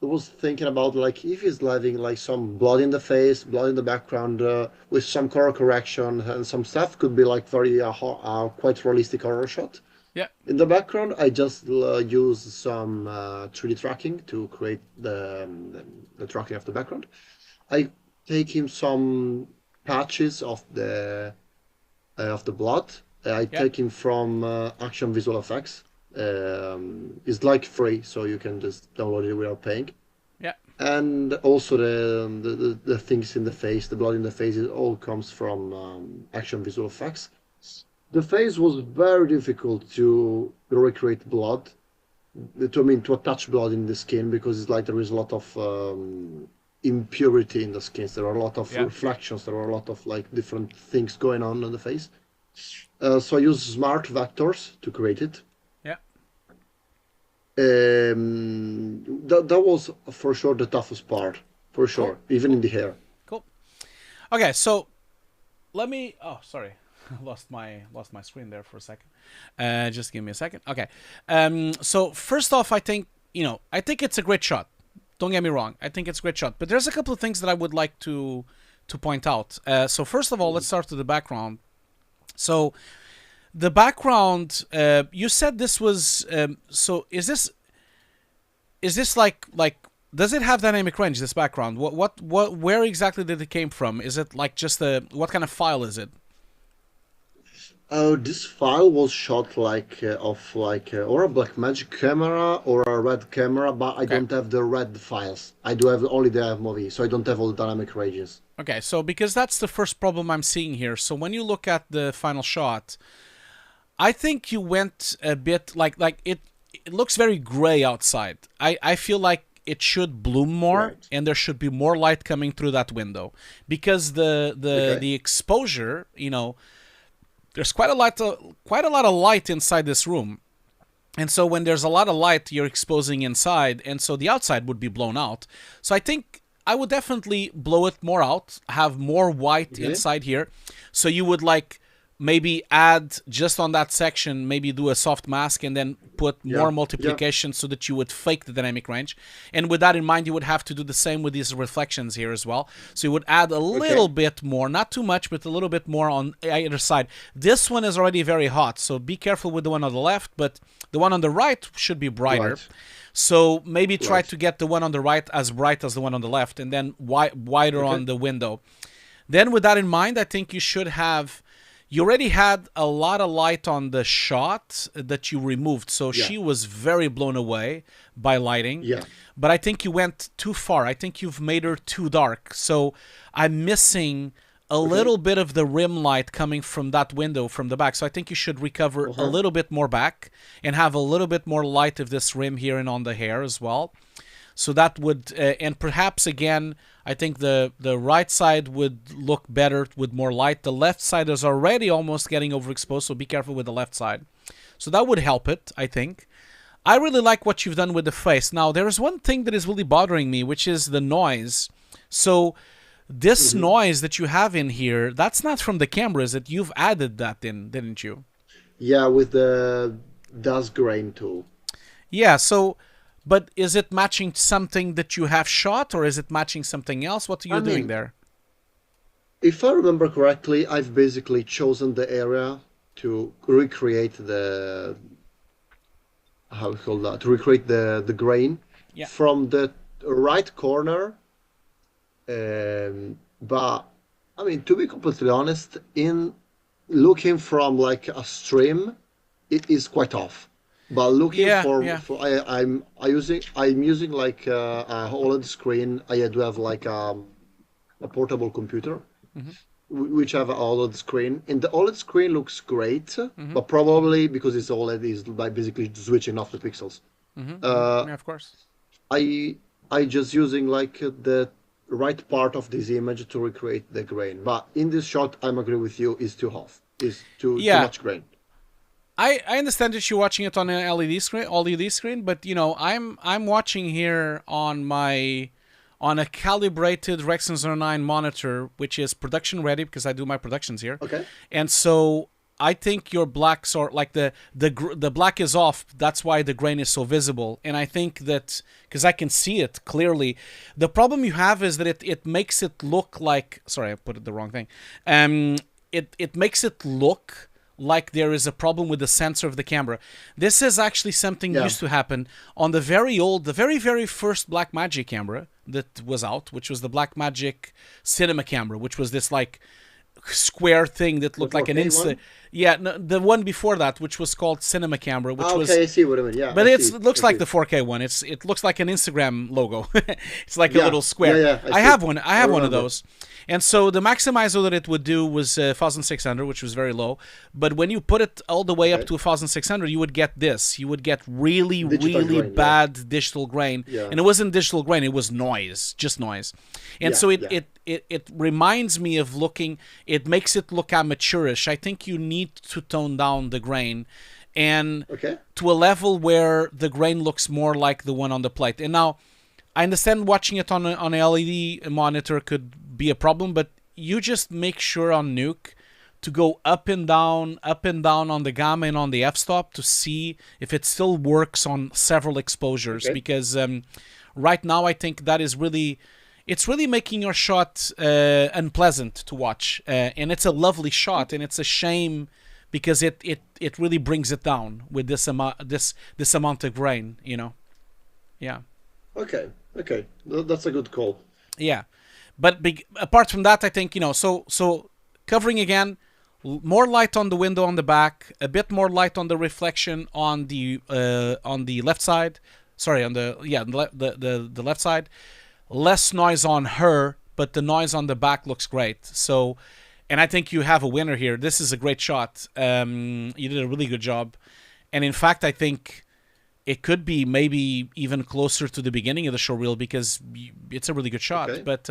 was thinking about like if he's having like some blood in the face, blood in the background with some color correction and some stuff could be like very quite realistic horror shot. Yeah. In the background, I just use some 3D tracking to create the tracking of the background. I take him some patches of the blood. I take him from Action Visual Effects. It's like free, so you can just download it without paying. Yeah. And also the things in the face, the blood in the face, it all comes from Action Visual Effects. The face was very difficult to recreate blood. To attach blood in the skin, because it's like there is a lot of impurity in the skin. There are a lot of reflections. There are a lot of like different things going on the face. So I use smart vectors to create it. Yeah. That was for sure the toughest part, for sure, cool. Even in the hair. Cool. Okay, so let me. Oh, sorry. lost my screen there for a second. Just give me a second. Okay. So first off, I think it's a great shot. Don't get me wrong. I think it's a great shot. But there's a couple of things that I would like to point out. So first of all, let's start with the background. So the background, you said this was. So is this like? Does it have dynamic range? This background. Where exactly did it came from? Is it like just what kind of file is it? This file was shot or a Blackmagic camera or a red camera, but I don't have the red files. I do have only the movie, so I don't have all the dynamic ranges. Okay, so because that's the first problem I'm seeing here. So when you look at the final shot, I think you went a bit like it looks very gray outside. I feel like it should bloom more, and there should be more light coming through that window, because the exposure, there's quite a lot of light inside this room. And so when there's a lot of light, you're exposing inside, and so the outside would be blown out. So I think I would definitely blow it more out, have more white inside here. So you would like maybe add just on that section, maybe do a soft mask and then put more multiplication so that you would fake the dynamic range. And with that in mind, you would have to do the same with these reflections here as well. So you would add a little bit more, not too much, but a little bit more on either side. This one is already very hot, so be careful with the one on the left, but the one on the right should be brighter. Right. So maybe try to get the one on the right as bright as the one on the left, and then wider on the window. Then with that in mind, I think you should have... You already had a lot of light on the shot that you removed, so she was very blown away by lighting. Yeah. But I think you went too far. I think you've made her too dark. So I'm missing a little bit of the rim light coming from that window from the back. So I think you should recover a little bit more back and have a little bit more light of this rim here and on the hair as well. So that would, and perhaps again, I think the right side would look better with more light. The left side is already almost getting overexposed, so be careful with the left side. So that would help it, I think. I really like what you've done with the face. Now, there is one thing that is really bothering me, which is the noise. So this noise that you have in here, that's not from the camera, is it? You've added that in, didn't you? Yeah, with the dust grain tool. Yeah, so... But is it matching something that you have shot, or is it matching something else? What are you doing there? If I remember correctly, I've basically chosen the area to recreate the... How we call that? To recreate the grain from the right corner. But, I mean, to be completely honest, in looking from like a stream, it is quite off. But looking I'm using like a OLED screen. I do have like a portable computer, which have an OLED screen, and the OLED screen looks great. But probably because it's OLED, is by basically switching off the pixels. Yeah, of course. I just using like the right part of this image to recreate the grain. But in this shot, I'm agree with you. Is too off. Is too much grain. I understand that you're watching it on an LED screen, but you know I'm watching here on a calibrated Rexon 09 monitor, which is production ready because I do my productions here. Okay. And so I think your blacks are like the black is off. That's why the grain is so visible. And I think that because I can see it clearly, the problem you have is that it makes it look like. Sorry, I put it the wrong thing. It makes it look like there is a problem with the sensor of the camera. This is actually something used to happen on the very first Blackmagic camera that was out, which was the Blackmagic Cinema camera, which was this like square thing that looked like an the one before that, which was called Cinema camera, which was I see what I mean. Yeah, but it looks like the 4K one. It looks like an Instagram logo. It's like a little square. I have one of those. And so the maximizer that it would do was 1600, which was very low. But when you put it all the way up to 1600, you would get this. You would get really bad digital grain. Yeah. And it wasn't digital grain, it was noise, just noise. And so it reminds me of looking, it makes it look amateurish. I think you need to tone down the grain and to a level where the grain looks more like the one on the plate. And now, I understand watching it on an LED monitor could be a problem, but you just make sure on Nuke to go up and down on the gamma and on the f-stop to see if it still works on several exposures. Because right now I think that is really, it's really making your shot unpleasant to watch, and it's a lovely shot, and it's a shame because it really brings it down with this amount of grain, you know. Yeah. Okay, that's a good call. Yeah, but apart from that, I think, you know, so covering again, more light on the window on the back, a bit more light on the reflection on the left side. Sorry, on the left side. Less noise on her, but the noise on the back looks great. So, and I think you have a winner here. This is a great shot. You did a really good job, and in fact, I think it could be maybe even closer to the beginning of the showreel because it's a really good shot. But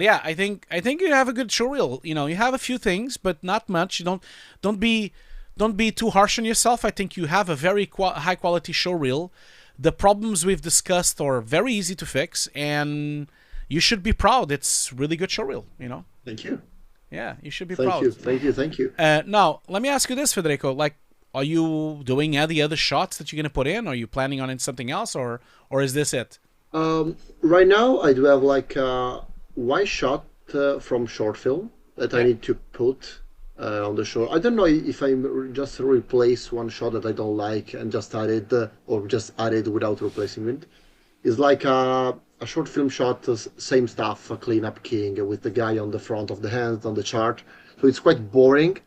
yeah, I think you have a good showreel. You know, you have a few things, but not much. You don't be too harsh on yourself. I think you have a very high quality showreel. The problems we've discussed are very easy to fix, and you should be proud. It's really good showreel. You know. Thank you. Yeah, you should be Thank proud. you, thank you, thank you. Now, let me ask you this, Federico. Like, are you doing any other shots that you're going to put in? Are you planning on something else, or is this it? Right now, I do have like one shot from short film that I Yeah. need to put on the show. I don't know if I just replace one shot that I don't like and just add it, or just add it without replacing it. It's like a short film shot, same stuff, a cleanup king with the guy on the front of the hands on the chart. So it's quite boring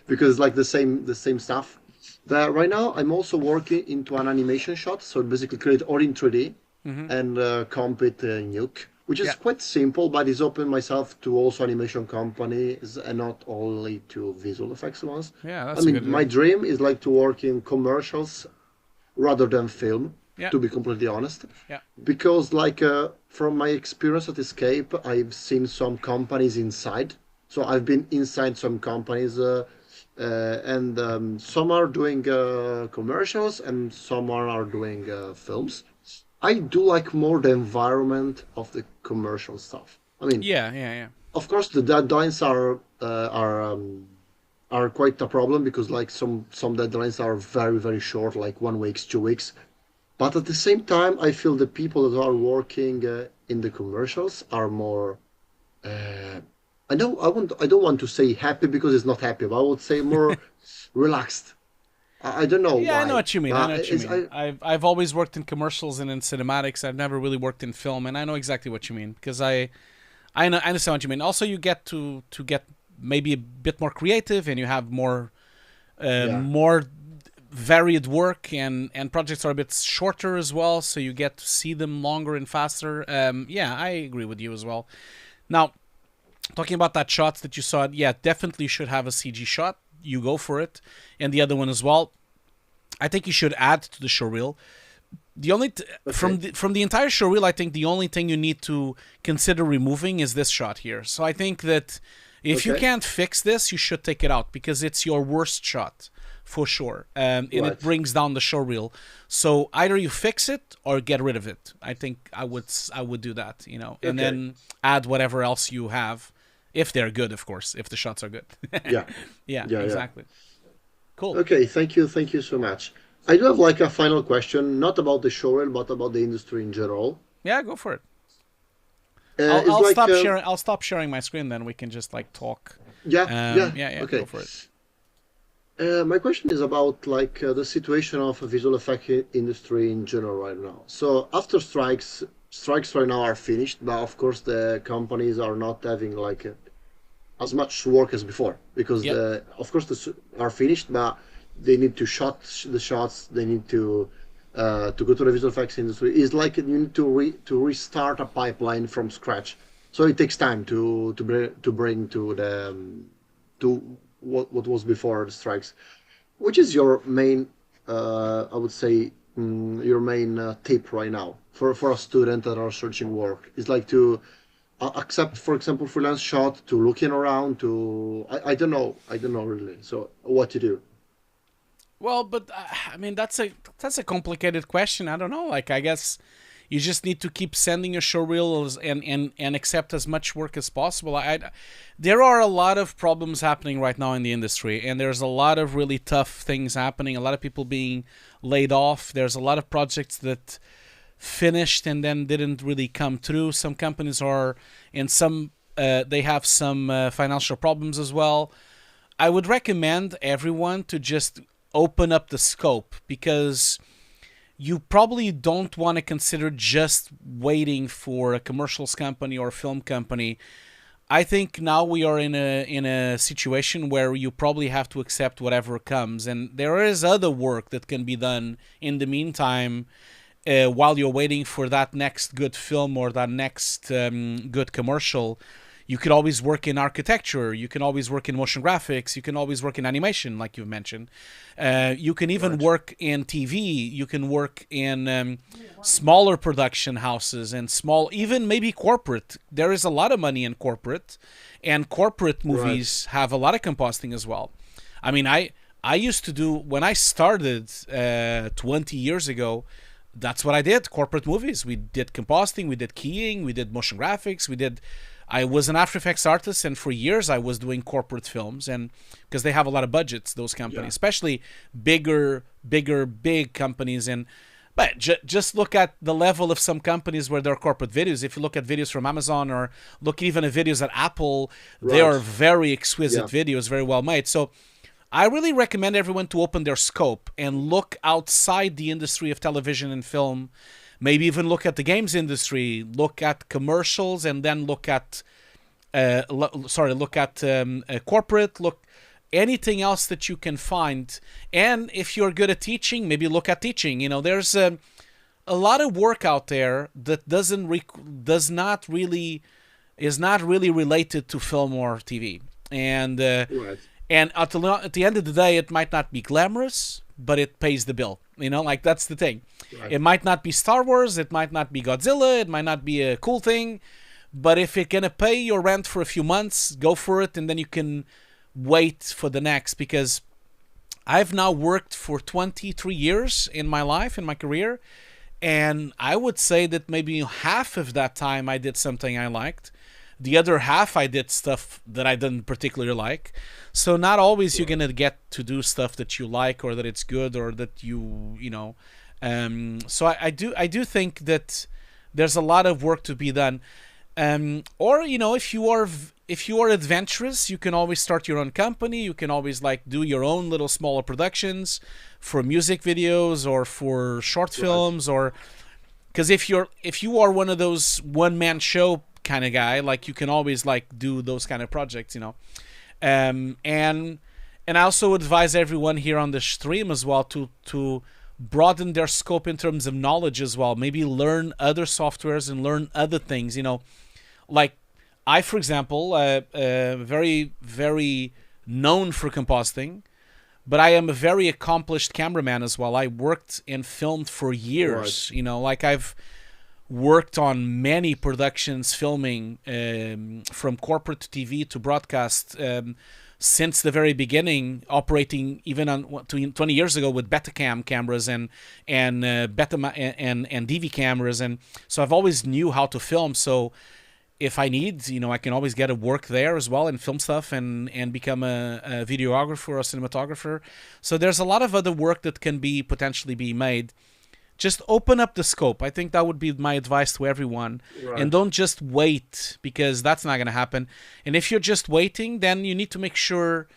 because it's like the same stuff. But right now, I'm also working into an animation shot, so basically create all in 3D and comp it in Nuke, which is Yeah. quite simple, but it's open myself to also animation companies and not only to visual effects ones. Yeah, I that's a good mean, my idea. dream is like to work in commercials rather than film, Yeah. to be completely honest. Yeah. Because like from my experience at Escape, I've seen some companies inside. So I've been inside some companies, and some are doing commercials and some are doing films. I do like more the environment of the commercial stuff. I mean, Yeah, yeah, yeah. of course, the deadlines are quite a problem because like some deadlines are very very short, like 1 week, 2 weeks. But at the same time, I feel the people that are working in the commercials are more. Uh, I don't want to say happy because it's not happy, but I would say more relaxed. I don't know Yeah, I know why. what you mean. I But know what you mean. I've always worked in commercials and in cinematics. I've never really worked in film, and I know exactly what you mean because I understand what you mean. Also, you get to get maybe a bit more creative, and you have Yeah, more varied work, and projects are a bit shorter as well, so you get to see them longer and faster. Yeah, I agree with you as well. Now, talking about that shots that you saw, yeah, definitely should have a CG shot. You go for it, and the other one as well. I think you should add to the showreel. The only okay, from the entire showreel, I think the only thing you need to consider removing is this shot here. So I think that if you okay, can't fix this, you should take it out because it's your worst shot for sure, and it right, brings down the showreel. So either you fix it or get rid of it. I think I would do that, and okay, then add whatever else you have, if they're good, of course, if the shots are good. yeah, Yeah, yeah, yeah. exactly. Cool. Okay, thank you so much. I do have like a final question, not about the showreel, but about the industry in general. Yeah, go for it. I'll It's I'll like, stop sharing. I'll stop sharing my screen. Then we can just like talk. yeah, yeah, Yeah, yeah. Go okay. for it. My question is about like the situation of the visual effect industry in general right now. So after strikes right now are finished, but of course the companies are not having like as much work as before because Yep. of course are finished, but they need to shot the shots. They need to go to the visual effects industry. It's like you need to restart a pipeline from scratch. So it takes time to bring to the to what was before the strikes. Which is your main, I would say, your main tip right now for a student that are searching work? Is like to accept, for example, freelance shot, to looking around, to I don't know really. So what to do? Well, but I mean that's a complicated question. I don't know. Like I guess you just need to keep sending your show reels and accept as much work as possible. There are a lot of problems happening right now in the industry, and there's a lot of really tough things happening. A lot of people being laid off. There's a lot of projects that finished and then didn't really come through. Some companies are, and some they have some financial problems as well. I would recommend everyone to just open up the scope because you probably don't want to consider just waiting for a commercials company or a film company. I think now we are in a situation where you probably have to accept whatever comes, and there is other work that can be done in the meantime while you're waiting for that next good film or that next good commercial. You could always work in architecture. You can always work in motion graphics. You can always work in animation, like you mentioned. You can even Right. work in TV. You can work in smaller production houses and small, even maybe corporate. There is a lot of money in corporate, and corporate Right. movies have a lot of composting as well. I mean, I used to do when I started 20 years ago. That's what I did. Corporate movies. We did composting. We did keying. We did motion graphics. We did I was an After Effects artist, and for years I was doing corporate films, and because they have a lot of budgets, those companies, especially big companies. And but just look at the level of some companies where they're corporate videos. If you look at videos from Amazon, or look even at videos at Apple, they are very exquisite videos, very well made. So I really recommend everyone to open their scope and look outside the industry of television and film. Maybe even look at the games industry, look at commercials, and then look at corporate, look anything else that you can find. And if you're good at teaching, maybe look at teaching. You know, there's a lot of work out there that is not really related to film or TV. And and at the end of the day, it might not be glamorous, but it pays the bill. You know, like that's the thing. It might not be Star Wars, it might not be Godzilla, it might not be a cool thing, but if it's gonna pay your rent for a few months, go for it, and then you can wait for the next. Because I've now worked for 23 years in my life, in my career, and I would say that maybe half of that time I did something I liked. The other half I did stuff that I didn't particularly like. So not always you're gonna get to do stuff that you like, or that it's good, or that you know. So I do think that there's a lot of work to be done. Or you know, if you are adventurous, you can always start your own company. You can always like do your own little smaller productions for music videos or for short films, or because if you are one of those one-man show kind of guy, like you can always like do those kind of projects, you know. And I also advise everyone here on the stream as well to broaden their scope in terms of knowledge as well. Maybe learn other softwares and learn other things, you know. Like I, for example, very, very known for compositing, but I am a very accomplished cameraman as well. I worked and filmed for years, you know, like I've worked on many productions filming, from corporate to TV to broadcast, since the very beginning, operating even on 20 years ago with Betacam cameras and DV cameras, and so I've always knew how to film. So if I need, you know, I can always get a work there as well and film stuff and become a videographer or a cinematographer. So there's a lot of other work that can be potentially be made. Just open up the scope. I think that would be my advice to everyone. Right. And don't just wait, because that's not going to happen. And if you're just waiting, then you need to make sure,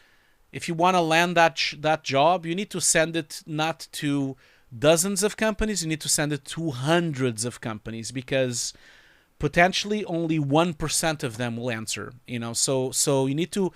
if you want to land that job, you need to send it not to dozens of companies. You need to send it to hundreds of companies, because potentially only 1% of them will answer. You know, so you need to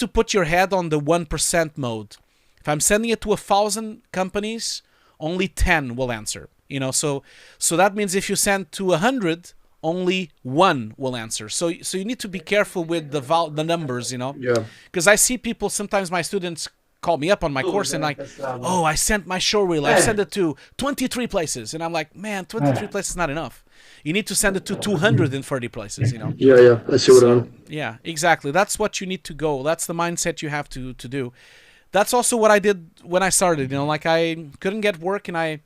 put your head on the 1% mode. If I'm sending it to 1,000 companies, only 10 will answer, you know. So that means if you send to 100, only 1 will answer. So you need to be careful with the numbers, you know. Yeah. Because I see people, sometimes my students call me up on my course and like, oh, I sent my showreel, I sent it to 23 places, and I'm like, man, 23 places is not enough. You need to send it to 230 places, you know. Yeah, I see what I mean. Yeah, exactly. That's what you need to go. That's the mindset you have to do. That's also what I did when I started, you know, like I couldn't get work and I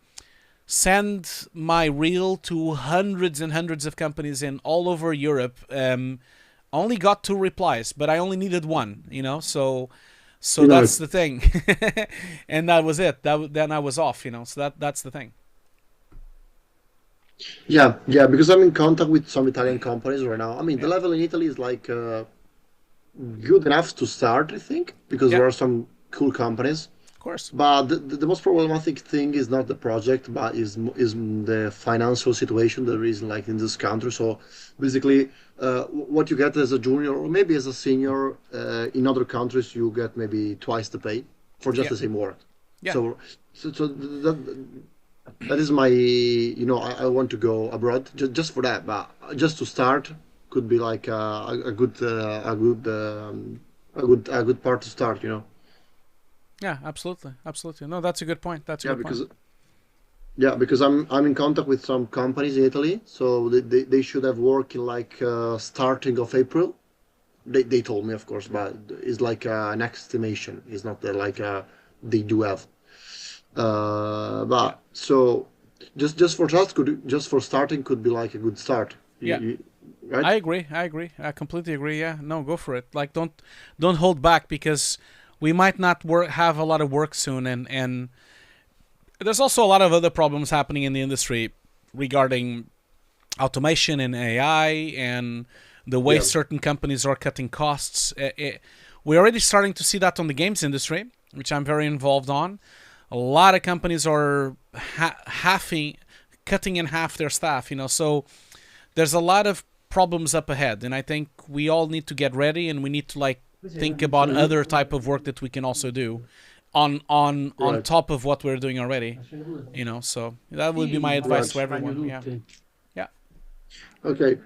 sent my reel to hundreds and hundreds of companies in all over Europe. Only got 2 replies, but I only needed 1, you know, so that's the thing. And that was it. Then I was off, you know, so that's the thing. Yeah, because I'm in contact with some Italian companies right now. I mean, the level in Italy is like good enough to start, I think, because there are some cool companies, of course, but the most problematic thing is not the project, but is the financial situation there is like in this country. So basically, what you get as a junior or maybe as a senior in other countries, you get maybe twice the pay for just the same work. Yeah. So that is my, you know, I want to go abroad just for that, but just to start could be like a good part to start, you know. Yeah, absolutely. No, that's a good point. That's a good point. Because I'm in contact with some companies in Italy, so they should have work in like starting of April. They told me, of course, but it's like an estimation. It's not like they do have. But so just for starting could be like a good start. right? I agree. I completely agree. Yeah, no, go for it. Like, don't hold back, because we might not have a lot of work soon, and there's also a lot of other problems happening in the industry regarding automation and AI and the way Yeah. certain companies are cutting costs. We're already starting to see that on the games industry, which I'm very involved on. A lot of companies are cutting in half their staff, so there's a lot of problems up ahead, and I think we all need to get ready, and we need to think about other type of work that we can also do on Right. top of what we're doing already, so that would be my advice to everyone. Yeah. Okay.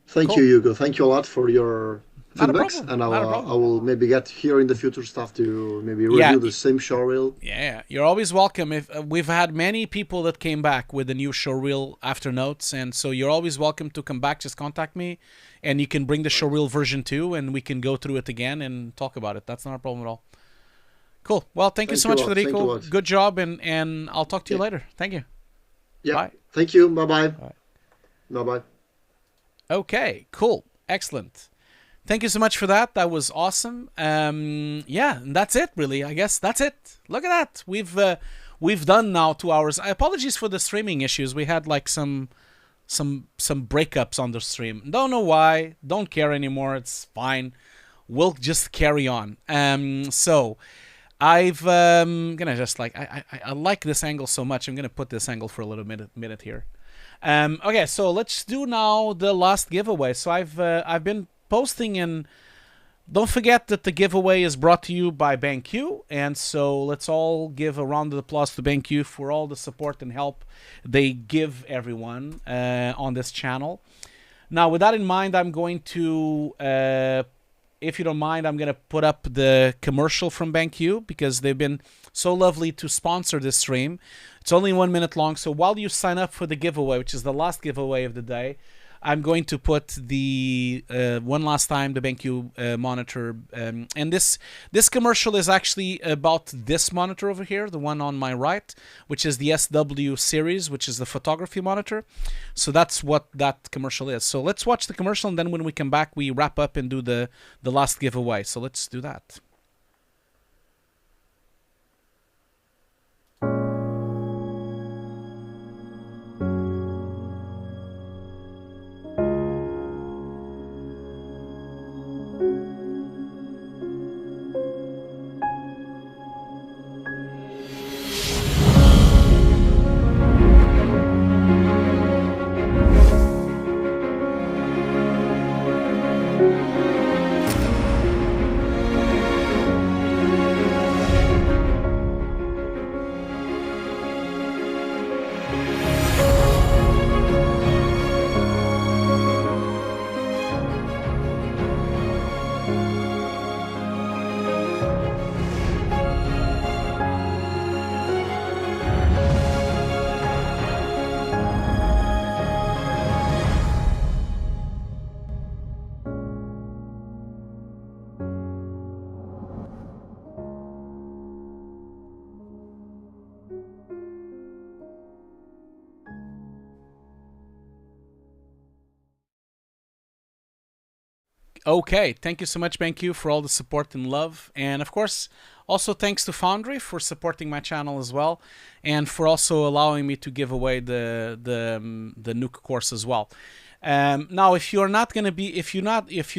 Thank Cool. you, Hugo. Thank you a lot for your Not a feedbacks, problem. and Not a I problem. will maybe get here in the future stuff to maybe Yeah. review the same showreel. Yeah, you're always welcome. If we've had many people that came back with the new showreel after notes, and so you're always welcome to come back. Just contact me, and you can bring the showreel version 2, and we can go through it again and talk about it. That's not a problem at all. Cool. Well, thank you so much, a lot. Thank you a Federico. lot. Good job, and I'll talk to you Yeah. later. Thank you. Yeah. Bye. Thank you. Bye-bye. Bye. Bye-bye. Okay, cool. Excellent. Thank you so much for that. That was awesome. Yeah, and that's it, really. I guess that's it. Look at that. We've done now 2 hours. Apologies for the streaming issues. We had some breakups on the stream. Don't know why. Don't care anymore. It's fine. We'll just carry on. So I've gonna just I like this angle so much. I'm gonna put this angle for a little minute here. Okay, so let's do now the last giveaway. So I've been posting, and don't forget that the giveaway is brought to you by BenQ, and so let's all give a round of applause to BenQ for all the support and help they give everyone on this channel. Now, with that in mind, I'm going to, if you don't mind, I'm going to put up the commercial from BenQ, because they've been so lovely to sponsor this stream. It's only 1 minute long, so while you sign up for the giveaway, which is the last giveaway of the day, I'm going to put the one last time the BenQ monitor, and this commercial is actually about this monitor over here, the one on my right, which is the SW Series, which is the photography monitor. So that's what that commercial is. So let's watch the commercial, and then when we come back, we wrap up and do the last giveaway. So let's do that. Okay, thank you so much, BenQ, for all the support and love. And of course, also thanks to Foundry for supporting my channel as well, and for also allowing me to give away the Nuke course as well. Now, if you're not gonna be, if you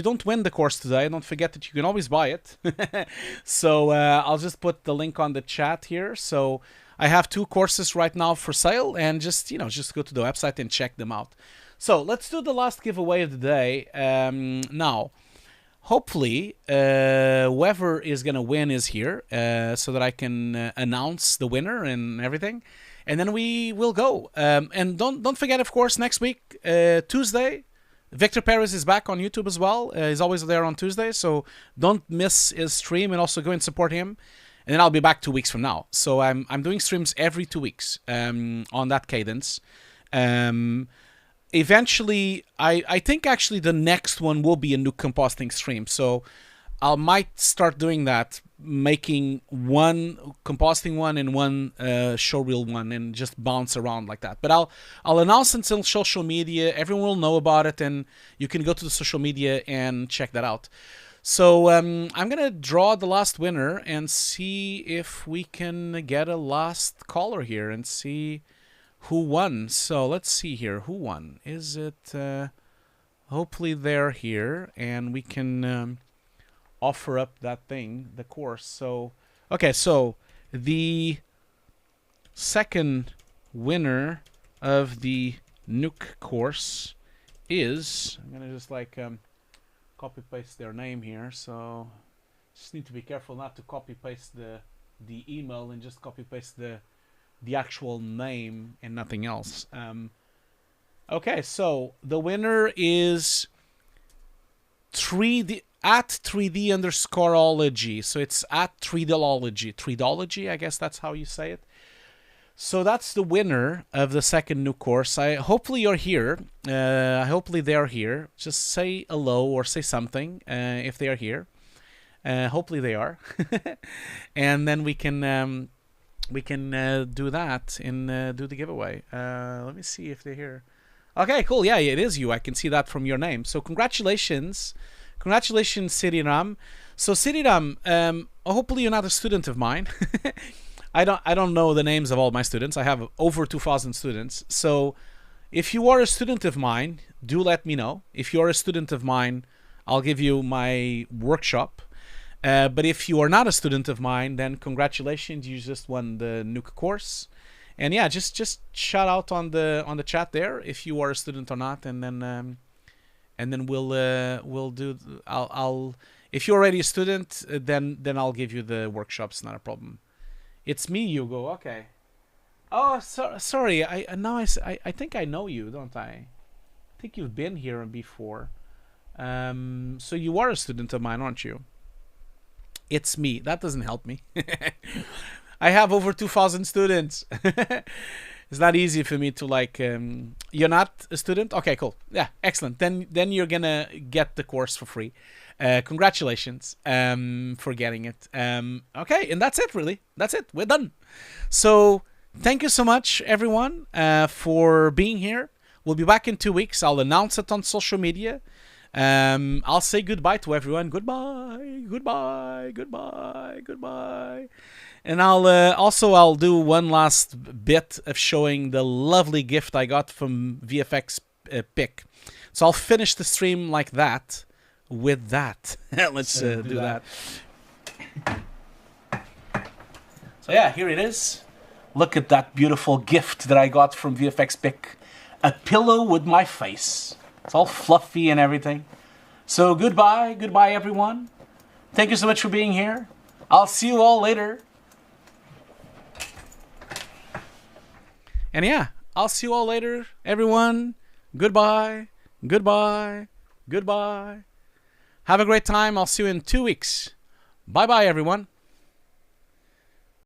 don't win the course today, don't forget that you can always buy it. So I'll just put the link on the chat here. So I have 2 courses right now for sale, and just go to the website and check them out. So let's do the last giveaway of the day. Now, hopefully, whoever is gonna win is here, so that I can announce the winner and everything, and then we will go. And don't forget, of course, next week, Tuesday, Victor Perez is back on YouTube as well. He's always there on Tuesday, so don't miss his stream, and also go and support him. And then I'll be back 2 weeks from now. So I'm doing streams every 2 weeks on that cadence. Eventually, I think actually the next one will be a Nuke composting stream. So I might start doing that making one compositing one and one showreel one and just bounce around like that. But I'll announce it on social media. Everyone will know about it, and you can go to the social media and check that out. So I'm gonna draw the last winner and see if we can get a last caller here and see who won. So let's see here. Who won? Is it hopefully they're here and we can offer up that thing, the course. So okay, so the second winner of the Nuke course is, I'm gonna just like copy paste their name here, so just need to be careful not to copy paste the email and just copy paste the actual name and nothing else. Okay, so the winner is 3D at 3D_ology. So it's at 3Dology, I guess that's how you say it. So that's the winner of the second new course. Hopefully you're here. Hopefully they're here. Just say hello or say something if they are here. Hopefully they are, and then we can do that and do the giveaway. Let me see if they're here. Okay, cool. Yeah, it is you. I can see that from your name. So congratulations, Siriram. So Siriram, hopefully you're not a student of mine. I don't know the names of all my students. I have over 2,000 students. So if you are a student of mine, do let me know. If you're a student of mine, I'll give you my workshop. But if you are not a student of mine, then congratulations, you just won the Nuke course. And yeah, just shout out on the chat there if you are a student or not, and then we'll do. I'll if you're already a student, then I'll give you the workshops. Not a problem. It's me, Hugo. Okay. Oh, sorry. I think I know you, don't I? I think you've been here before. So you are a student of mine, aren't you? It's me. That doesn't help me. I have over 2,000 students. It's not easy for me to like. You're not a student? Okay, cool. Yeah, excellent. Then you're gonna get the course for free. Congratulations for getting it. Okay, and that's it. Really, that's it. We're done. So thank you so much, everyone, for being here. We'll be back in 2 weeks. I'll announce it on social media. I'll say goodbye to everyone. Goodbye, goodbye, goodbye, goodbye. And I'll do one last bit of showing the lovely gift I got from VFX Pick. So I'll finish the stream like that with that. Let's do that. So yeah, here it is. Look at that beautiful gift that I got from VFX Pick. A pillow with my face. It's all fluffy and everything. So goodbye everyone. Thank you so much for being here. I'll see you all later. And yeah, I'll see you all later, everyone. Goodbye, goodbye, goodbye. Have a great time. I'll see you in 2 weeks. Bye-bye, everyone.